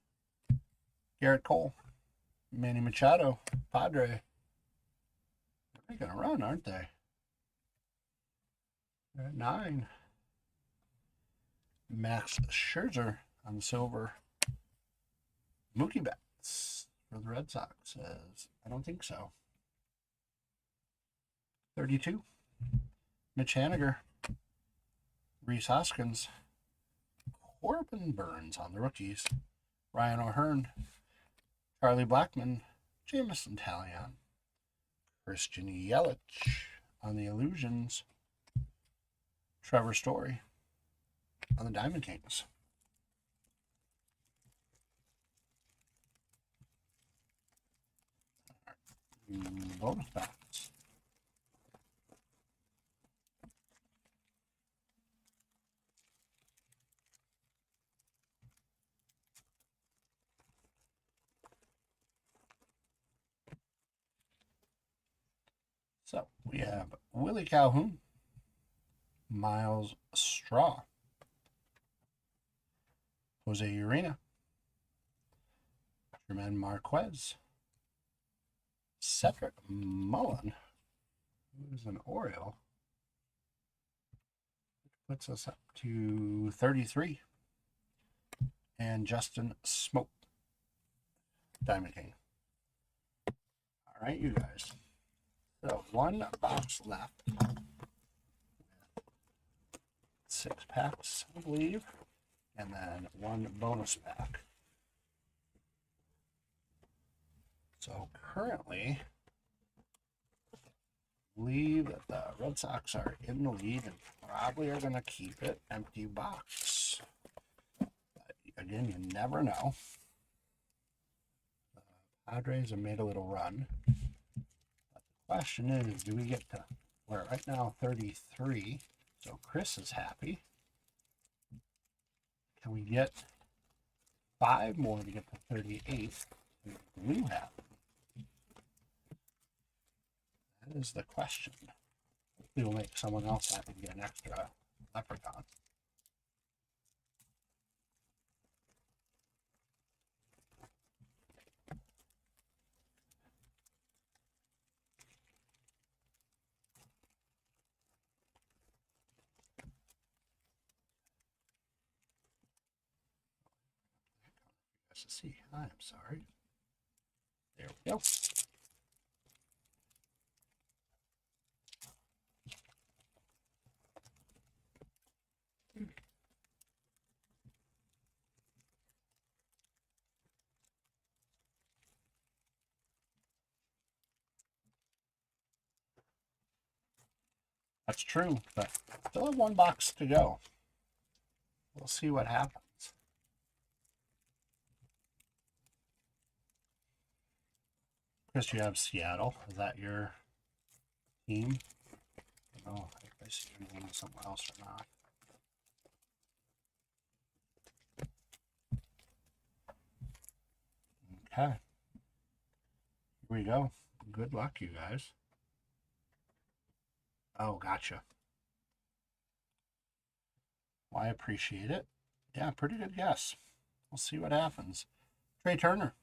Garrett Cole, Manny Machado, Padre. They're going to run, aren't they? They're at 9. Max Scherzer on the silver. Mookie Betts for the Red Sox says, I don't think so. 32. Mitch Haniger. Rhys Hoskins. Corbin Burns on the rookies. Ryan O'Hearn. Charlie Blackmon. Jameson Talion. Christian Yelich on the Illusions. Trevor Story on the Diamond Kings. bonus packs. So we have Willie Calhoun, Miles Straw, Jose Urena, German Marquez, Cedric Mullen, who's an Oriole, puts us up to 33, and Justin Smoke, Diamond King. All right, you guys. So one box left. 6 packs, I believe, and then one bonus pack. So currently, I believe that the Red Sox are in the lead and probably are going to keep it empty box. But again, you never know. The Padres have made a little run. But the question is, do we get to, we're right now 33, so Chris is happy. Can we get 5 more to get to 38? Blue hat. That is the question. Hopefully we'll make someone else happy to get an extra leprechaun. To see. I'm sorry. There we go. That's true, but still have 1 box to go. We'll see what happens. Chris, you have Seattle. Is that your team? I don't know if I see your name somewhere else or not. Okay. Here we go. Good luck, you guys. Oh, gotcha. Well, I appreciate it. Yeah, pretty good guess. We'll see what happens. Trey Turner.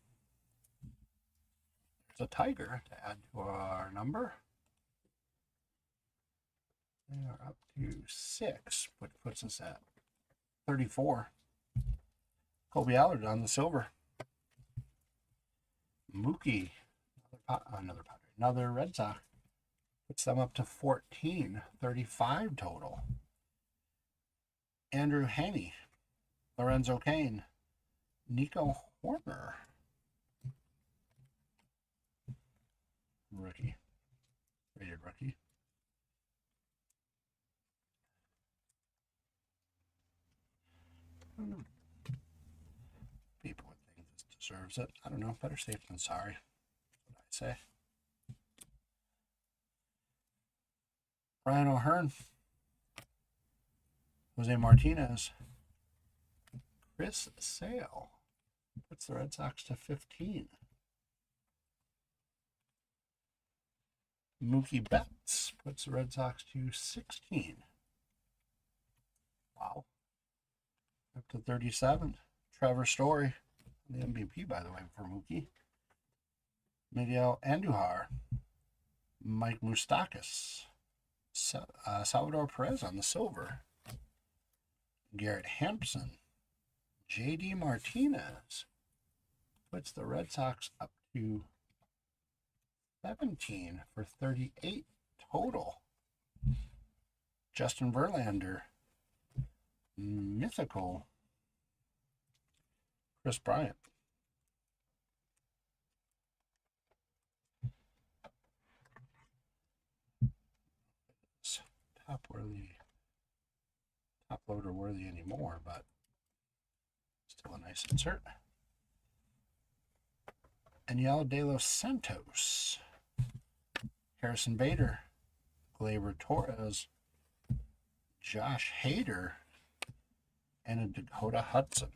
There's a tiger to add to our number. They are up to 6, which puts us at 34. Colby Allard on the silver. Mookie, another Red Sox. Puts them up to 14, 35 total. Andrew Haney, Lorenzo Cain, Nico Horner. Rookie. Rated rookie. People would think this deserves it. I don't know. Better safe than sorry. That's what I'd say. Ryan O'Hearn. Jose Martinez. Chris Sale. Puts the Red Sox to 15. Mookie Betts puts the Red Sox to 16. Wow. Up to 37. Trevor Story, the MVP, by the way, for Mookie. Miguel Andujar. Mike Moustakas. Salvador Perez on the silver. Garrett Hampson. J.D. Martinez puts the Red Sox up to 17 for 38 total. Justin Verlander. Mythical. Chris Bryant. It's top loader worthy anymore, but still a nice insert. Aniel De Los Santos. Harrison Bader, Gleyber Torres, Josh Hader, and a Dakota Hudson.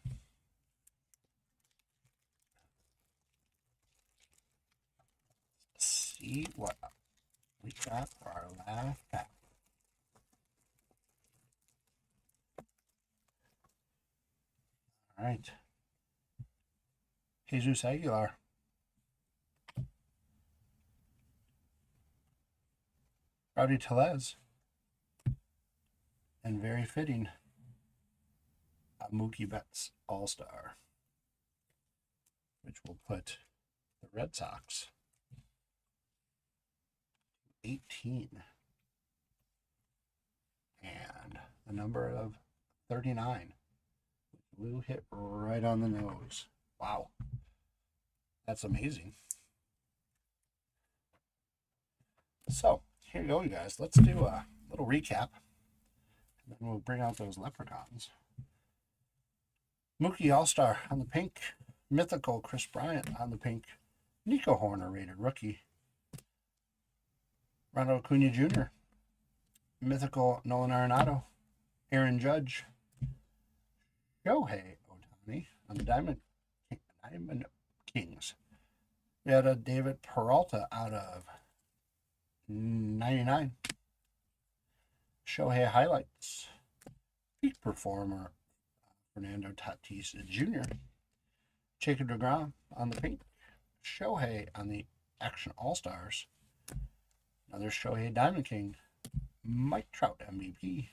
Let's see what we got for our last pack. All right. Jesus Aguilar. Rowdy Tellez. And very fitting, a Mookie Betts All-Star, which will put the Red Sox 18. And the number of 39. Blue hit right on the nose. Wow. That's amazing. So, here you go, you guys. Let's do a little recap. And then we'll bring out those leprechauns. Mookie All-Star on the pink. Mythical Chris Bryant on the pink. Nico Horner rated rookie. Ronald Acuna Jr. Mythical Nolan Arenado. Aaron Judge. Shohei Ohtani on the Diamond Kings. We had a David Peralta out of 99. Shohei highlights. Peak performer Fernando Tatis Jr. Jacob deGrom on the pink. Shohei on the Action All-Stars. Another Shohei Diamond King. Mike Trout MVP.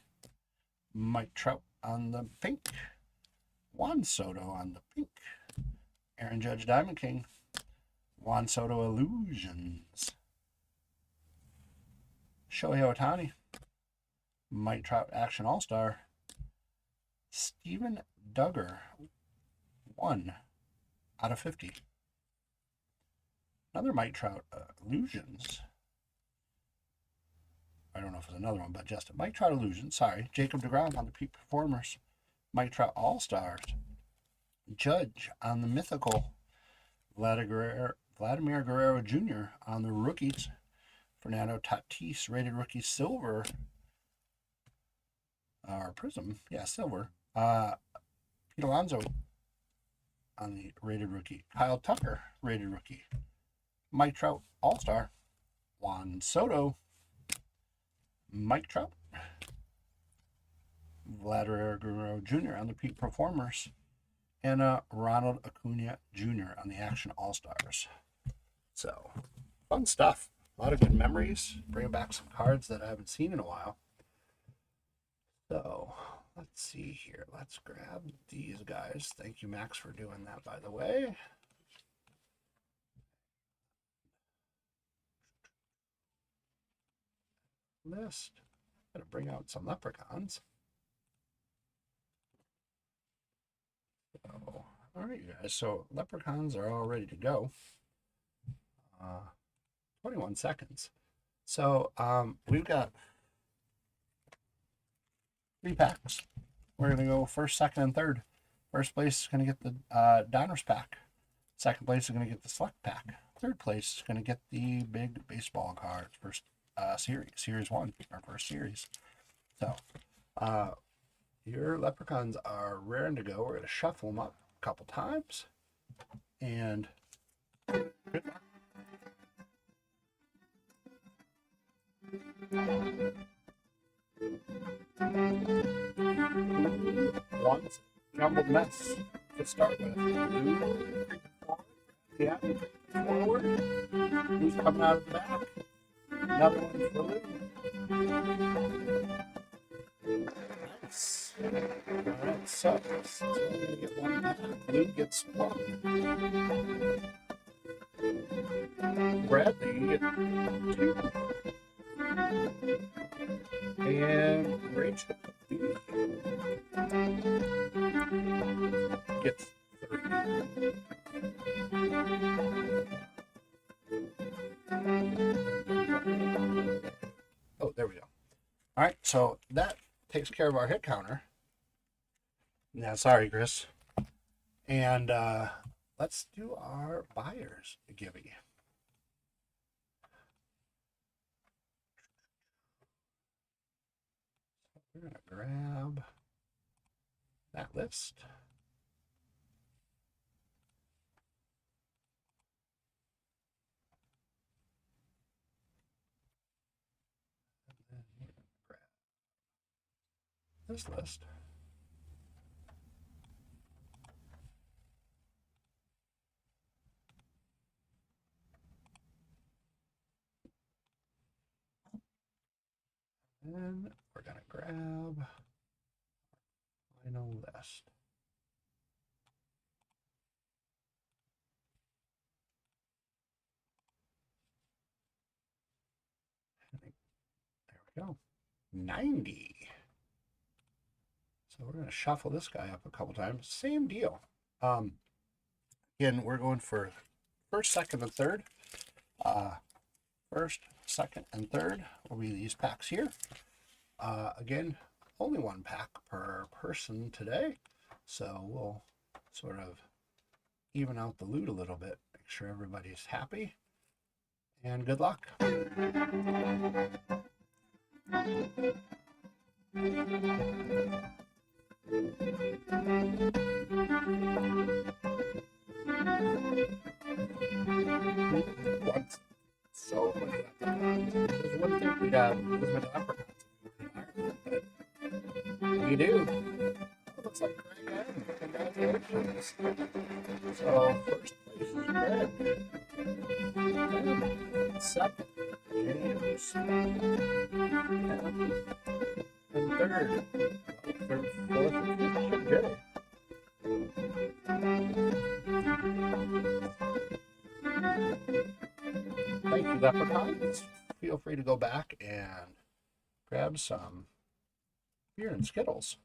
Mike Trout on the pink. Juan Soto on the pink. Aaron Judge Diamond King. Juan Soto Illusions. Shohei Ohtani. Mike Trout Action All-Star. Steven Duggar. 1 out of 50. Another Mike Trout Illusions. I don't know if it's another one, but just a Mike Trout Illusions. Sorry. Jacob deGrom on the Peak Performers. Mike Trout All-Stars. Judge on the Mythical. Vladimir Guerrero Jr. on the Rookies. Fernando Tatis rated rookie silver. Or Prism. Yeah, silver. Pete Alonso on the rated rookie. Kyle Tucker rated rookie. Mike Trout All-Star. Juan Soto. Mike Trout. Vladimir Guerrero Jr. on the Peak Performers. And Ronald Acuna Jr. on the Action All-Stars. So, fun stuff. A lot of good memories. Bringing back some cards that I haven't seen in a while. So, let's see here. Let's grab these guys. Thank you, Max, for doing that, by the way. List. Gotta bring out some leprechauns. So, all right, you guys. So, leprechauns are all ready to go. 21 seconds. So, we've got 3 packs. We're going to go first, second, and third. First place is going to get the Donruss pack. Second place is going to get the Select pack. Third place is going to get the big baseball cards. First series 1, our first series. So, your leprechauns are raring to go. We're going to shuffle them up a couple times. And good luck. One jumbled mess to start with. Yeah, forward. Who's coming out of the back? Another one for Lou. Nice. Alright, so we're going to get one back. Lou gets 1. Bradley, you get 2. And Rachel gets 3. Oh, there we go. All right, so that takes care of our hit counter. Yeah, sorry, Chris. And let's do our buyers giving. we're going to grab that list. And then we're going to grab this list. And we're going to grab final list. There we go. 90. So we're going to shuffle this guy up a couple times. Same deal. Again, we're going for first, second, and third. First, second, and third will be these packs here. Again, only one pack per person today. So we'll sort of even out the loot a little bit. Make sure everybody's happy. And good luck. Once. So many leprechauns. There's one thing we got as many leprechauns in Ireland, but we do. Oh, looks like Greg Allen. Congratulations. So first place is Greg. Second, James. And third, fourth, and fifth, Jay. Thank you, leprechauns. Feel free to go back and grab some beer and Skittles.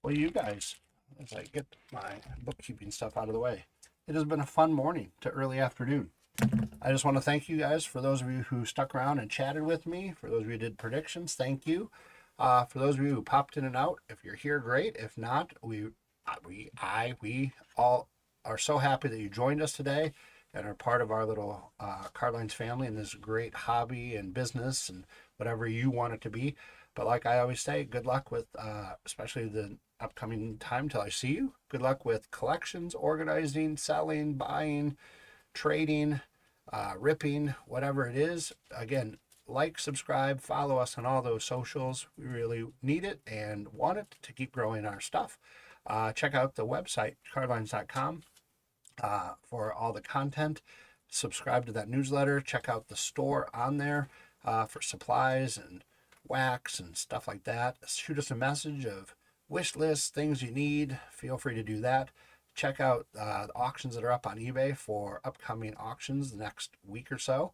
Well, you guys, as I get my bookkeeping stuff out of the way, it has been a fun morning to early afternoon. I just want to thank you guys for those of you who stuck around and chatted with me. For those of you who did predictions, thank you. For those of you who popped in and out, if you're here, great. If not, we all are so happy that you joined us today and are part of our little Cardlines family and this great hobby and business and whatever you want it to be. But like I always say, good luck with especially the upcoming time till I see you. Good luck with collections, organizing, selling, buying, trading, ripping, whatever it is. Again, like, subscribe, follow us on all those socials. We really need it and want it to keep growing our stuff. Check out the website, cardlines.com, for all the content. Subscribe to that newsletter. Check out the store on there for supplies and wax and stuff like that. Shoot us a message of wish lists, things you need. Feel free to do that. Check out the auctions that are up on eBay for upcoming auctions the next week or so.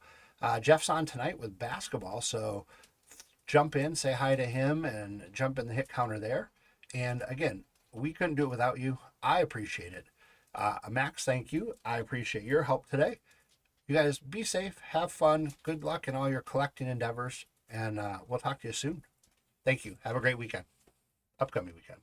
Jeff's on tonight with basketball, so jump in, say hi to him, and jump in the hit counter there. And again, we couldn't do it without you. I appreciate it. Max, thank you. I appreciate your help today. You guys be safe, have fun, good luck in all your collecting endeavors, and we'll talk to you soon. Thank you. Have a great weekend. Upcoming weekend.